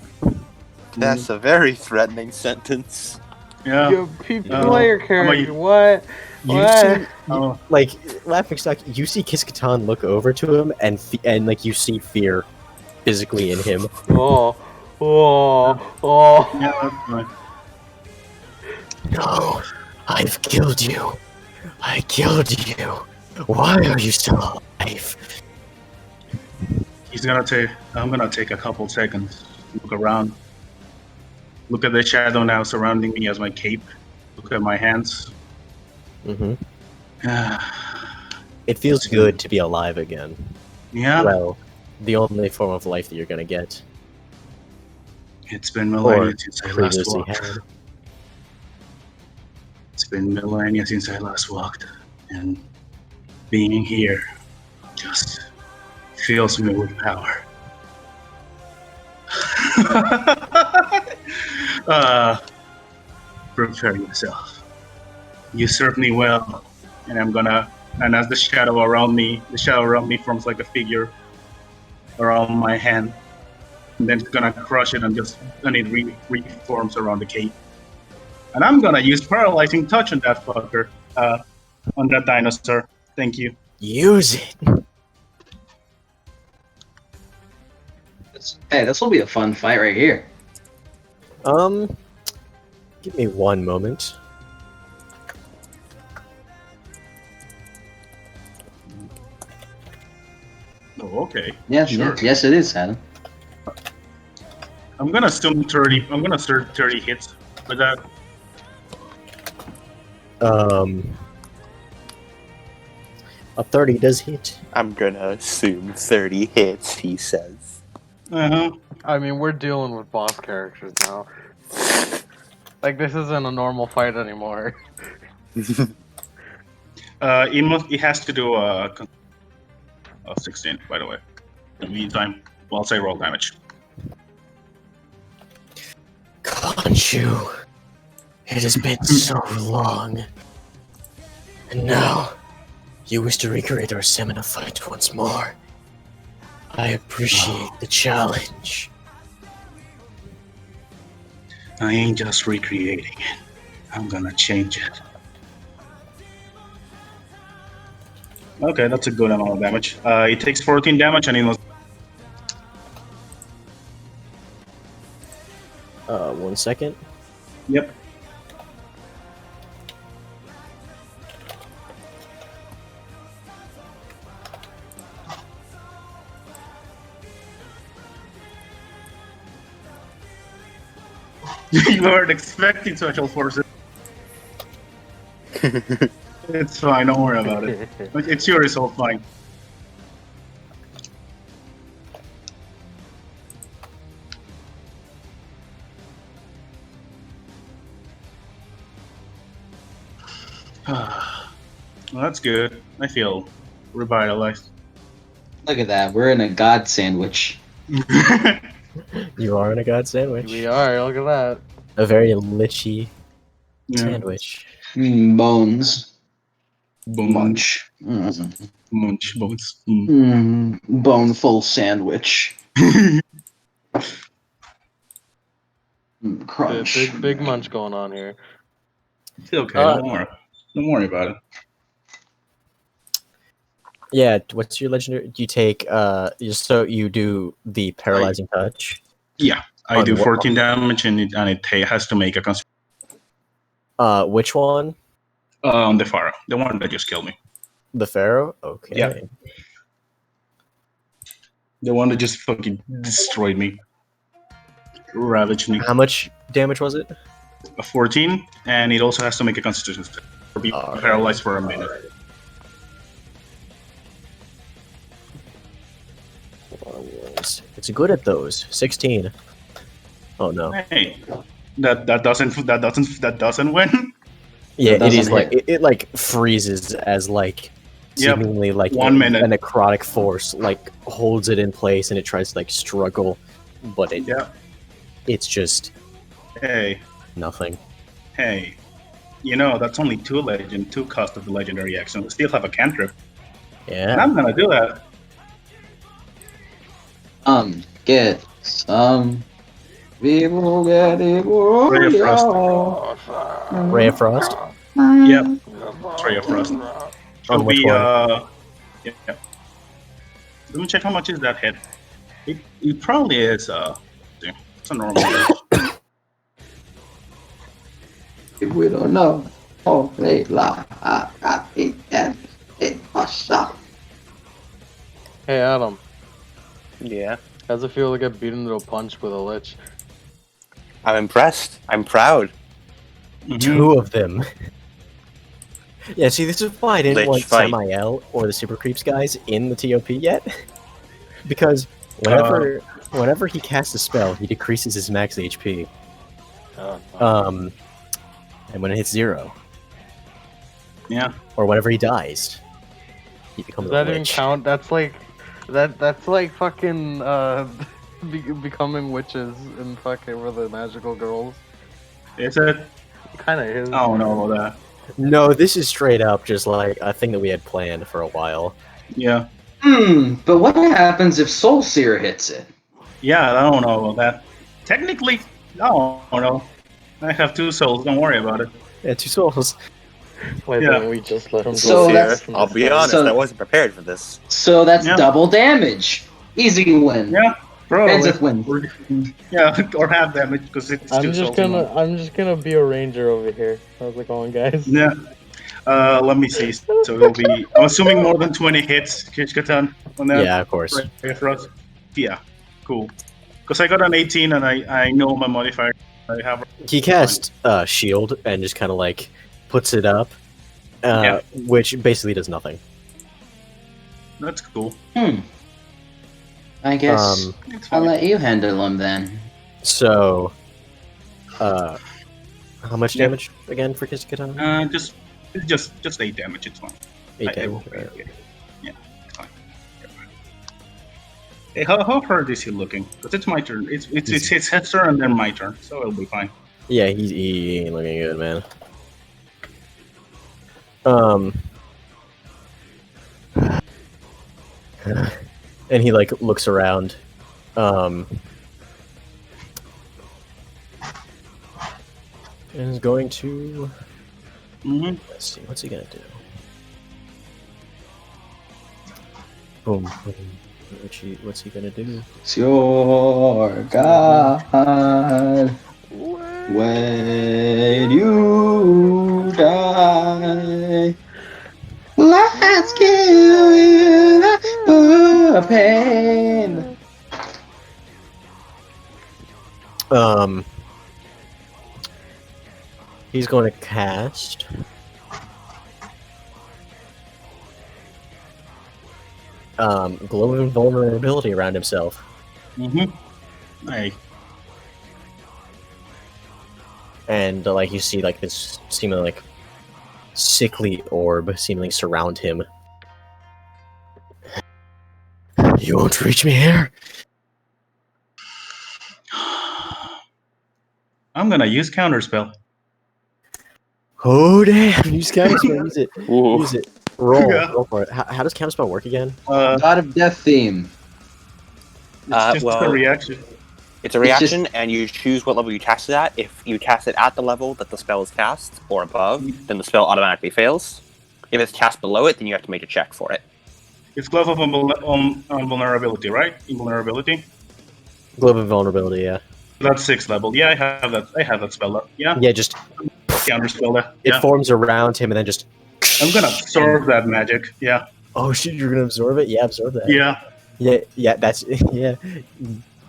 That's a very threatening sentence. Yeah. You people Oh, player how character. about What? You What? see, Oh, like laughing stock. You see Kiskatan look over to him, and like you see fear physically in him. Oh. Oh. yeah, that's fine. No, I've killed you. I killed you. Why are you still alive? I'm gonna take a couple seconds. Look around. Look at the shadow now surrounding me as my cape. Look at my hands. Mm-hmm. It feels good to be alive again. Yeah. Well, the only form of life that you're gonna get. It's been millennia since I last Previously walked. had. It's been millennia since I last walked, and being here just fills me with power. Prepare yourself. You served me well, and and as the shadow around me forms like a figure around my hand, and then it's gonna crush it and it reforms around the cape. And I'm gonna use paralyzing touch on that fucker, on that dinosaur. Thank you. Use it. Hey, this will be a fun fight right here. Give me one moment. Oh, okay. Yeah, Sure. yes, it is, Adam. I'm gonna assume 30. I'm gonna start 30 hits with that. A 30 does hit. I'm gonna assume 30 hits, he says. Uh-huh. I mean, we're dealing with boss characters now. Like, this isn't a normal fight anymore. It has to do a 16, by the way. In the meantime, well, I'll say roll damage. Conchu. It has been so long. And now, you wish to recreate our seminar fight once more. I appreciate the challenge. I ain't just recreating it. I'm gonna change it. Okay, that's a good amount of damage. It takes 14 damage and it was 1 second. Yep. You weren't expecting special forces. It's fine, don't worry about it. It's your result, fine. Well, that's good. I feel revitalized. Look at that. We're in a god sandwich. You are in a god sandwich. We are. Look at that. A very lichy Yeah. sandwich. Bones. Bones. Munch. Munch bones. Boneful sandwich. Crunch. Big munch going on here. It's okay, don't worry. Don't worry about it. Yeah, what's your legendary? You take so you do the paralyzing touch. Yeah, I On do what- 14 damage and it has to make a Which one? the Pharaoh, the one that just killed me. The Pharaoh? Okay. Yeah. The one that just fucking destroyed me. Ravaged me. How much damage was it? A 14, and it also has to make a constitution save. Or be Alright. paralyzed for a minute. It's good at those. 16. Oh no. Hey, that doesn't win. Yeah, It it is doesn't like hit. it like freezes as like Yep. seemingly like 1 minute. a necrotic force like holds it in place and it tries to like struggle, but Yeah. it's just Hey, nothing. hey. You know, that's only 2 cost of the legendary action. We still have a cantrip. And Yeah. I'm gonna do that. Get some. We will get it. Ray of Frost. Ray of Frost? Yep. Ray of Frost. On It'll which be, one? yeah. Let me check how much is that hit. It probably is, it's a normal hit. If we don't know, oh, they lie. It must up. Hey Adam, Yeah. how's it feel to get beaten to a punch with a lich? I'm impressed. I'm proud. Mhm. 2 of them. Yeah, see, this is why I didn't Lich want fight. Samael or the Super Creeps guys in the TOP yet. Because whenever he casts a spell, he decreases his max HP. And when it hits 0, Yeah. or whenever he dies, he becomes Does that a even lich. count? That's like that's like fucking becoming witches and fucking with the magical girls. Is it? Kind of is. I don't know about that. No, this is straight up just like a thing that we had planned for a while. Yeah. But what happens if Soul Seer hits it? Yeah, I don't know about that. Technically, I don't know. I have 2 souls, don't worry about it. Yeah, 2 souls. Why Yeah. didn't we just let him So go? that's- from I'll the be start? honest, So- I wasn't prepared for this. So that's Yeah. double damage. Easy win. Yeah, probably. Expensive win. Yeah, or half damage because it's I'm 2 just souls. I'm just gonna be a ranger over here. How's it going, guys? Yeah. Let me see. So it'll be. I'm assuming more than 20 hits, Kishkatan, on that. Yeah, of course. Right, for us. Yeah, cool. Because I got an 18 and I know my modifier. I have. He casts shield and just kind of like puts it up, Yeah. which basically does nothing. That's cool. I guess It's I'll fine. let you handle him then. So, how much Yeah. damage again for Kiskatan? Just 8 damage. It's fine. 8 I damage. will be okay. Yeah, it's fine. Hey, how hurt is he looking? Because it's my turn. It's his turn and then my turn, so it'll be fine. Yeah, he ain't looking good, man. And he like looks around. And is going to. Let's see, what's he gonna do? Boom, boom. What's he gonna do? It's your God. When you die, let's kill you the pain. He's going to cast. Glow of invulnerability around himself. Hey. And like you see, like this seemingly like sickly orb seemingly surround him. You won't reach me here. I'm gonna use counterspell. Oh damn! Use counterspell. Use it. Ooh. Use it. Roll. Yeah. Roll for it. How does counterspell work again? God of Death theme. It's just well, a reaction. It's a reaction, and you choose what level you cast it at. If you cast it at the level that the spell is cast, or above, then the spell automatically fails. If it's cast below it, then you have to make a check for it. It's glove of vulnerability, right? Invulnerability. Glow of invulnerability. Yeah. That's 6th level. Yeah, I have that. I have that spell up. Yeah. Yeah. Just Counterspell that. it Yeah. forms around him, and then just. I'm gonna absorb that magic. Yeah. Oh shit! You're gonna absorb it? Yeah, absorb that. Yeah. Yeah. Yeah. That's yeah.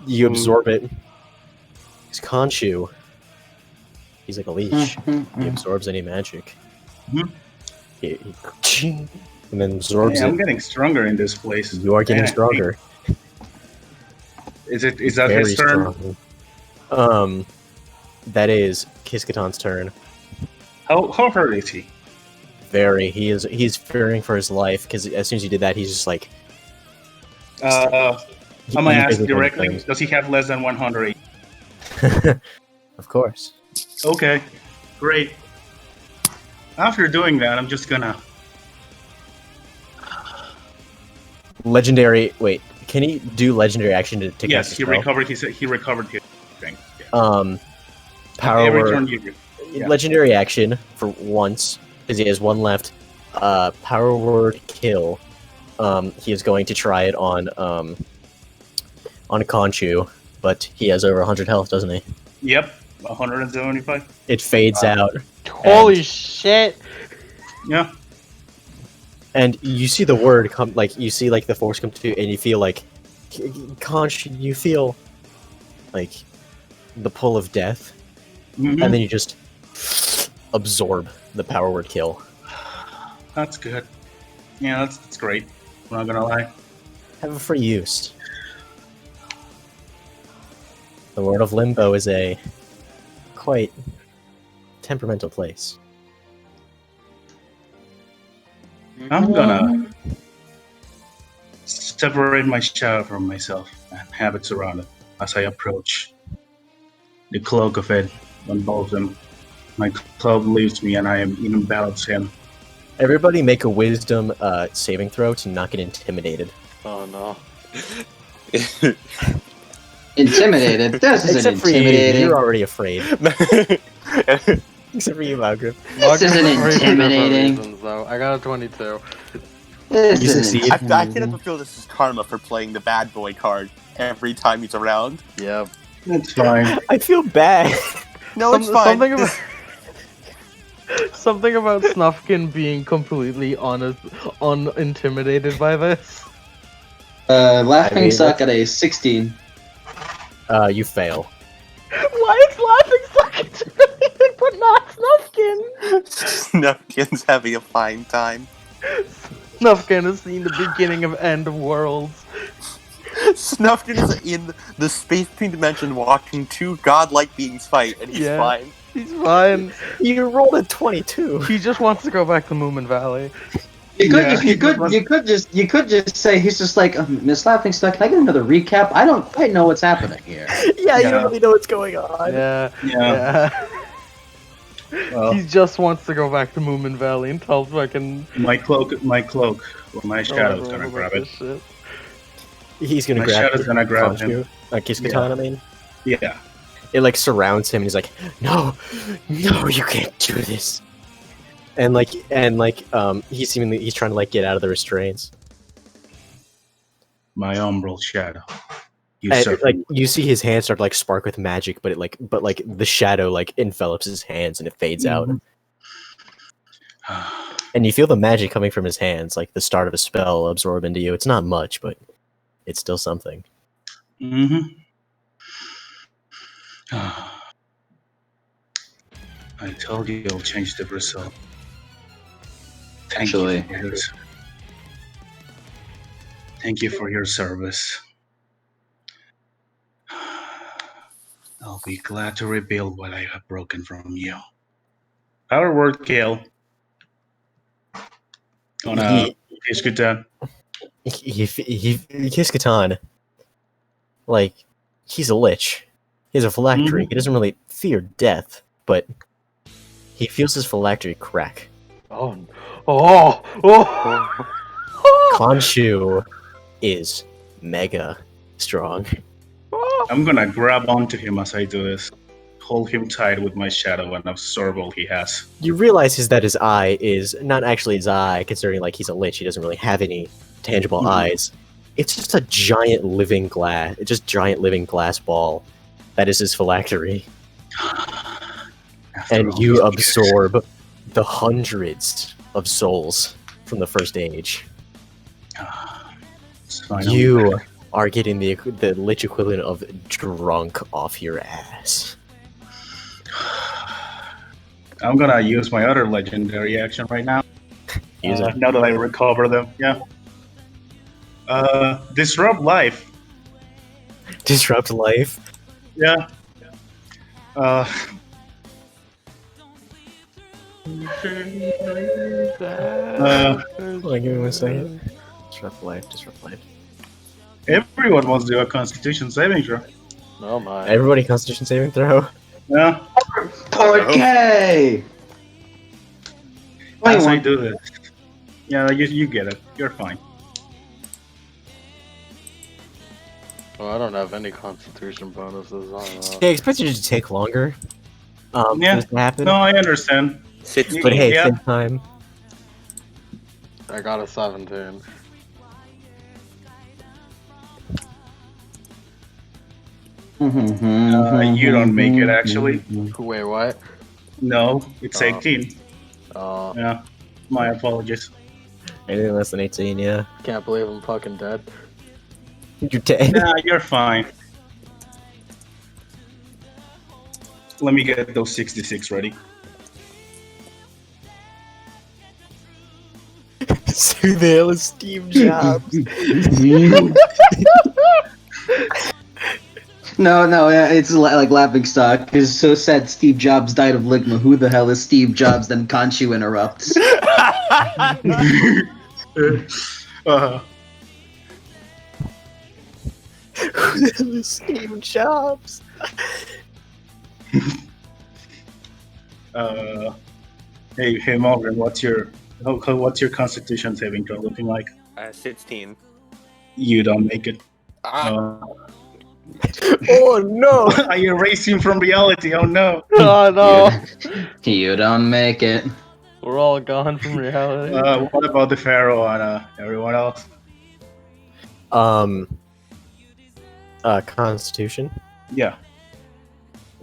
You absorb it. He's Khonshu. He's like a leech. He absorbs any magic. He and then absorbs Hey, I'm it. getting stronger in this place. You are getting Yeah. stronger. Is that Very his turn? strong. That is Kiskaton's turn. How hurt is he? Very. He's fearing for his life because as soon as you did that, he's just like. I'm gonna ask basically directly. things. Does he have less than 100? Of course. Okay, great. After doing that, I'm just gonna. Legendary. Wait, can he do legendary action to take Yes, out he the spell? recovered. He recovered his strength. Yeah. Power Every word. turn yeah. Legendary action for once because he has one left. Power word kill. He is going to try it on Khonshu, but he has over 100 health, doesn't he? Yep, 175. It fades out. Holy shit! Yeah. And you see the word come, like you see like the force come to, and you feel like Khonshu. You feel like the pull of death, Mhm. and then you just absorb the power word kill. That's good. Yeah, that's great. I'm not gonna lie. Have it for use. The world of Limbo is a quite temperamental place. I'm gonna separate my shadow from myself and have it surrounded as I approach. The cloak of it envolves him. My cloak leaves me, and I am envelops him. Everybody make a wisdom saving throw to not get intimidated. Oh no. Intimidated? This isn't Except for you, intimidating. you're already afraid. Except for you, Malgrim. This isn't intimidating. Reasons, though. I got a 22. This You isn't succeed. I can't help but feel this is karma for playing the bad boy card every time he's around. Yep. It's fine. I feel bad. No, it's fine. Something about Snufkin being completely unintimidated by this. Laughing I mean, suck at a 16. You fail. Why is Laughing Suck intimidated but not Snufkin? Snufkin's having a fine time. Snufkin has seen the beginning of End of Worlds. Snufkin is in the space between dimension watching two godlike beings fight, and he's Yeah. fine. He's fine. You rolled a 22. He just wants to go back to Moomin Valley. You could just say he's just like Miss Laughingstock. Can I get another recap? I don't quite know what's happening here. Yeah, you don't really know what's going on. Yeah. Well, He just wants to go back to Moomin Valley and tell fucking. my cloak, or my shadow's everyone gonna about grab this it. shit. He's gonna My grab shadow's gonna grab him. Kiss-Katan, I mean. Yeah. It like surrounds him and he's like, no, you can't do this. And he's trying to like get out of the restraints. My umbral shadow. And, like you see his hands start to like spark with magic, but the shadow like envelops his hands and it fades out. And you feel the magic coming from his hands, like the start of a spell absorb into you. It's not much, but it's still something. Mm-hmm. I told you I'll change the result. Thank you for your service. I'll be glad to rebuild what I have broken from you. Our word, Gale. On a Kiss-Katan. Kiss-Katan, like, he's a lich. He has a phylactery. He doesn't really fear death, but he feels his phylactery crack. Khonshu is mega strong. I'm gonna grab onto him as I do this. Hold him tight with my shadow and absorb all he has. You realize that his eye is not actually his eye, considering like he's a lich. He doesn't really have any tangible eyes. It's just a giant living glass ball that is his phylactery. And you absorb the hundreds of souls from the first age. You are getting the lich equivalent of drunk off your ass. I'm gonna use my other legendary action right now. Use it. Now that I recover them, yeah. Disrupt life. Disrupt life? Yeah. Hold on, give me 1 second. Disrupt life. Everyone wants to do a Constitution saving throw. Oh my. Everybody Constitution saving throw? Yeah. Okay. As I do this. Yeah, you get it. You're fine. Oh, I don't have any Constitution bonuses on that. Yeah, I expect you to take longer. For this to happen. No, I understand. But hey, same time. I got a 17. You don't make it, actually. Wait, what? No, it's 18. Oh. Yeah, my apologies. Anything less than 18, yeah. Can't believe I'm fucking dead. You're dead. Nah, you're fine. Let me get those 66 ready. Who the hell is Steve Jobs? No, it's like Laughingstock. It's so sad Steve Jobs died of Ligma. Who the hell is Steve Jobs? Then Khonshu interrupts. Who the hell is Steve Jobs? Hey, Morgan, what's your Constitution saving throw looking like? 16. You don't make it. Oh no! I erased him from reality. Oh no! Oh no! You don't make it. We're all gone from reality. What about the Pharaoh and everyone else? Constitution? Yeah.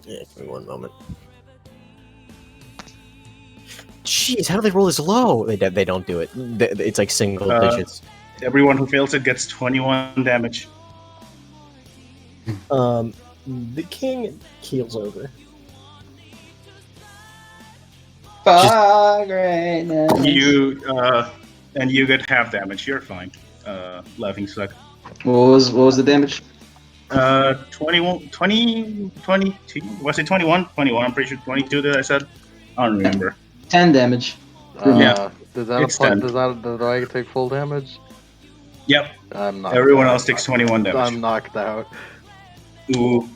Yeah, give me 1 moment. Jeez, how do they roll this low? They don't do it. It's like single digits. Everyone who fails it gets 21 damage. The king keels over. Greatness. And you get half damage. You're fine. Laughingstock. What was the damage? 21, 20, 22. Was it 21? 21. I'm pretty sure 22 that I said. I don't remember. 10 damage. Yeah. Does that It's apply? done. Do I take full damage? Yep. I'm knocked Everyone out. else takes 21 damage. I'm knocked out. Ooh.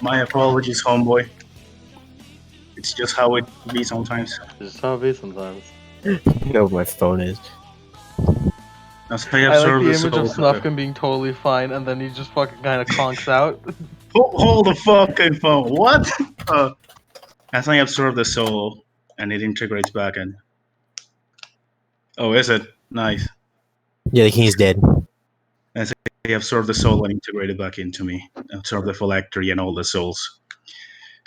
My apologies, homeboy. It's just how it be sometimes. Just how it be sometimes. You know what my phone is. As I I like absorb the the image of souls of the... Snufkin being totally fine, and then he just fucking kind of conks out. Hold the fucking phone. What? As I absorb the soul, and it integrates back in. Oh, is it? Nice. Yeah, the king's dead. As I absorb the soul and integrate it back into me. Absorb the phylactery and all the souls.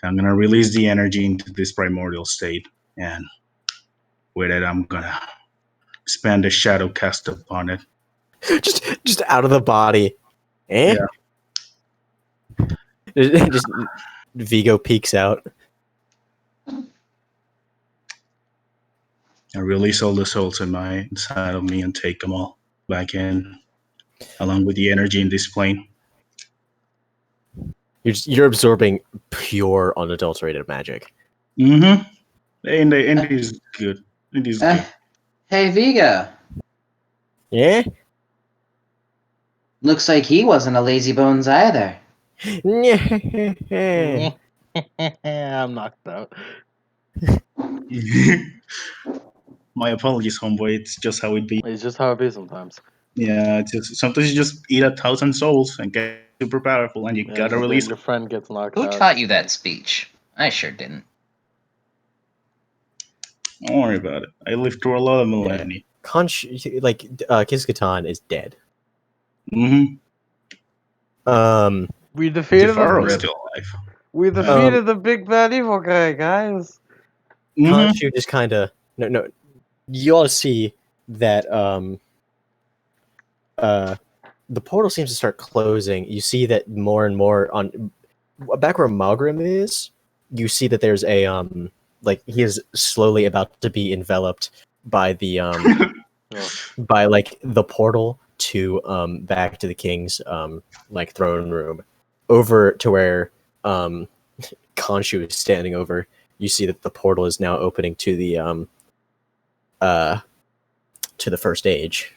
I'm gonna release the energy into this primordial state, and with it, I'm gonna expand a shadow cast upon it. just out of the body. Eh? Yeah. Just Vigo peeks out. I release all the souls inside of me and take them all back in, along with the energy in this plane. You're absorbing pure, unadulterated magic. Mm-hmm. And is good. It is good. Hey, Viga. Yeah? Looks like he wasn't a lazy bones either. Yeah. I'm knocked out. My apologies, homeboy. It's just how it be. It's just how it be sometimes. Yeah, it's just, sometimes you just eat 1,000 souls and get super powerful, and you Yeah, gotta then release. your friend gets knocked Who out. taught you that speech? I sure didn't. Don't worry about it. I lived through a lot of millennia. Kiskatan is dead. Mm-hmm. We defeated Jafar is the still alive. We defeated the big bad evil guy, guys. Mm-hmm. Khonshu just kind of no. You all see that the portal seems to start closing. You see that more and more on back where Malgrim is. You see that there's a like he is slowly about to be enveloped by the by like the portal to back to the king's like throne room, over to where Khonshu is standing over. You see that the portal is now opening to the first stage,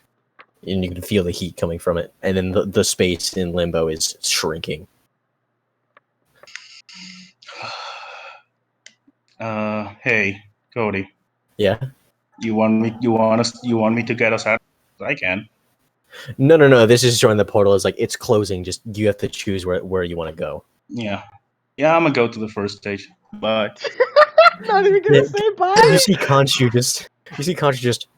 and you can feel the heat coming from it, and then the space in limbo is shrinking. Hey, Cody. Yeah. You want me to get us out? I can. No. This is showing the portal is like it's closing. Just you have to choose where you want to go. Yeah. I'm gonna go to the first stage. Bye. Not even gonna say bye. You see Khonshu just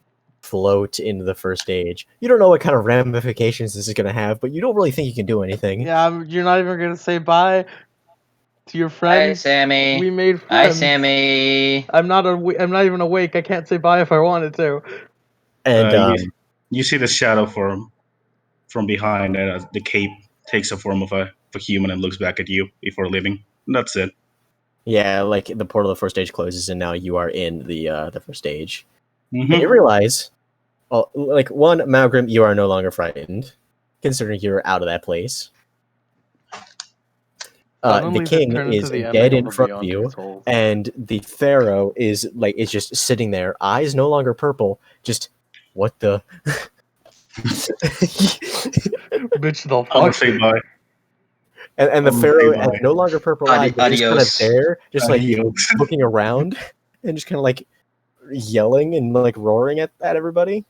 float into the first stage. You don't know what kind of ramifications this is going to have, but you don't really think you can do anything. Yeah, you're not even gonna say bye to your Hi, friends. Sammy. We made Hi, friends. Sammy. I'm not even awake. I can't say bye if I wanted to. And you see the shadow from behind, and the cape takes a form of a human and looks back at you before leaving. And that's it. yeah, like the portal of the first stage closes, and now you are in the first stage. Mm-hmm. And you realize, like one, Malgrim, you are no longer frightened, considering you're out of that place. The king is dead in front of you, and the pharaoh is just sitting there, eyes no longer purple, just what the. Bitch, the I'm gonna fuck. say bye. And the pharaoh has no longer purple eyes, but just kind of Adios. there, just like Adios. looking around and just kind of like yelling and like roaring at everybody.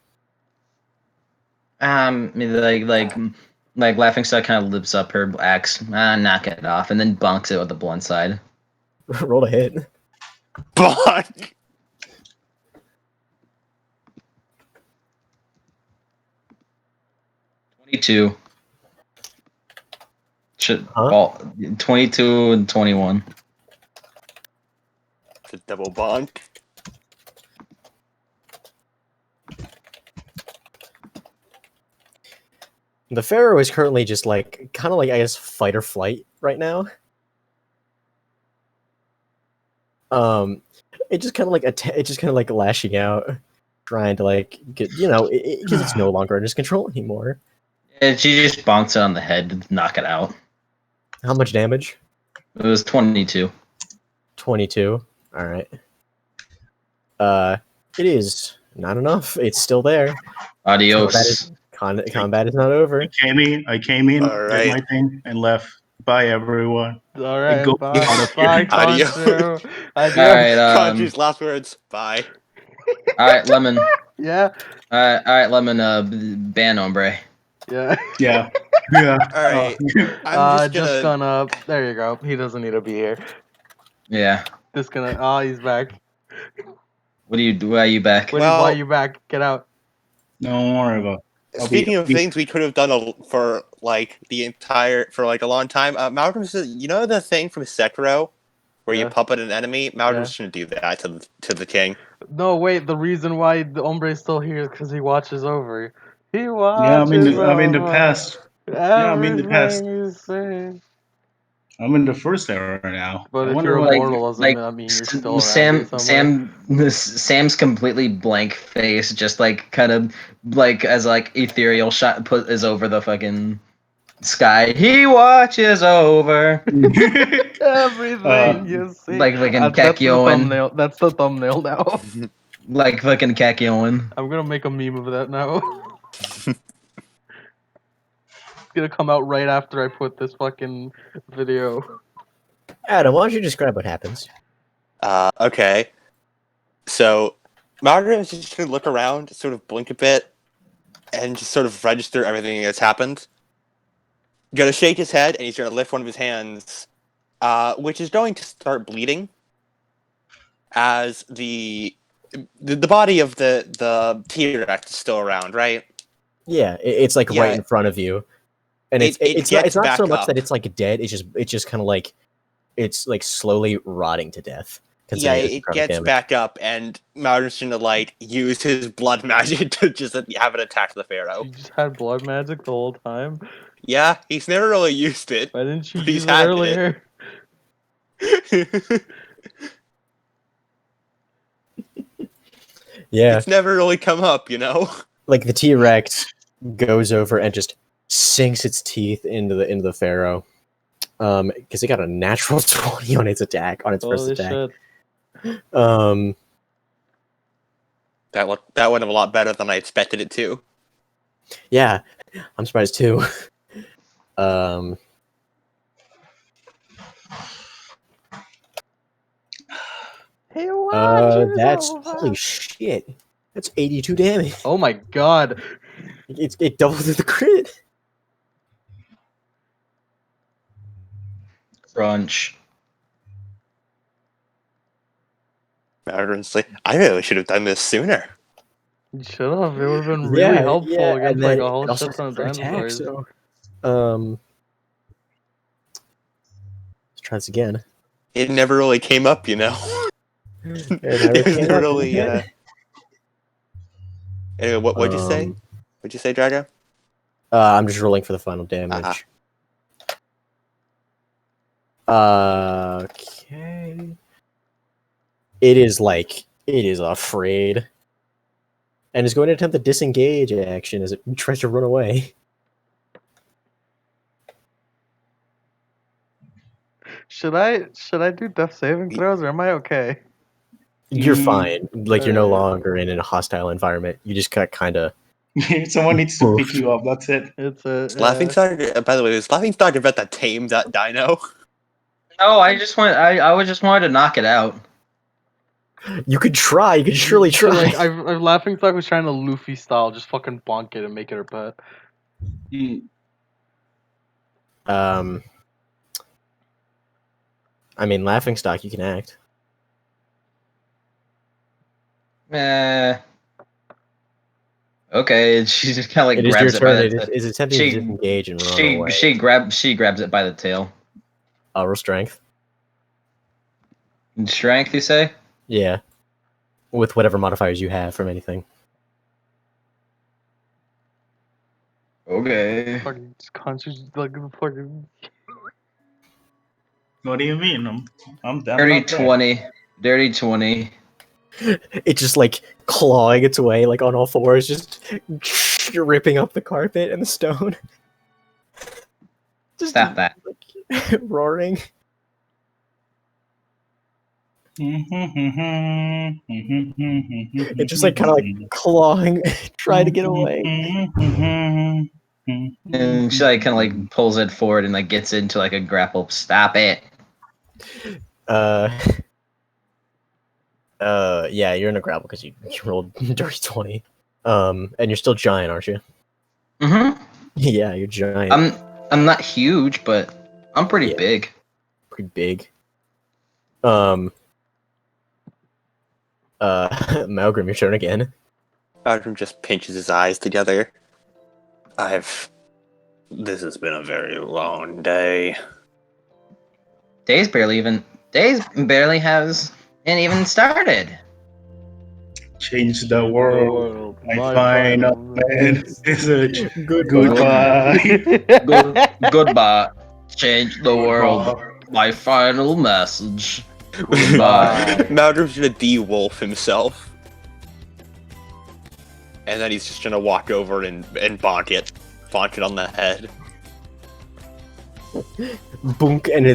Like Laughing Stock kind of lifts up her axe, knock it off, and then bonks it with the blunt side. Roll a hit. But 22. Should Huh? all 22 and 21. the double bonk. The pharaoh is currently just like kind of like I guess fight or flight right now. It just kind of like lashing out, trying to like get because it's no longer under his control anymore. And she just bonks it on the head to knock it out. How much damage? It was 22. 22. All right. It is not enough. It's still there. Adios. Combat is not over. I came in, All did right. my thing, and left. Bye, everyone. All right, Go bye, out of bye, here. Adios. Conchu. All Adios. right, Kanji's last words. Bye. all right, Lemon. Yeah, All right, Lemon. Ban Ombre. yeah. Yeah. Yeah. All right. I'm just gonna. There you go. He doesn't need to be here. Yeah. Just gonna. Oh, he's back. What do you do? Why are you back? Why Well- are you back? Get out. Don't worry about it. Speaking of things we could have done for like a long time, Malcolm says, you know the thing from Sekiro where you Yeah. puppet an enemy? Malcolm Yeah. shouldn't do that to the king. No, wait. The reason why the Hombre's still here is because he watches over. He watches Yeah, I'm in the over past. I'm in the past. everything you say. I'm in the first era now. But I if wonder you're what. immortal, doesn't like that mean you're still around here somewhere? Sam's completely blank face, just like kind of like as like ethereal shot is over the fucking sky. He watches over Everything you see. like fucking That's the Kakyoin, thumbnail. That's the thumbnail now. like fucking Kakyoin. I'm gonna make a meme of that now. It's gonna come out right after I put this fucking video. Adam, why don't you describe what happens? Okay. So Malcolm is just gonna look around, sort of blink a bit, and just sort of register everything that's happened. Gonna shake his head, and he's gonna lift one of his hands, which is going to start bleeding as the body of the T-Rex is still around, right? Yeah, it's like Yeah. right in front of you, and it's It it's not gets so back much up. that it's like dead. It's just kind of like it's like slowly rotting to death. Yeah, considering its it necrotic gets damage. back up, and Malcolm's gonna like use his blood magic to just have it attack the Pharaoh. You just had blood magic the whole time. Yeah, he's never really used it. Why didn't you But he's use it had it. earlier? Yeah, It's never really come up, you know. like the T-Rex goes over and just sinks its teeth into the Pharaoh. Because it got a natural 20 on its attack, on its first Holy attack. shit. That went a lot better than I expected it to. Yeah, I'm surprised too. That's holy shit. That's 82 damage. Oh my god. It doubled the crit. Crunch. Malcolm's like, I really should have done this sooner. You should have. It would have been really helpful against and like then a whole it also shit ton of has an attack, dinosaurs. so, let's try this again. It never really came up, you know. It was really. Anyway, what'd you say? What'd you say, Drago? I'm just rolling for the final damage. Okay. It is afraid. And is going to attempt the disengage action as it tries to run away. Should I do death saving throws or am I okay? You're fine. Like, you're no Alright. longer in a hostile environment. You just got kind of... Someone needs to pick you up. That's it. It's a Laughing Stock. By the way, was Laughing Stock about to tame that dino? No, I just wanted to knock it out. You could try. You could surely try. Like, I'm laughing stock was trying to Luffy style, just fucking bonk it and make it her pet. I mean, laughing stock, you can act. Okay, she just kind of like It is your grabs it by turn. the It is attempting she- to disengage and run she away. she grabs it by the tail. Roll strength. Strength, you say? Yeah. With whatever modifiers you have from anything. Okay. Fucking conscious, like fucking. What do you mean? I'm down. Dirty 20. Dirty 20. It's just like clawing its way, like on all fours, just ripping up the carpet and the stone. Just Stop that. like, roaring. It's just like kind of like clawing, trying to get away. And she like kind of like pulls it forward and like gets into like a grapple. Stop it. Yeah, you're in a grapple because you rolled dirty 20. And you're still giant, aren't you? Mm-hmm. Yeah, you're giant. I'm not huge, but I'm pretty Yeah. big. Pretty big. Malgrim, your turn again. Malgrim just pinches his eyes together. This has been a very long day. Days barely hasn't even started. Change the world. My final message. Goodbye. Goodbye. Change the world. My final message. Goodbye. Malgrim's gonna de-wolf himself. And then he's just gonna walk over and bonk it on the head. Boonk, and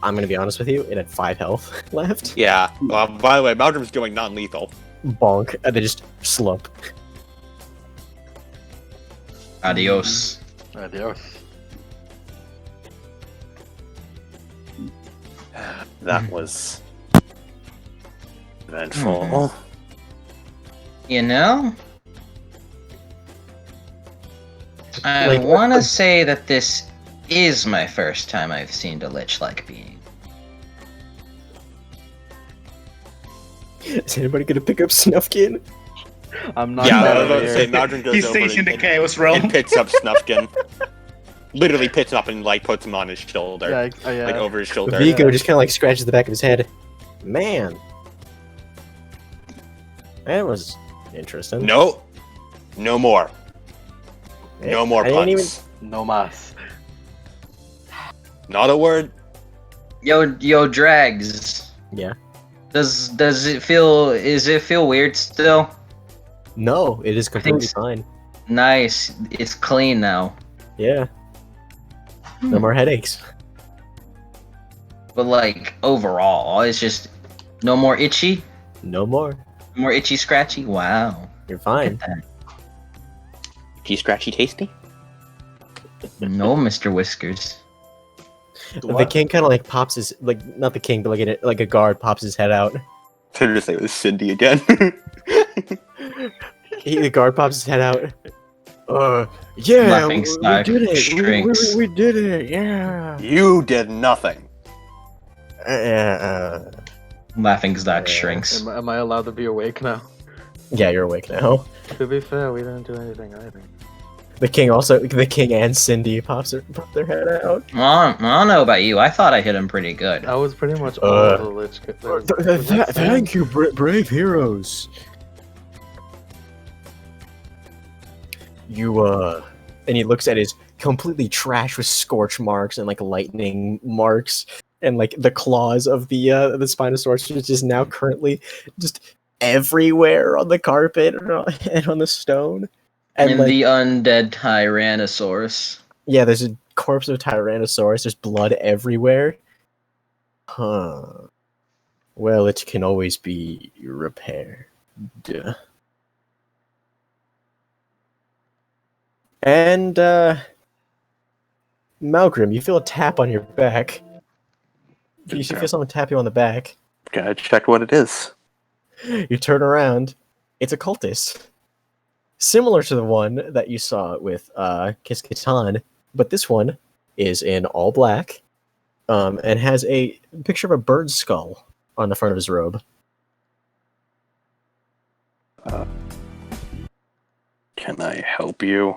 I'm gonna be honest with you, it had 5 health left. Yeah. By the way, Malgrim's going non-lethal. Bonk, and they just slump. Adios. That was eventful. You know, I Like- want to say that this is my first time I've seen a lich-like being. Is anybody gonna pick up Snuffkin? I'm not. Yeah, I down was about to here. say, Malgrim goes He's over stationed in and, Chaos and Realm. picks up Snuffkin. Literally picks him up and like puts him on his shoulder. Yeah, Like over his shoulder. Vigo just kind of like scratches the back of his head. Man, that was interesting. No more. No more I didn't puns. No mas. Not a word. Yo, Drags. Yeah. Does it feel weird still? No, it is completely so. fine. Nice. It's clean now. Yeah. No more headaches. But like overall, it's just no more itchy, No more. no more itchy scratchy. Wow. You're fine. Itchy, scratchy, tasty. No, Mr. Whiskers. The king kind of like pops his not the king, but like a guard pops his head out. Could just say it was Cindy again. The guard pops his head out. Yeah, Laughing we stock did it. shrinks. We did it. Yeah. You did nothing. Laughing stock Yeah. shrinks. Am I allowed to be awake now? Yeah, you're awake now. To be fair, we didn't do anything either. The king and Cindy pop their head out. Well, I don't know about you. I thought I hit him pretty good. That was pretty much all of the lich. Thank you, brave heroes. And he looks at his completely trash with scorch marks and like lightning marks and like the claws of the Spinosaurus, which is now currently just everywhere on the carpet and on the stone. And like, the undead Tyrannosaurus. yeah, there's a corpse of Tyrannosaurus. There's blood everywhere. Huh. Well, it can always be repaired. Duh. And, Malgrim, you feel a tap on your back. You should feel someone tap you on the back. Gotta check what it is. You turn around. It's a cultist. Similar to the one that you saw with, Kiskatan, but this one is in all black, and has a picture of a bird's skull on the front of his robe. Can I help you?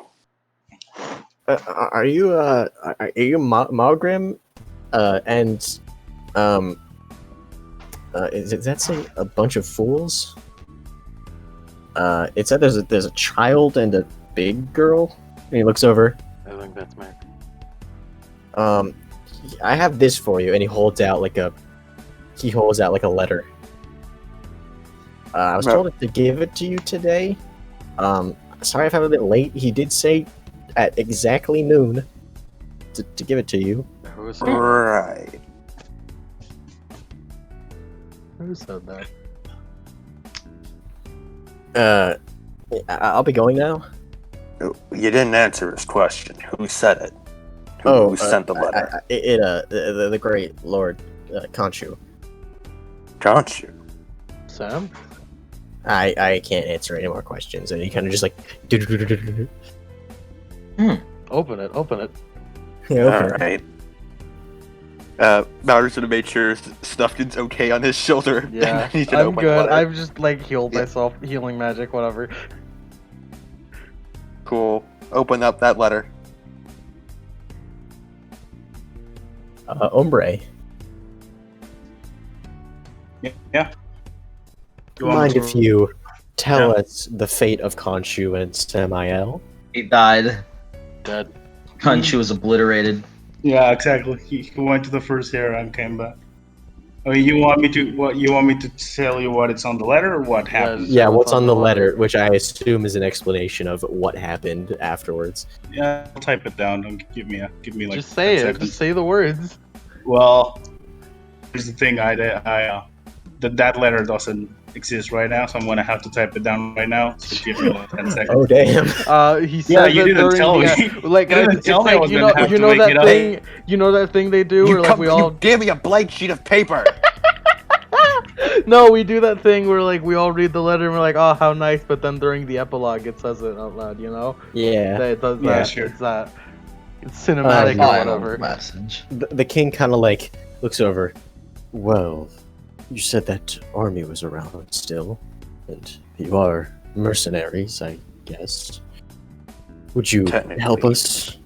Are you Malgrim? And is that say a bunch of fools? It said there's a child and a big girl. And he looks over. I think that's me. I have this for you, and he holds out like a letter. I was told to give it to you today. Sorry if I'm a bit late. He did say at exactly noon to give it to you. Who is Right. Who said that? I'll be going now. You didn't answer his question. Who said it? Who sent the letter? The great Lord Conchu. Can't you? Sam? I can't answer any more questions, and he kind of just like. Open it. Yeah, All okay. right. Mauder's gonna make sure Snufkin's okay on his shoulder. Yeah, and he's gonna I'm open the good. letter. I've just like healed Yeah. myself, healing magic, whatever. Cool. Open up that letter. Ombre. Yeah. You want Mind me if to- you tell Yeah. us the fate of Conchu and Samael? He died. Dead. Khonshu was obliterated. Yeah, exactly. He went to the first era and came back. I mean, you want me to what? You want me to tell you what it's on the letter or what happened? So Yeah, what's what's on on the the letter? letter, which I assume is an explanation of what happened afterwards. Yeah, I'll type it down. Don't give me like. Just say 10 it. seconds. Just say the words. Well, here's the thing. That letter doesn't exist right now, so I'm gonna have to type it down right now. So give me like 10 seconds. Oh damn! He said Yeah, that you didn't during tell the, me. like You didn't it's tell me I like was you gonna know have you to know make that it up. thing you know that thing they do where like we all You gave me a blank sheet of paper. no we do that thing where like we all read the letter and we're like oh how nice, but then during the epilogue it says it out loud, you know. Yeah. It does Yeah, that. sure. It's that. It's cinematic or Final whatever. message. The king kind of like looks over. Well, you said that army was around still, and you are mercenaries, I guess. Would you Technically. help us?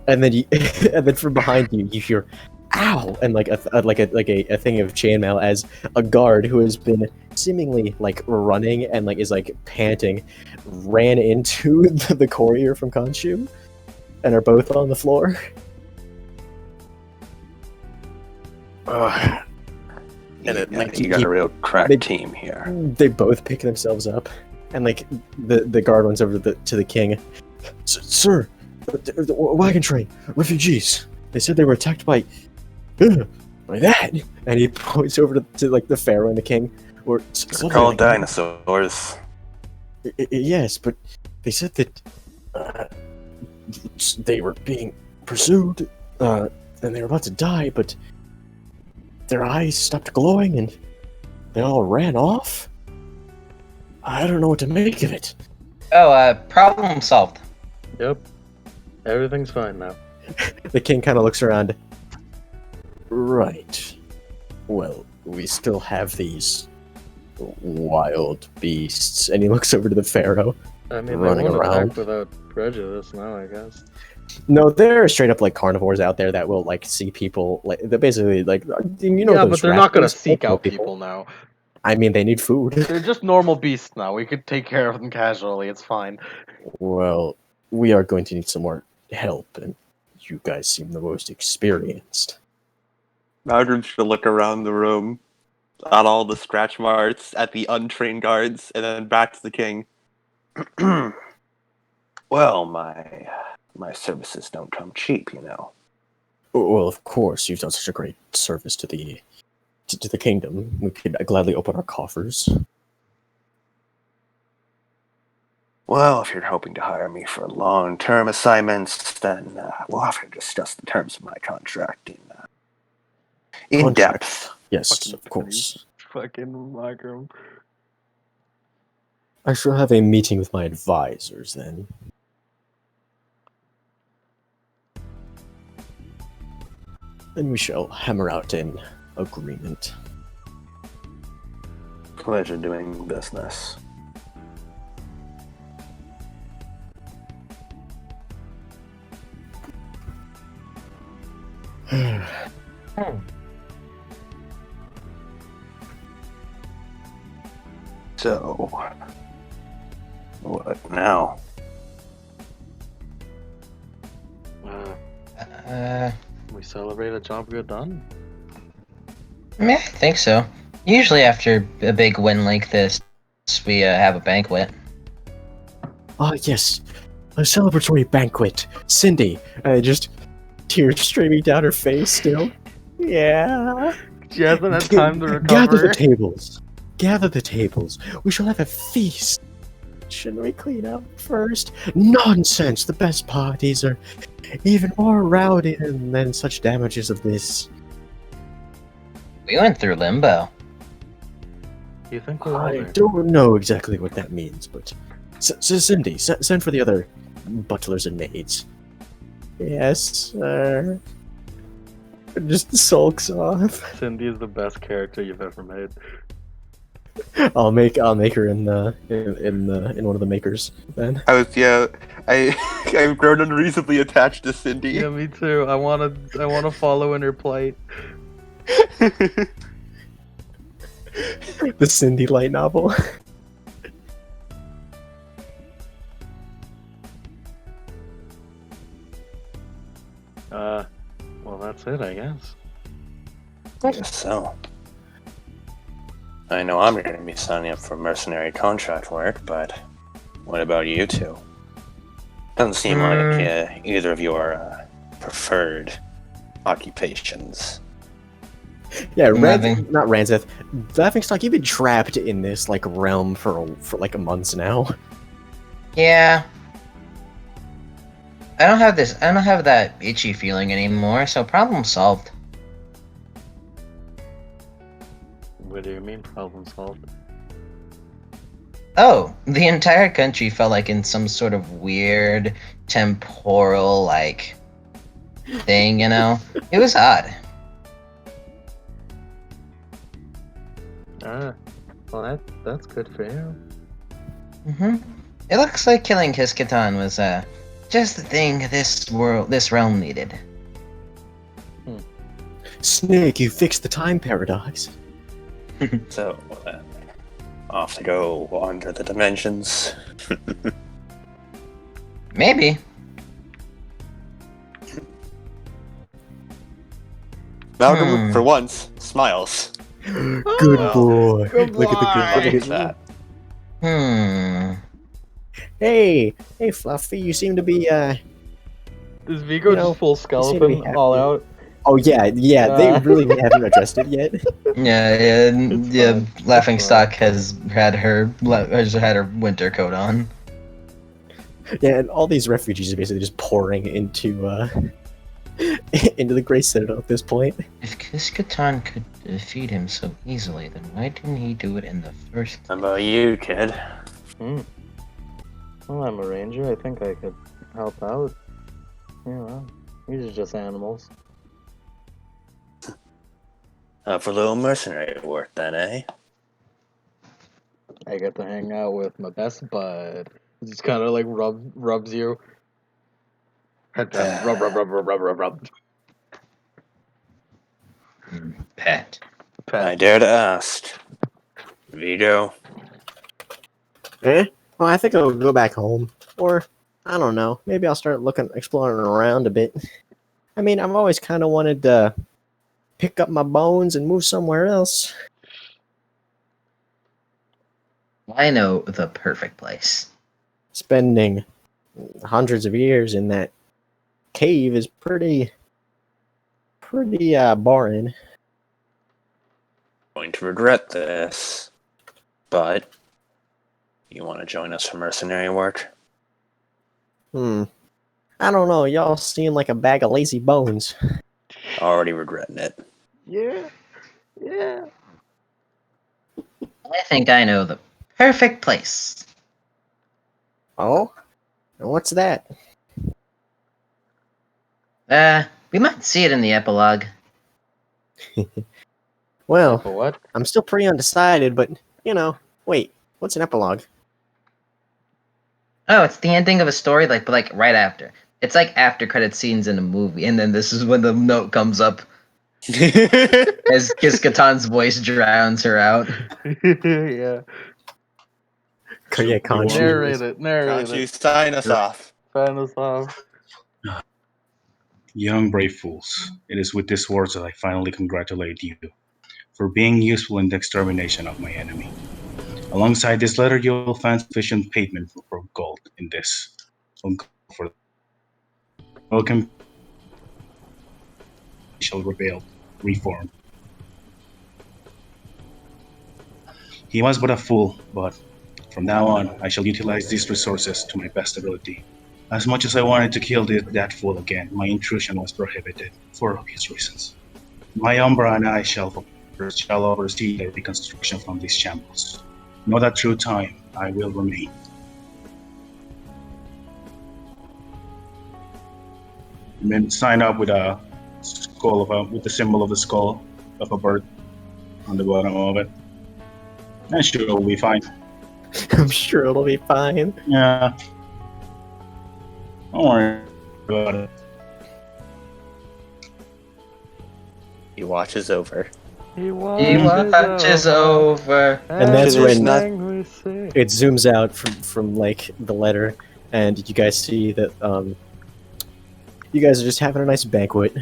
And then and then from behind you, you hear, "Ow!" and like a thing of chainmail as a guard who has been seemingly like running and like is like panting, ran into the courier from Khonshu, and are both on the floor. And it, like, you got a real crack they- team here. They both pick themselves up, and like the guard runs over to the king. Sir, the wagon train, refugees. They said they were attacked by that, and he points over to like the pharaoh and the king. Or They're something called like that. dinosaurs. Yes, but they said that they were being pursued, and they were about to die, but their eyes stopped glowing and they all ran off. I don't know what to make of it. Oh, problem solved. Yep. Everything's fine now. The king kind of looks around. Right. Well, we still have these wild beasts, and he looks over to the pharaoh. I mean, Running they won't around. attack without prejudice now, I guess. No, there are straight up like carnivores out there that will like see people. Like they're basically like you know. yeah, those but they're not gonna raptors seek kill out people now. I mean, they need food. They're just normal beasts now. We could take care of them casually. It's fine. Well, we are going to need some more help, and you guys seem the most experienced. Maldron's gonna look around the room at all the scratch marks, at the untrained guards, and then back to the king. Well, my services don't come cheap, you know. Well, of course, you've done such a great service to the kingdom. We could gladly open our coffers. Well, if you're hoping to hire me for long-term assignments, then we'll have to discuss the terms of my contract in Contract. depth. Yes, Fucking of course. Fucking Magram. I shall have a meeting with my advisors then. And we shall hammer out an agreement. Pleasure doing business. So, what now? We celebrate a job good done. Yeah, I think so. Usually after a big win like this, we have a banquet. Ah, yes. A celebratory banquet. Cindy, just tears streaming down her face still. Yeah. She hasn't had time to Gather the recover. tables. Gather the tables. We shall have a feast. Shouldn't we clean up first? Nonsense! The best parties are even more rowdy than such damages of this. We went through limbo. You think we I are? don't know exactly what that means, but Cindy, send for the other butlers and maids. Yes, sir. Just sulks off. Cindy is the best character you've ever made. I'll make her in one of the makers then. I've grown unreasonably attached to Cindy. Yeah, me too. I wanna follow in her plight. The Cindy light novel. Well, that's it, I guess. I guess so. I know I'm going to be signing up for mercenary contract work, but what about you two? Doesn't seem like either of your preferred occupations. Yeah, Nothing. not Ranzith. Laughingstock, you've been trapped in this like realm for like a month now. Yeah. I don't have that itchy feeling anymore, so problem solved. What do you mean, problem solved? Oh, the entire country felt like in some sort of weird temporal like thing, you know? It was odd. Well, that's good for you. It looks like killing Kiskatan was just the thing this realm needed. Snake, you fixed the time paradox. So, off to go wander the dimensions. Maybe. Malcolm, for once, smiles. Good boy. Good Look at the Look at that. Hey, Fluffy, you seem to be Is Vigo You know, just full seem to be skeleton happy. all out? Oh yeah, they really haven't addressed it yet. Yeah. fine. Laughingstock has had her winter coat on. Yeah, and all these refugees are basically just pouring into into the Grey Citadel at this point. If Kiskatan could defeat him so easily, then why didn't he do it in the first? How about you, kid? Well, I'm a ranger. I think I could help out. You know, these are just animals. For a little mercenary work, then, eh? I get to hang out with my best bud. He just kind of like rubs you. Head down. Rub. Pet. I dare to ask. Vigo? Well, I think I'll go back home, or I don't know. Maybe I'll start exploring around a bit. I mean, I've always kind of wanted to pick up my bones and move somewhere else. I know the perfect place. Spending hundreds of years in that cave is pretty boring. Going to regret this, but you want to join us for mercenary work? I don't know. Y'all seem like a bag of lazy bones. Already regretting it. Yeah. I think I know the perfect place. Oh? What's that? We might see it in the epilogue. Well, For what? I'm still pretty undecided, but, wait, what's an epilogue? Oh, it's the ending of a story, but right after. It's like after credit scenes in a movie, and then this is when the note comes up as Kiskatan's voice drowns her out. Yeah. Yeah, Conchu. Narrate it. Can't you sign us off? Sign us off. Young brave fools, it is with these words that I finally congratulate you for being useful in the extermination of my enemy. Alongside this letter, you will find sufficient payment for gold in this. For welcome shall reveal, reform. He was but a fool, but from now on, I shall utilize these resources to my best ability. As much as I wanted to kill that fool again, my intrusion was prohibited for obvious reasons. My Umbra and I shall oversee the reconstruction from these shambles. Know that through time, I will remain. And then sign up with a skull with the symbol of the skull of a bird on the bottom of it. And sure, it'll be fine. I'm sure it'll be fine. Yeah. Don't worry about it. He watches over. He watches over. And that's There's when not- it zooms out from like the letter, and you guys see that you guys are just having a nice banquet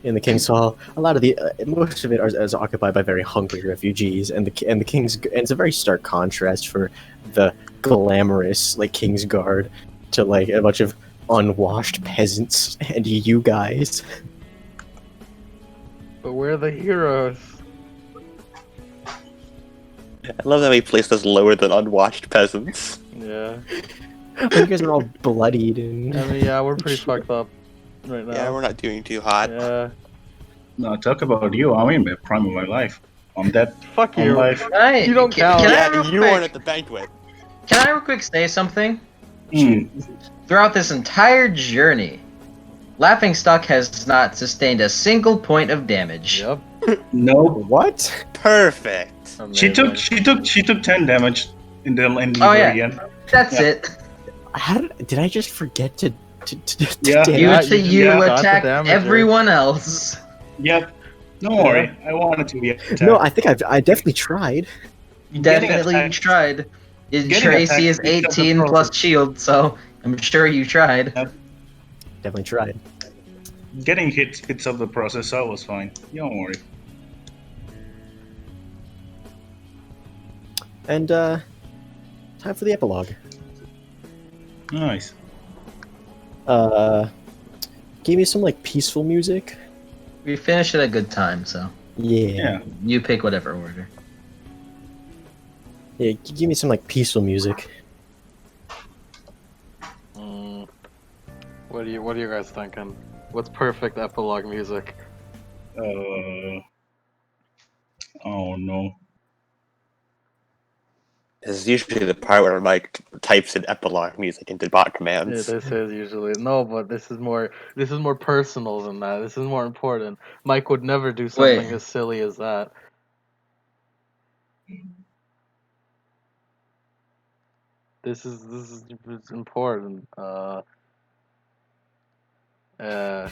in the King's Hall. A lot of the most of it is occupied by very hungry refugees, and the King's. And it's a very stark contrast for the glamorous like King's Guard to like a bunch of unwashed peasants and you guys. But we're the heroes. I love that he placed us lower than unwashed peasants. Yeah. You guys are all bloodied and. I mean, yeah, we're pretty fucked up right now. Yeah, we're not doing too hot. Yeah. No, talk about you. I'm in the prime of my life. I'm dead. Fuck On you. life. Right. You don't count. Can I Yeah, real you quick- weren't at the banquet. Can I real quick say something? Hmm. Throughout this entire journey, Laughingstock has not sustained a single point of damage. Yep. Nope. What? Perfect. She Amazing. took 10 damage in the Oh, yeah. again. That's Yeah. it. How did I just forget to Yeah. damage? You, Yeah, to you you got the attack damager. everyone else. Yep. Don't worry. I wanted to be attacked. No, I think I definitely tried. You Getting definitely attacked- tried. getting Tracy is attacked is 18 just a plus process. shield, so I'm sure you tried. Definitely tried. Getting hit speeds up the process, so it was fine. Don't worry. And time for the epilogue. Nice. Give me some like peaceful music. We finished at a good time, so Yeah. you pick whatever order. Yeah, give me some like peaceful music. What are you guys thinking? What's perfect epilogue music? Oh no. This is usually the part where Mike types in epilogue music into bot Yeah, commands. this is usually no, but this is more personal than that. This is more important. Mike would never do something Wait. as silly as that. This is it's important. Yeah, I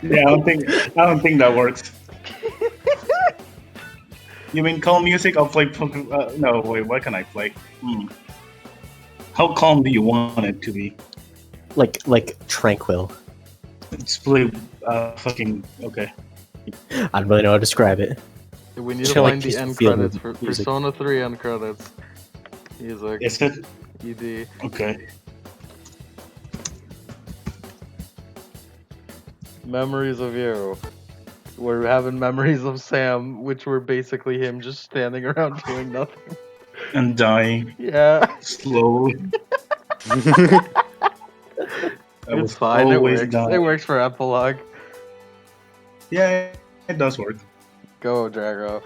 don't think that works. You mean calm music? I'll play. No, wait. What can I play? How calm do you want it to be? Like tranquil. Let's play. Fucking okay. I don't really know how to describe it. We need Just to kinda find the peaceful end feel credits for music. Persona 3 end credits. Music. Is it ED. okay? Memories of you. We're having memories of Sam, which were basically him just standing around doing nothing. And dying Yeah, slowly. it's fine. It works. It works for epilogue. Yeah, it does work. Go, Drago.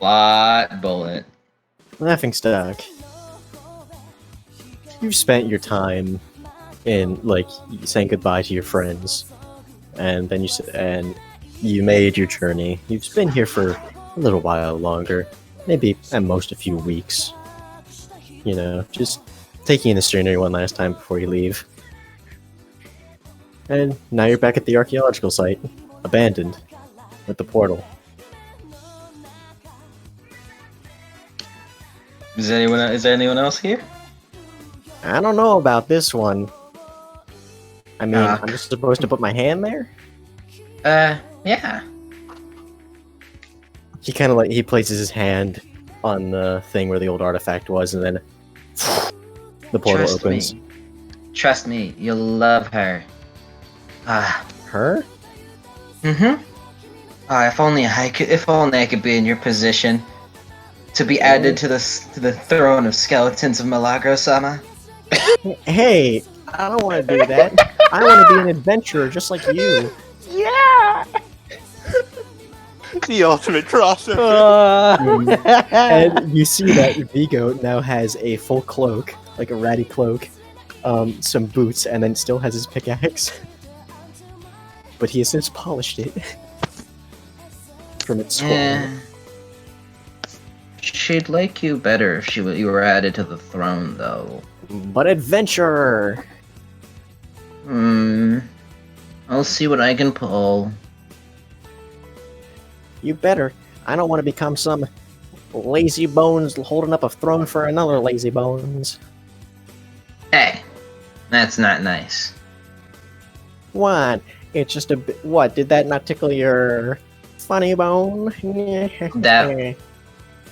Lot bullet. Laughingstock. You've spent your time in like saying goodbye to your friends, and then you made your journey. You've been here for a little while longer, maybe at most a few weeks. You know, just taking in the scenery one last time before you leave. And now you're back at the archaeological site, abandoned, with the portal. Is there anyone else here? I don't know about this one. I mean, Ah. I'm just supposed to put my hand there? Yeah. He kind of like, he places his hand on the thing where the old artifact was, and then the portal Trust opens. me. Trust me, you'll love her. Her? Mm-hmm. If only I could be in your position to be added to the throne of skeletons of Milagro-sama. Hey, I don't want to do that. I want to be an adventurer just like you. The ultimate crossover. And you see that Vigo now has a full cloak, like a ratty cloak, some boots, and then still has his pickaxe. But he has since polished it from its swallow. She'd like you better if you were added to the throne, though. But adventurer! I'll see what I can pull. You better. I don't want to become some lazy bones holding up a throne for another lazy bones. Hey, that's not nice. What? It's just a bit. What? Did that not tickle your funny bone?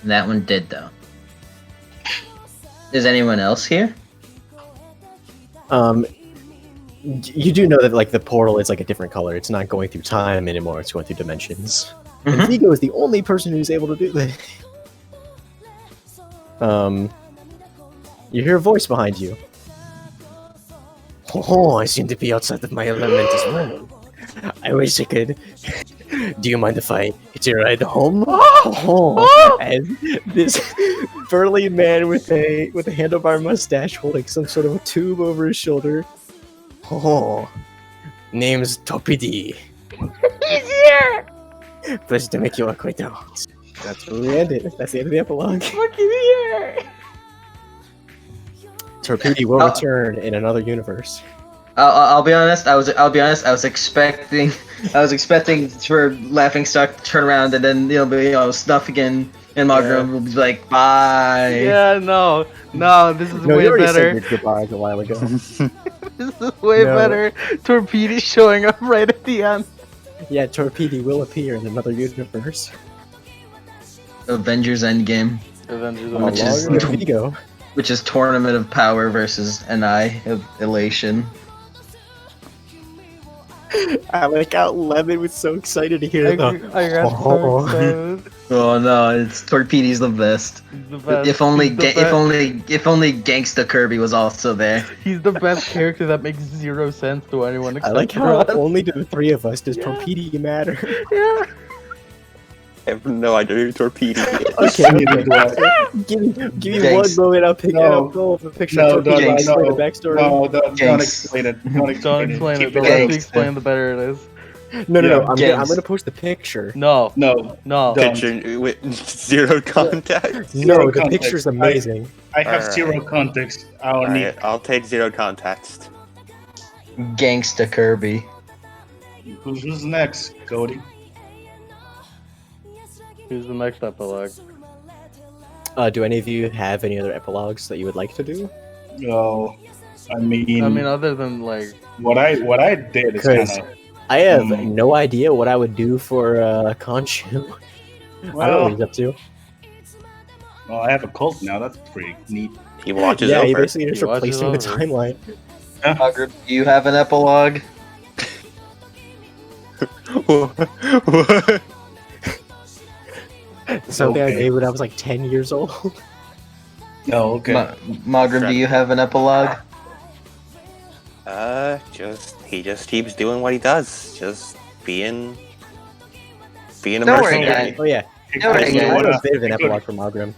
That one did, though. Is anyone else here? You do know that like the portal is like a different color. It's not going through time anymore. It's going through dimensions. And Vigo is the only person who's able to do that. You hear a voice behind you. Oh, I seem to be outside of my element as well. I wish I could. Do you mind if I get your ride home? Oh. And this burly man with a handlebar mustache holding some sort of a tube over his shoulder. Oh, name's Topidi. He's here! Pleasure to make your acquaintance. That's where we end it. That's the end of the epilogue. Look here! Torpedi will return in another universe. I'll be honest. I was expecting for Laughingstock to turn around and then Snuff again and Magram will be like, bye. Yeah, no, this is No, way you already better. said your goodbyes a while ago. This is way better. Torpedi showing up right at the end. Yeah, Torpedi will appear in another universe. Avengers Endgame, which is Tournament of Power versus an Eye of Elation. I like how Lemon was so excited to hear I got so excited. Oh no, it's Torpedi's the best. He's the best. If only Gangsta Kirby was also there. He's the best character that makes zero sense to anyone I except like for how us. only to the three of us does Torpedi matter. Yeah. I have no idea who Torpedo is. Okay, give me one moment. I'll pick it up. Go over the picture. No, of Torpedo and explain the backstory. No, don't explain it. Don't explain it. Don't explain it. Keep The less we explain, the better it is. No. Yeah, I'm gonna post the picture. No. No, No. don't. Picture with zero context. No, the context. picture's amazing. I have Alright. zero context. I'll need. Alright, I'll take zero context. Gangsta Kirby. Who's next, Cody? Here's the next epilogue. Do any of you have any other epilogues that you would like to do? No, I mean, Other than like, what I did is kind 'Cause of. I have no idea what I would do for Khonshu. I don't know what he's up to. Well, I have a cult now. That's pretty neat. He watches Yeah, he over. basically just He watches replacing the over. timeline. Margaret, do you have an epilogue? What? Something I Okay. made when I was like 10 years old. Oh, okay. Magram, do you have an epilogue? He just keeps doing what he does. Just being a Don't worry, mercenary. guys. Oh yeah, Hey, No, I Cody, yeah, have you a bit of an Hey, epilogue from Malgrim.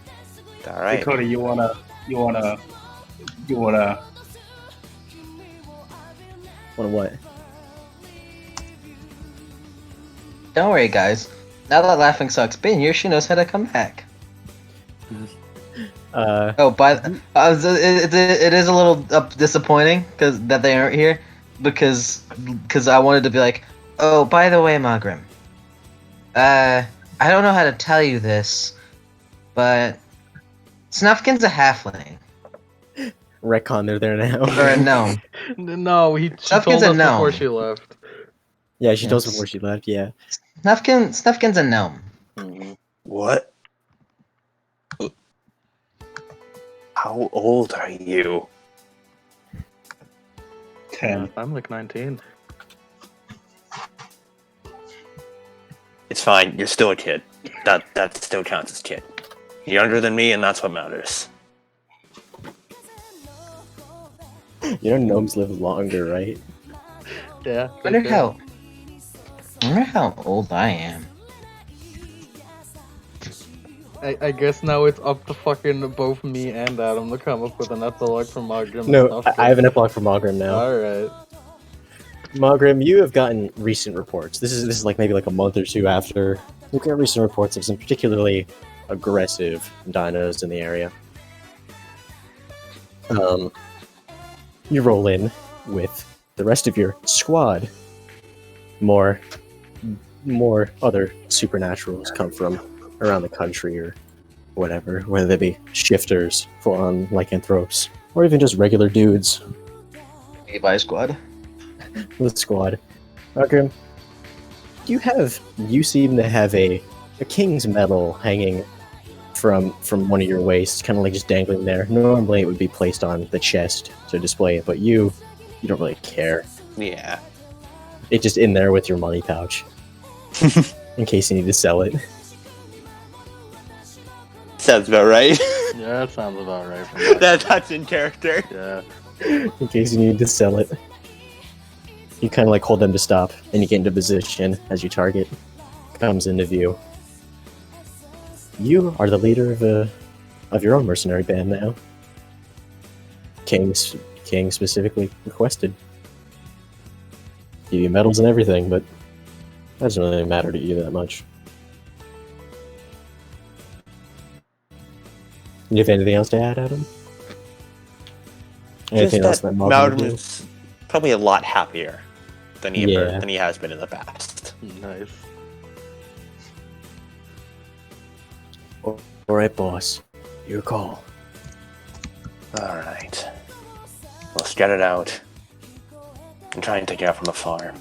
All Hey, right. Cody, you wanna? Wanna what? Don't worry, guys. Now that Laughingstock's been here, she knows how to come back. Oh, but it is a little disappointing because that they aren't here, because I wanted to be like, oh, by the way, Magram, I don't know how to tell you this, but Snufkin's a halfling Retcon, they're there now. or a gnome. no, she Snufkin's told a us gnome. before she left. Yeah, she told us Yes. before she left, yeah. Snufkin's a gnome. What? How old are you? 10. I'm like 19. It's fine. You're still a kid. That still counts as kid. You're younger than me, and that's what matters. You know, gnomes live longer, right? Yeah. I wonder how old I am. I guess now it's up to fucking both me and Adam to come up with an epilogue for Mogrim. No, I have an epilogue for Mogrim now. Alright. Mogrim, you have gotten recent reports. This is like maybe like a month or two after. You've got recent reports of some particularly aggressive dinos in the area. You roll in with the rest of your squad. More other supernaturals come from around the country or whatever, whether they be shifters, full-on lycanthropes, or even just regular dudes. Levi squad. The squad. Mogrim, you seem to have a king's medal hanging from one of your waists, kind of like just dangling there. Normally it would be placed on the chest to display it, but you don't really care. Yeah. It's just in there with your money pouch. In case you need to sell it. Sounds about right. Yeah, that sounds about right for me. That's in character. Yeah. In case you need to sell it. You kind of like hold them to stop, and you get into position as your target comes into view. You are the leader of your own mercenary band now. King specifically requested. Give you medals and everything, but that doesn't really matter to you that much. Do you have anything else to add, Adam? Anything else that Malcolm is probably a lot happier than he has been in the past. Nice. Alright, boss. Your call. Alright. Let's get it out. And try and take it out from afar.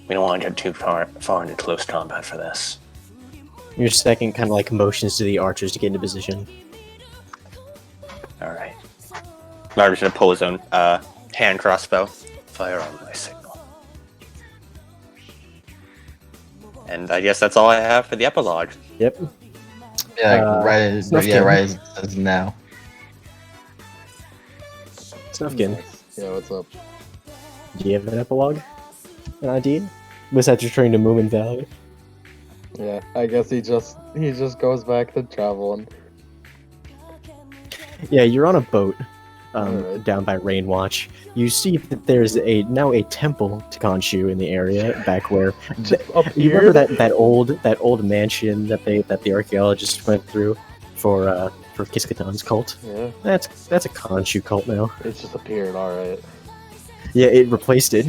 We don't want to get too far into close combat for this. Your second kind of like motions to the archers to get into position. Alright. Marvin's gonna pull his own hand crossbow. Fire on my signal. And I guess that's all I have for the epilogue. Yep. Yeah, right as now. Snufkin, Yeah, what's up? do you have an epilogue? An idea? Besides returning to Moomin Valley? Yeah, I guess he just goes back to traveling. Yeah, you're on a boat Alright. down by Rainwatch. You see that there's now a temple to Khonshu in the area back where you remember that old mansion that the archaeologists went through for Kiskatan's cult? Yeah, That's a Khonshu cult now. it just appeared. All right, Yeah, it replaced it,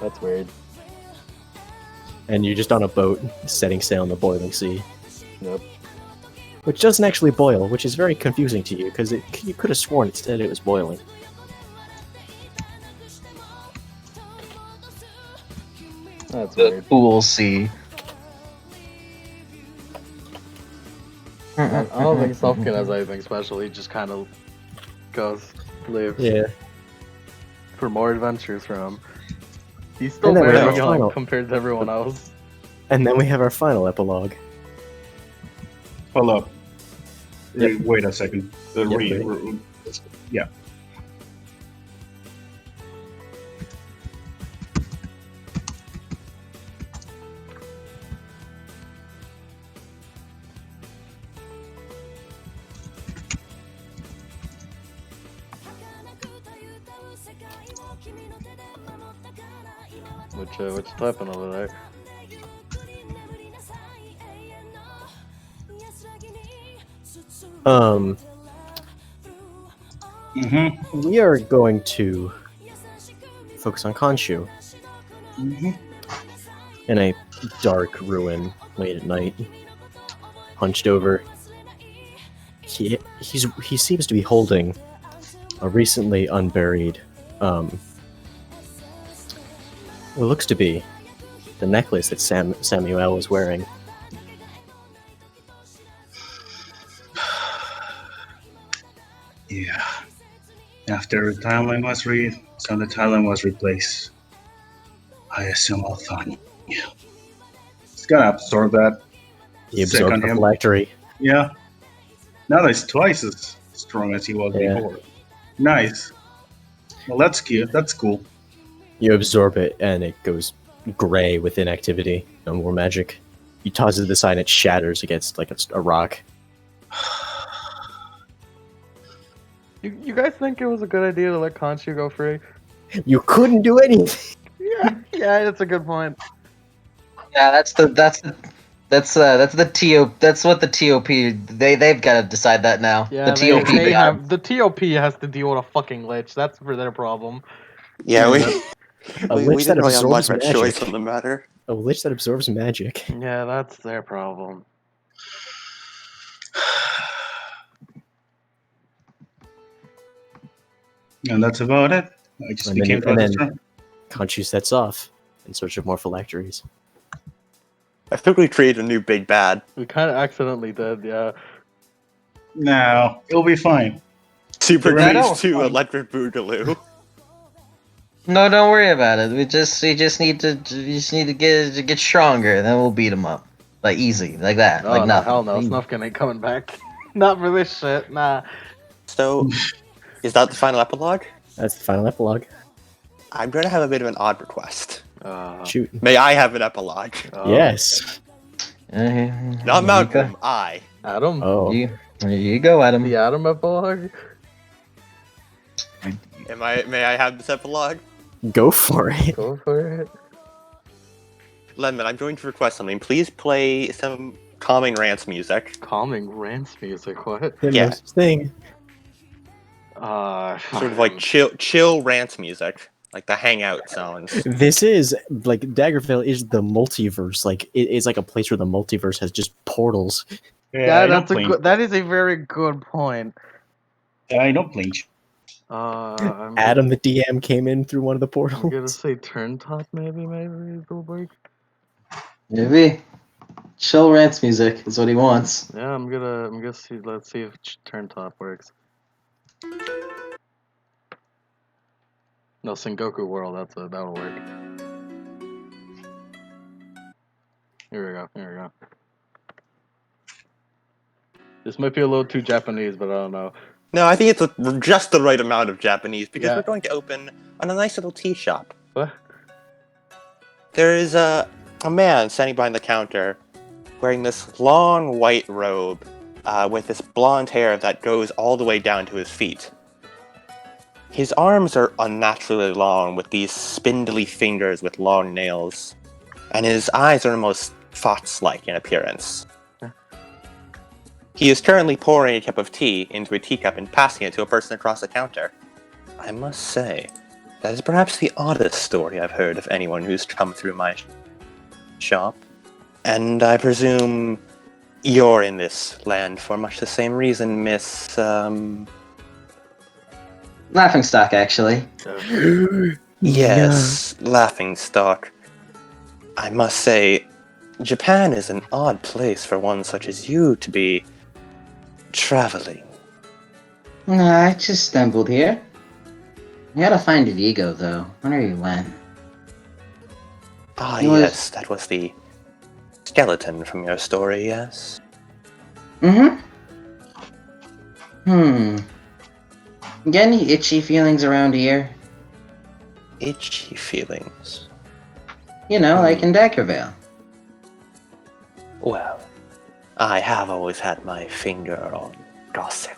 that's weird. and you're just on a boat setting sail in the boiling sea, Yep. which doesn't actually boil, which is very confusing to you because you could have sworn instead it was boiling. That's The weird. cool sea. I don't think Sufkin has anything special. He just kind of lives Yeah. for more adventures from him. He's still And then we very have a young final- compared to everyone else. And then we have our final epilogue. Hold up. Yep. Wait a second. Yep, Yeah. What's typing over there? We are going to focus on Khonshu in a dark ruin late at night. Hunched over, he seems to be holding a recently unburied, what looks to be the necklace that Samuel was wearing. Yeah. After the timeline was so the timeline was replaced. I assume I'll find you. It's gonna absorb that. He Sick absorbs on the him. phylactery. Yeah. Now that he's twice as strong as he was Yeah. before. Nice. Well, that's cute. That's cool. You absorb it, and it goes gray with inactivity. No more magic. You toss it to the side, and it shatters against like a rock. You guys think it was a good idea to let Conchu go free? You couldn't do anything. Yeah, that's a good point. Yeah, that's what the TOP they've got to decide that now. Yeah, the TOP they got have the TOP has to deal with a fucking lich. That's for their problem. Yeah, we, A we lich that didn't really have absorbs much of a choice magic. on the matter. A lich that absorbs magic. Yeah, that's their problem. And that's about it. I just And then- became and then- turn. Conchu sets off in search of more phylacteries. I think we created a new big bad. We kind of accidentally did, yeah. No, it'll be fine. Super Right. Change to Electric Boogaloo. No, don't worry about it. We just need to get stronger, then we'll beat him up like easy, like that, Oh, like no, nothing. hell no, Snufkin ain't coming back. Not for this shit, nah. So, is that the final epilogue? That's the final epilogue. I'm going to have a bit of an odd request. Shoot. May I have an epilogue? Yes. Not Malcolm, I. Adam? Oh. Here you go, Adam. The Adam epilogue? May I have this epilogue? Go for it. Go for it. Lemon, I'm going to request something. Please play some calming rants music. Calming rants music, what? Yeah. Thing. Sort of like chill rants music. Like the hangout sounds. This is like Daggervale is the multiverse. Like it's like a place where the multiverse has just portals. Yeah, that is a very good point. I don't blink. Adam the DM came in through one of the portals. I'm gonna say turn top, maybe it'll work. Maybe. Chill rants music is what he wants. Yeah, I'm gonna see. Let's see if turn top works. No, Sengoku World. That'll work. Here we go. This might be a little too Japanese, but I don't know. No, I think it's just the right amount of Japanese because Yeah. we're going to open on a nice little tea shop. What? There is a man standing behind the counter wearing this long white robe with this blonde hair that goes all the way down to his feet. His arms are unnaturally long with these spindly fingers with long nails, and his eyes are almost fox-like in appearance. He is currently pouring a cup of tea into a teacup and passing it to a person across the counter. I must say, that is perhaps the oddest story I've heard of anyone who's come through my shop. And I presume you're in this land for much the same reason, Miss, Laughingstock, actually. Yes, Laughingstock. I must say, Japan is an odd place for one such as you to be traveling. No, I just stumbled here. I gotta find Vigo, though. Wonder where he went. Ah, He was- yes, that was the skeleton from your story, yes? Mm-hmm. Get any itchy feelings around here? Itchy feelings. You know, like in Daggervale. Well, I have always had my finger on gossip.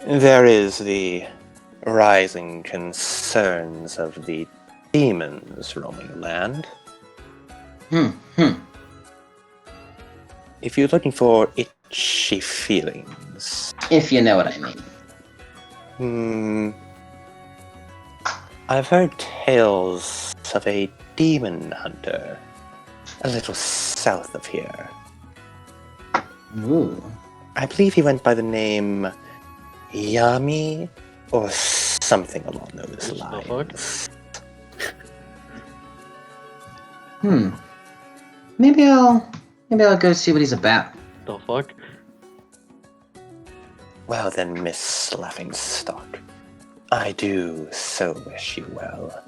There is the rising concerns of the demons roaming the land. If you're looking for itchy feelings, If you know what I mean. I've heard tales of a demon hunter a little south of here. Ooh. I believe he went by the name Yami or something along those lines. Maybe I'll go see what he's about. The fuck? Well then, Miss Laughingstock, I do so wish you well.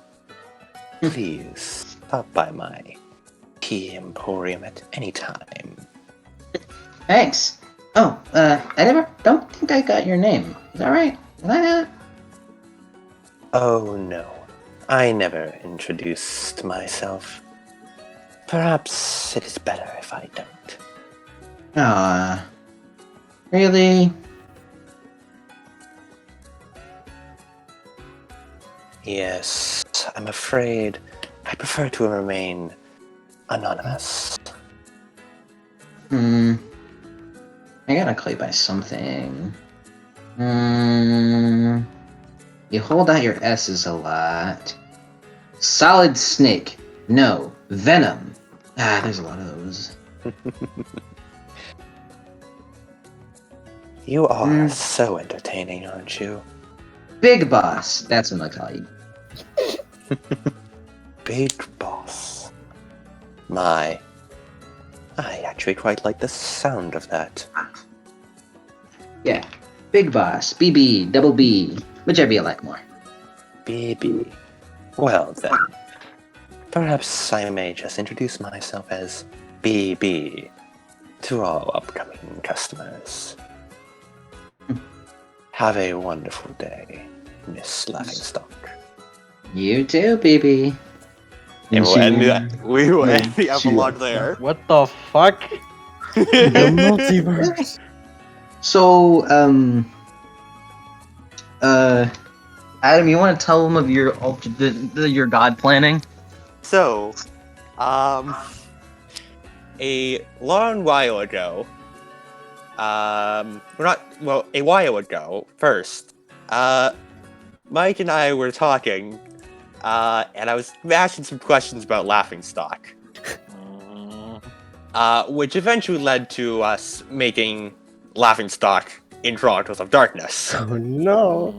Please stop by my tea emporium at any time. Thanks. Oh, I don't think I got your name. Is that right? Did I not? Oh no, I never introduced myself. Perhaps it is better if I don't. Really? Yes, I'm afraid I prefer to remain anonymous. I gotta call you by something. You hold out your S's a lot. Solid Snake. No. Venom. There's a lot of those. You are so entertaining, aren't you? Big Boss. That's what I call you. Big Boss. I actually quite like the sound of that. Yeah. Big Boss. BB. Double B. Whichever you like more. BB. Well then, perhaps I may just introduce myself as BB to all upcoming customers. Have a wonderful day, Miss Laughingstock. You too, BB. And we will end the epilogue there. What the fuck? The multiverse. So, Adam, you want to tell them of your your god planning? So, a long while ago, a while ago, first, Mike and I were talking, and I was asking some questions about Laughingstock, which eventually led to us making Laughingstock in Chronicles of Darkness. Oh no.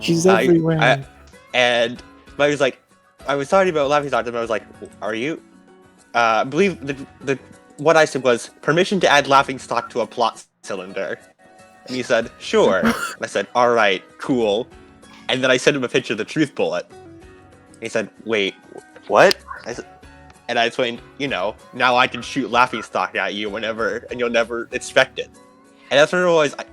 She's everywhere. And Mike was like, I was talking about Laughingstock, and I was like, are you? I believe what I said was, permission to add Laughingstock to a plot cylinder. And he said, sure. And I said, alright, cool. And then I sent him a picture of the truth bullet. And he said, wait, what? And I explained, now I can shoot Laughingstock at you whenever, and you'll never expect it. And that's when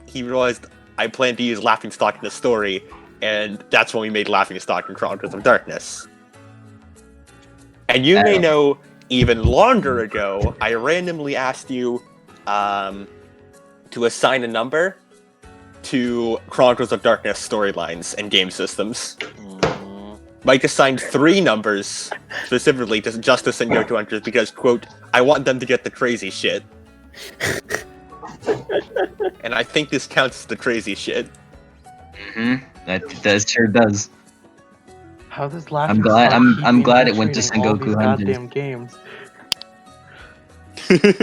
he realized I planned to use Laughingstock in the story, and that's when we made Laughingstock in Chronicles of Darkness. And you may know, even longer ago, I randomly asked you to assign a number to Chronicles of Darkness storylines and game systems. Mike assigned 3 numbers specifically to Justice and Go 200 because, quote, I want them to get the crazy shit. And I think this counts as the crazy shit. That sure does. How does I'm glad it went to Sengoku Sengoku goddamn games.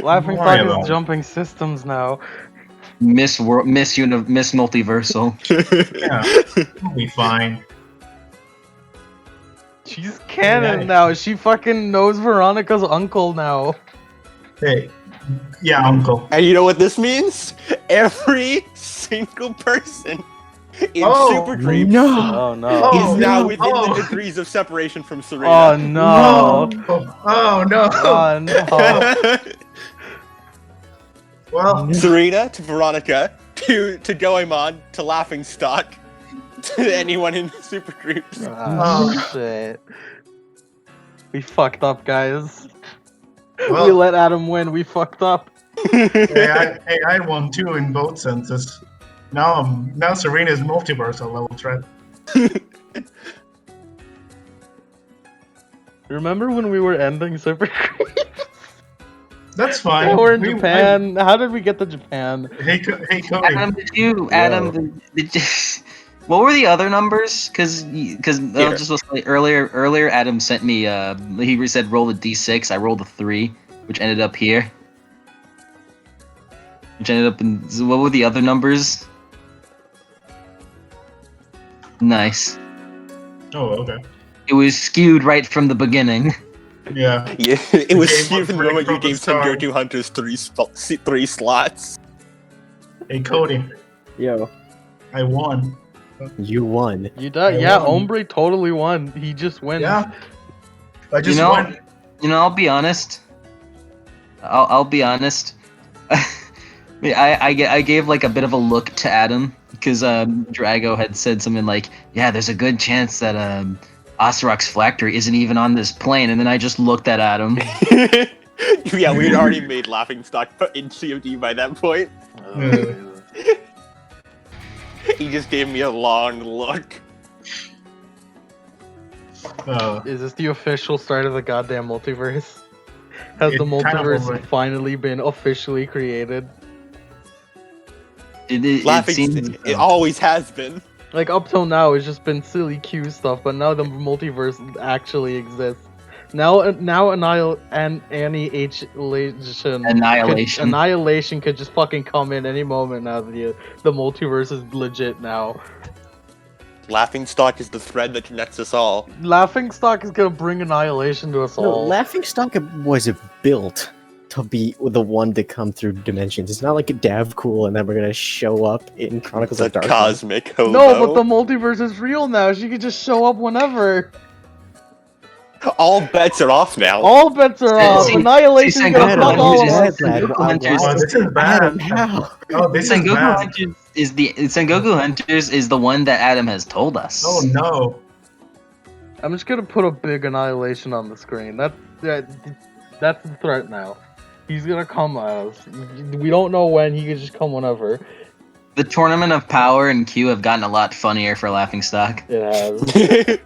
Laughingstock is jumping systems now. Miss Multiversal. Yeah, we'll be fine. She's canon now. She fucking knows Veronica's uncle now. Hey, yeah, uncle. And you know what this means? Every single person in Super Creep Oh no. is now within the degrees of separation from Serena. Oh no. Oh no. Oh no. Well, Serena to Veronica to Goemon to Laughingstock to anyone in Super Creeps. Oh shit. We fucked up, guys. well, We let Adam win. We fucked up. I had one too in both senses. Now Serena's multiverse a level threat. Remember when we were ending Super Creep? That's fine. Yeah, we're in Japan. How did we get to Japan? Hey, Cody. Adam, did you, what were the other numbers? Because I'll just say earlier Adam sent me he said roll a d6. I rolled a 3, which ended up here. Which ended up in, so what were the other numbers? Nice. Oh, okay. It was skewed right from the beginning. Yeah. Yeah, it was Game skewed was from the ready moment you from the gave start. Sengoku Hunters 3 slots. Hey, Cody. Yo, I won. you won. You did? I Yeah, won. Ombre totally won. He just wins. Yeah. I just You know, won. I'll be honest. I'll be honest. I gave like a bit of a look to Adam because Drago had said something like, "Yeah, there's a good chance that Osterok's phylactery isn't even on this plane," and then I just looked at Adam. Yeah, we had already made Laughingstock in COD by that point. He just gave me a long look. Is this the official start of the goddamn multiverse? Has the It kind of multiverse over- finally been officially created? It always has been. Like, up till now, it's just been silly Q stuff, but now the multiverse actually exists. Now Annihilation could just fucking come in any moment now that the multiverse is legit now. Laughingstock is the thread that connects us all. Laughingstock is gonna bring Annihilation to us No, all. Laughingstock was built to be the one to come through dimensions. It's not like a Davcool and then we're gonna show up in Chronicles The of Darkness. cosmic hobo. No, but the multiverse is real now. She could just show up whenever. All bets are off now. All bets are off. Annihilation's Sengoku gonna fuck all of us. Oh, this is bad. Adam, how? Oh, this is Sengoku bad. Hunters Sengoku Hunters is the one that Adam has told us. Oh no. I'm just gonna put a big Annihilation on the screen. That's the threat now. He's gonna come at us. We don't know when. He could just come whenever. The Tournament of Power and Q have gotten a lot funnier for Laughingstock. It has.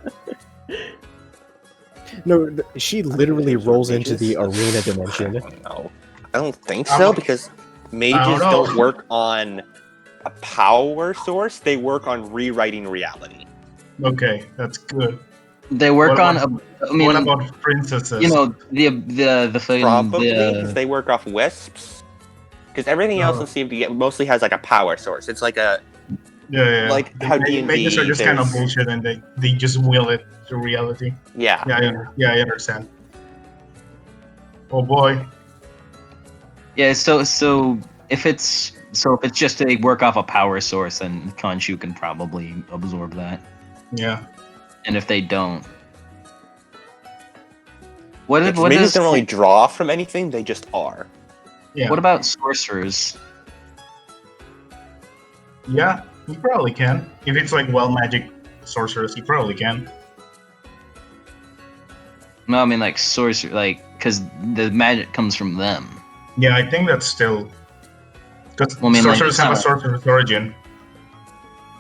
No, she literally rolls into the arena dimension. No, I don't think so because mages don't work on a power source. They work on rewriting reality. Okay, that's good. They work What on. about- I mean, What about princesses? you know, the fucking Probably because the, they work off wisps. Because everything else in CMD mostly has like a power source. It's like a yeah. like how D&D, Mages are just kind of there's- bullshit, and they just will it to reality. yeah. I understand. Oh boy. yeah. So if it's just they work off a power source, then Khonshu can probably absorb that. Yeah. And if they don't, what Mages is don't really draw from anything; they just are. Yeah. what about sorcerers? Yeah, he probably can. If it's like magic sorcerers, he probably can. No, I mean like sorcerer, like because the magic comes from them. Yeah, I think that's still because Well, I mean, like, sorcerers it's have a not- sorcerer's origin.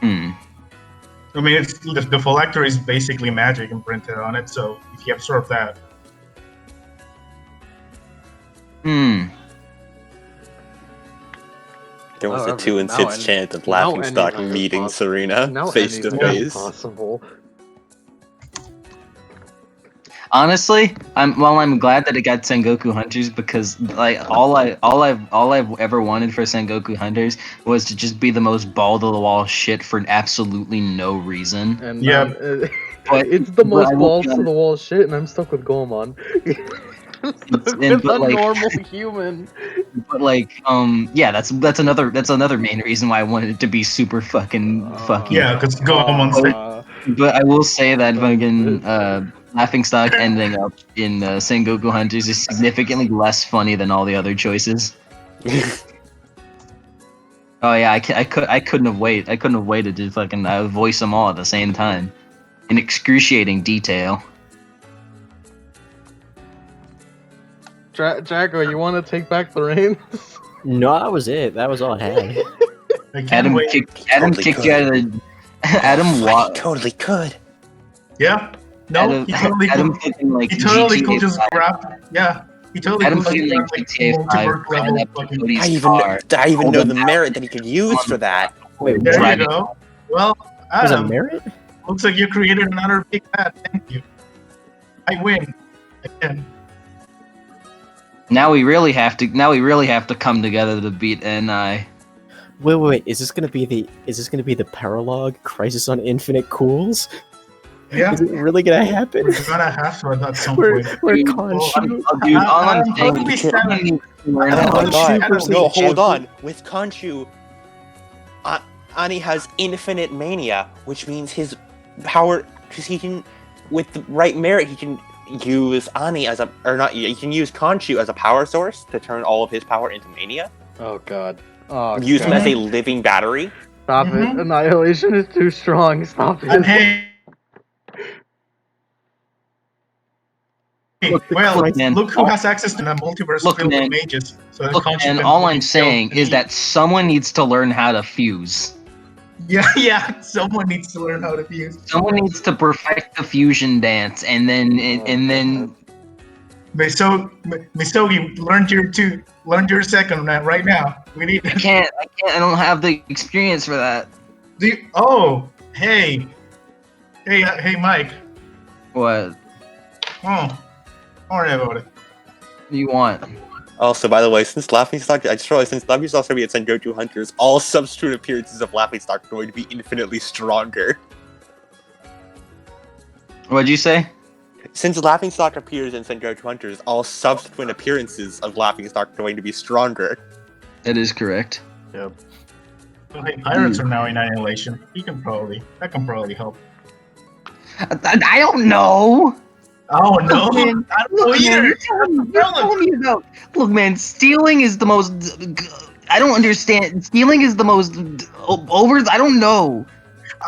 Hmm. I mean, it's the phylactery is basically magic imprinted on it. So if you absorb that, Hmm. There was a However, 2 and now 6 any- chance of now Laughingstock anything is meeting possible. Serena Now face to anything is face. possible. Honestly, I'm glad that it got Sengoku Hunters because like all I've ever wanted for Sengoku Hunters was to just be the most ball to the wall shit for absolutely no reason. And Yeah. But- it's the but most I will balls be to the wall shit, and I'm stuck with Goemon. It's but, a like- normal human. But like yeah, that's another main reason why I wanted it to be super fucking. yeah, because Goemon's But I will say that fucking Laughingstock ending up in Sengoku Hunters is significantly less funny than all the other choices. Oh yeah, I couldn't have waited. I couldn't have waited to fucking voice them all at the same time, in excruciating detail. Drago, you want to take back the reins? No, that was it. That was all I had. I can't Adam wait. kicked Totally you out of the. Adam I walked. totally could. Yeah. No, he totally Adam could. fucking like He totally GTA could just 5. grab. Yeah. He totally Adam could fucking like grab, GTA 5 multiverse ran level up to fucking. Cody's car. I even Hold know him the down. merit that he could use for that. Wait, There what? you go. Well, There's a Adam, merit? looks like you created another big bad. Thank you. I win. Again. Now we really have to come together to beat NI. Wait. Is this gonna be the paralogue Crisis on Infinite Cools? Yeah. Is it really gonna happen? We're gonna have to at some Where point. where Dude, Khonshu? Dude, all I'm How saying do we is stand- we're Adam, not- Khonshu God. versus No, hold every- on. With Khonshu, Ani has infinite mania, which means his power, because he can, with the right merit, he can use Ani as a, or not, you can use Khonshu as a power source to turn all of his power into mania. Oh god. Oh Use god. him as a living battery. Stop it. Annihilation is too strong. Stop it. And hey, well, look, man. look who has access to the multiverse Look, filled with man. mages. So that Look, Khonshu and can all fucking I'm kill saying is any- that someone needs to learn how to fuse. Yeah, someone needs to learn how to fuse. Someone needs to perfect the fusion dance, and then Misogi, learn your second right now. We need. I can't. I don't have the experience for that. Hey, Mike. What? Oh, don't worry about it. What do you want? Also, by the way, since Laughingstock, I just realized since Laughingstock's going to be at Sengoku Hunters, all substitute appearances of Laughingstock are going to be infinitely stronger. What'd you say? Since Laughingstock appears in Sengoku Hunters, all subsequent appearances of Laughingstock are going to be stronger. That is correct. Yep. Well, hey, pirates are now in Annihilation. That can probably help. I don't know. Oh no! Man, I don't know look, man, either. you're telling me about. Look, man, stealing is the most. I don't understand. Stealing is the most over. I don't know.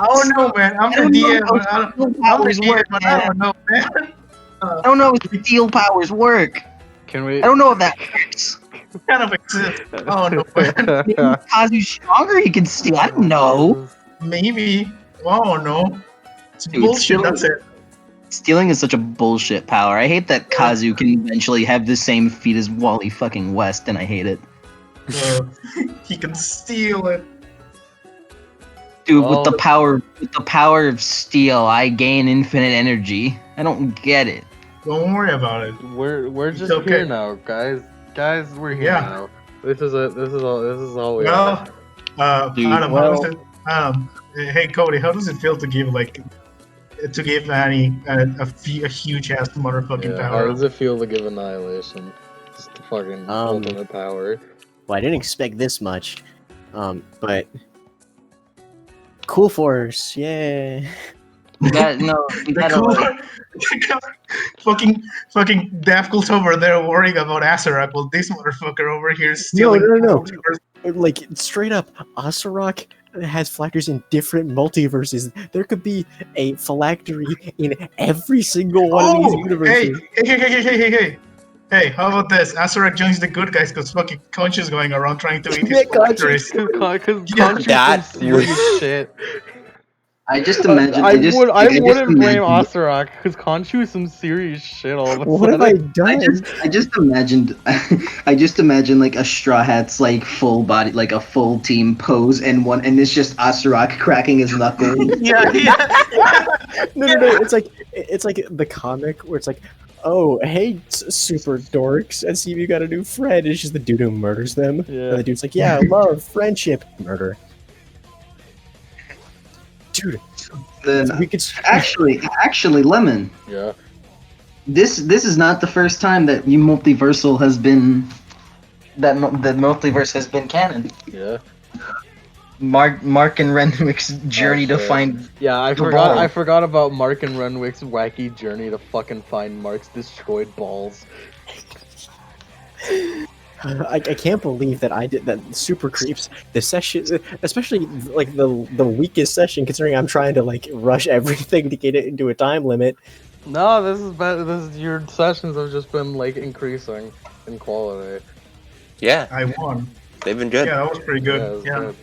I don't know, man. I'm I the don't know DM. how I'm steel the powers DM, work, but I man. don't know, man. I don't know if steel powers work. Can we? I don't know if that works. Kind of exist. Oh no, man. Maybe Kazu's stronger. He can steal. I don't know. Maybe. Oh no. It's Dude, bullshit. stealing- That's it. Stealing is such a bullshit power. I hate that Kazu can eventually have the same feat as Wally fucking West, and I hate it. He can steal it. Dude, Well- with the power of steel, I gain infinite energy. I don't get it. Don't worry about it. We're It's just okay. here now, guys. Guys, we're here Yeah. now. This is all we Well, are. Dude, Adam, well- how does it? Hey Cody, how does it feel to give Annie a huge ass motherfucking Yeah, how power? does it feel to give Annihilation? Just the fucking ultimate power. Well, I didn't expect this much, but cool force, yay! You got no. You The gotta, cool, fucking Dafkul's over there worrying about Asarak, while this motherfucker over here is stealing. No. Like straight up, Asarak has phylacteries in different multiverses. There could be a phylactery in every single one of these universes. Hey, how about this? Asarak joins the good guys because fucking Conch is going around trying to eat Yeah, his phylacteries. Because Yeah, Conchu's that some serious shit. I just imagine. I just wouldn't blame imagine- Asarak because Conchu is some serious shit all of a What have I sudden. done? I just imagined I just imagine like a Straw Hat's like full body, like a full team pose, and it's just Asarak cracking his knuckles. yeah. No. It's like the comic where it's like, oh, hey, super dorks, and see if you got a new friend. It's just the dude who murders them. Yeah. And the dude's like, yeah, love, friendship, murder. Dude, Then we could actually, Lemon, Yeah. this is not the first time that multiversal has been that multiverse has been canon. Yeah. Mark and Renwick's journey to shit. find Yeah, I The forgot. ball. I forgot about Mark and Renwick's wacky journey to fucking find Mark's destroyed balls. I can't believe that I did that. Super creeps the session, especially like the weakest session, considering I'm trying to like rush everything to get it into a time limit. No, this is better. Your sessions have just been like increasing in quality. Yeah, I won. they've been good. Yeah, that was pretty Yeah, good. it's Yeah. good.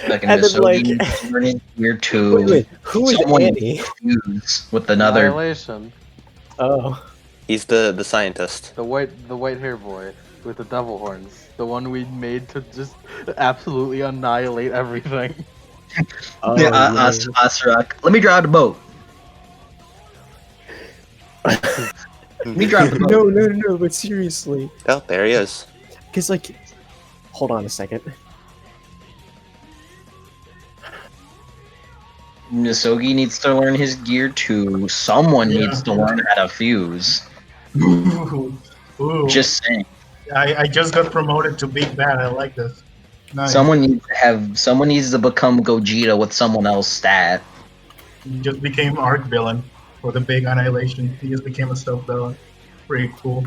Like And then, like- year two. Wait, who is Someone Annie? fuse with another. Annihilation. Oh, He's the scientist. The white hair boy with the devil horns. The one we made to just absolutely annihilate everything. oh Yeah, yeah. Asarak. Let me drive the boat. Let me drive the boat. No, but seriously, Oh, there he is. because like, hold on a second. Misogi needs to learn his gear too. Someone Yeah. needs to learn how to fuse. Ooh. Just saying. I just got promoted to Big Bad. I like this. Nice. Someone needs to become Gogeta with someone else stat. You just became arc villain. for the big annihilation. He just became a stealth villain. Pretty cool.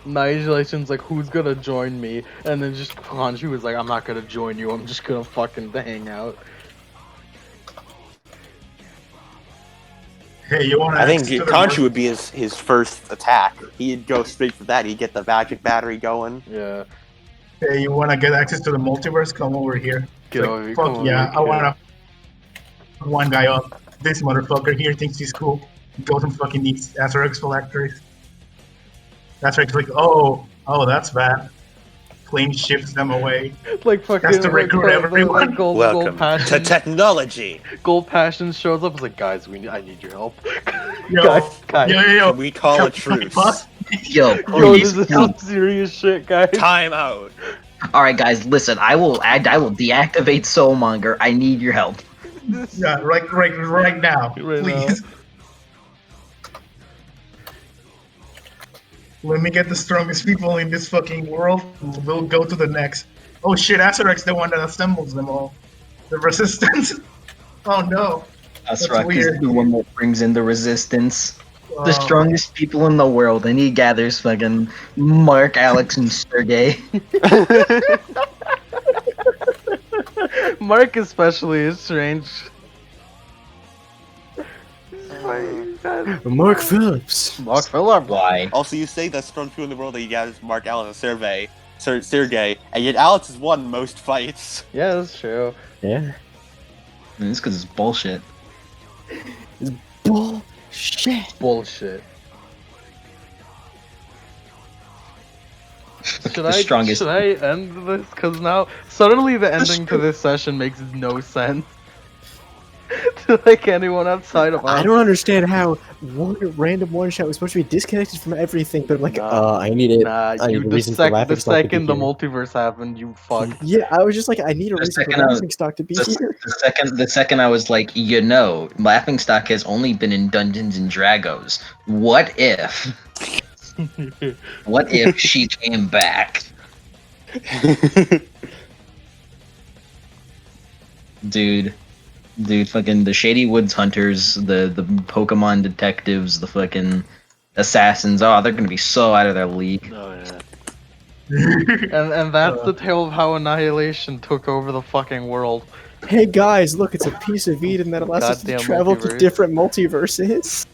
Annihilation's like, who's gonna join me? And then just Khonshu was like, I'm not gonna join you, I'm just gonna fucking hang out. Hey, you want to? I think Khonshu would be his first attack. He'd go straight for that. He'd get the magic battery going. Yeah. Hey, you want to get access to the multiverse? Come over here. Get Like, over here, fuck come over yeah, here, I want to one guy up. This motherfucker here thinks he's cool. Goes and fucking eats Azrax phylacteries. Azrax like, oh, that's bad. Flame shifts them away. Like fucking That's to recruit everyone. Like gold Welcome to passion. technology. Gold passion shows up. It's like, guys, I need your help. Yo, guys. yo. We call a truce. Yo, Yo, please. this is some serious shit, guys. Time out. All right, guys, listen. I will deactivate Soulmonger. I need your help. Yeah, right now, please. Let me get the strongest people in this fucking world. We'll go to the next. Oh shit, Azrax the one that assembles them all. The resistance. Oh no. Azrax is the one that brings in the resistance. Oh. The strongest people in the world, and he gathers fucking Mark, Alex, and Sergey. Mark especially is strange. Mark Phillips. Mark Phillips. Why? Also, you say that strong people in the world that you guys Mark Allen and Sergey, and yet Alex has won most fights. Yeah, that's true. Yeah. And it's because it's bullshit. Bullshit. Bullshit. Should I end this? Because now suddenly the ending to this session makes no sense to like anyone outside of us. I don't understand how one random one shot was supposed to be disconnected from everything, but I'm like, Nah. I need it. Nah, I need a reason for the laughing stock to be second the here. multiverse happened, you fuck. Yeah, I was just like, I need a The reason for second I was- laughing stock to be here. The second I was like, Laughingstock has only been in Dungeons and Dragos. What if she came back? Dude, fucking the Shady Woods Hunters, the Pokemon detectives, the fucking assassins, they're gonna be so out of their league. Oh yeah. And that's the tale of how Annihilation took over the fucking world. Hey guys, look, it's a piece of Eden that allows us to Goddamn travel to multiverse. different multiverses.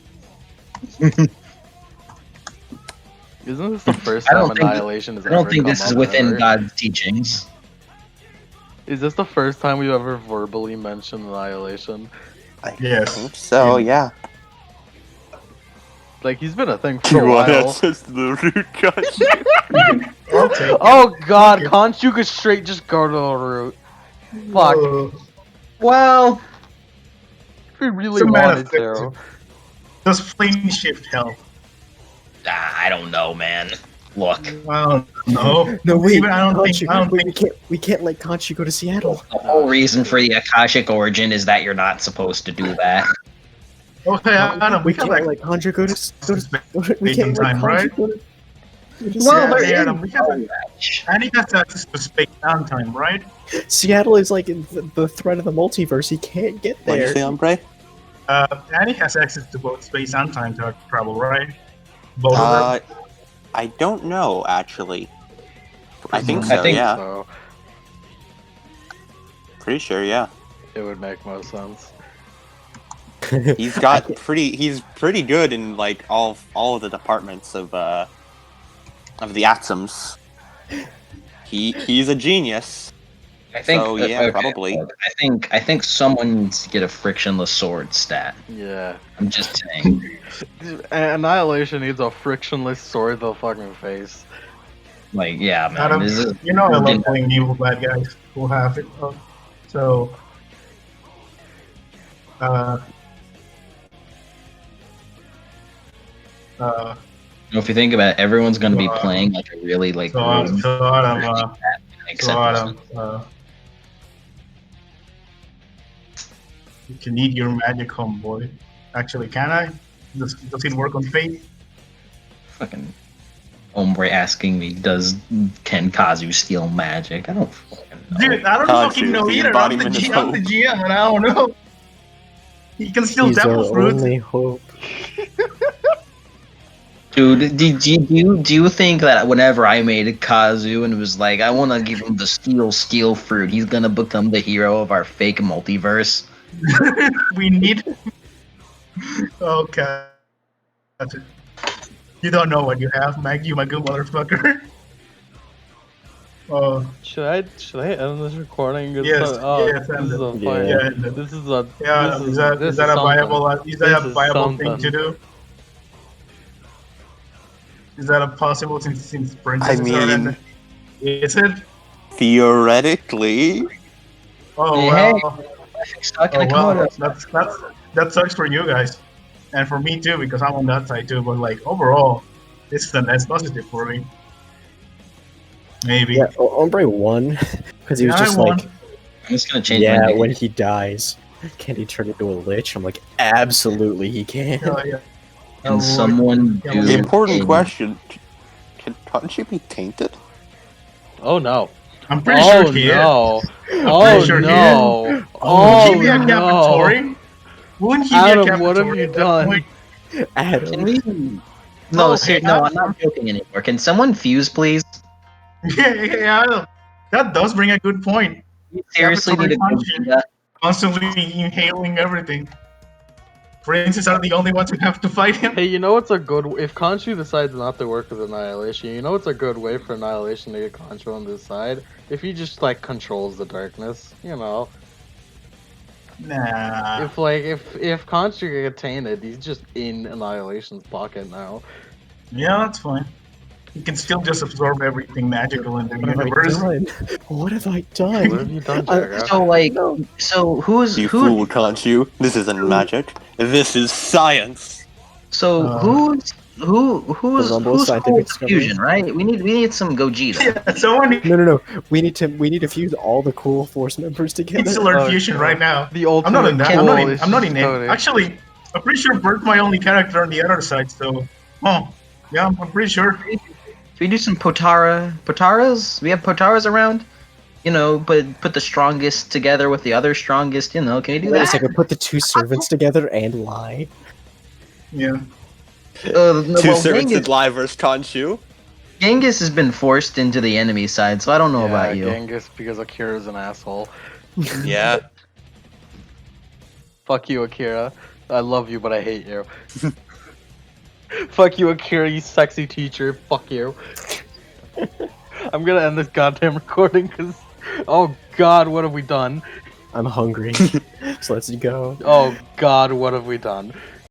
Isn't this the first I time don't think- Annihilation has I ever don't think come this is up within ever? God's teachings. Is this the first time we've ever verbally mentioned Annihilation? I Yes. think so, yeah. Like, he's been a thing for a while. That's the root Khonshu. I'll take it. Oh god, Fuck Khonshu could straight just go to the root. Fuck. Well, If we really It's a wanted to. manifest. Does flame shift help? I don't know, man. Look, I don't know. No, wait, Even I don't Khonshu, think. I don't wait, think. we can't let Khonshu go to Seattle. the whole reason for the Akashic origin is that you're not supposed to do that. Okay, I don't. We We can can't like. let Khonshu go to. We Space can't let time, Khonshu right? go to. Well, there yeah, is we have. And he has access to space downtime, right? Seattle is like in the threat of the multiverse. He can't get What'd you there. say, Ombre? Annie has access to both space and time travel, right? Both of them. I don't know, actually. I think I so, think yeah. So, Pretty sure, yeah. it would make most sense. He's he's pretty good in like all of the departments of the atoms. He's a genius. I think. So, yeah, probably. look, I think someone needs to get a frictionless sword stat. Yeah. I'm just saying. Annihilation needs a frictionless sword to the fucking face. Like, yeah, man. Adam, This is, you know I love playing evil bad guys who have it. So. if you think about it, everyone's going to be playing like a really like. Adam, except you can eat your magic, homeboy. Actually, can I? Does it work on fate? fucking Ombre asking me, can Kazu steal magic? I don't fucking know. Dude, I don't Kazu, fucking know the either. I'm the embodiment of GM, hope. and I don't know. He can steal He's our devil fruit. only hope. Dude, do you think that whenever I made a Kazu and was like, I want to give him the steel fruit, he's gonna become the hero of our fake multiverse? We need. Okay. You don't know what you have, Mag. You my good motherfucker. Oh Should I end this recording? It's yes, this end is it. a Yeah. fire. Yeah, end it. This is a Yeah, this is that this is that a something. viable thing something. to do? Is that a possible since princesses I are mean- in? Is it? Theoretically, Oh Hey, well. Stuck in Oh a well. Komodo. That sucks for you guys, and for me too because I'm on that side too. But like overall, this is a net positive for me. Maybe. Yeah, Ombre won because he was Yeah, I just won. like, I'm just gonna change yeah, my when he dies, can he turn into a lich? I'm like, absolutely he can. Oh, yeah. Can someone Yeah, do the important a- question: can't she be tainted? Oh no! I'm pretty Oh sure he is. no! Pretty Oh sure he no! Wouldn't Oh he be a no! Capitory? Wouldn't he Adam, be a what have Capitory you at that done? point? Can Adam, we? No, Oh, ser- hey, no, I'm not joking anymore. Can someone fuse, please? Yeah, I know. That does bring a good point. We seriously need a Capitory Gogeta. Constantly inhaling everything. Princes are the only ones who have to fight him. Hey, you know what's a good if Khonshu decides not to work with Annihilation? You know what's a good way for Annihilation to get Khonshu on this side? If he just like controls the darkness, you know. Nah. If Khonshu get tainted, he's just in Annihilation's pocket now. Yeah, that's fine. You can still just absorb everything magical in the what have I universe. done? What have I What done? have you done, I- Drago? So like, No. so who's You who? fool, can't you? This isn't magic. This is science. So Uh, who's Rumble of scientific fusion? discoveries. Right? We need some Gogeta. Yeah, someone No. We need to fuse all the cool Force members needs to together. learn Oh, fusion God. right now. The I'm not in ultimate that. cool I'm not in it. Cody. Actually, I'm pretty sure Bert's my only character on the other side. So, oh, yeah, I'm pretty sure. Can we do some Potaras? We have Potaras around. You know, but put the strongest together with the other strongest. You know, can we do Wait a that? second, put the two servants together and lie. Yeah. No, Two well, servants in live versus Khonshu. Genghis has been forced into the enemy side, so I don't know about you. Genghis, because Akira's an asshole. Yeah. Fuck you, Akira. I love you, but I hate you. Fuck you, Akira, you sexy teacher. Fuck you. I'm gonna end this goddamn recording because, oh god, what have we done? I'm hungry, so let's go. Oh god, what have we done?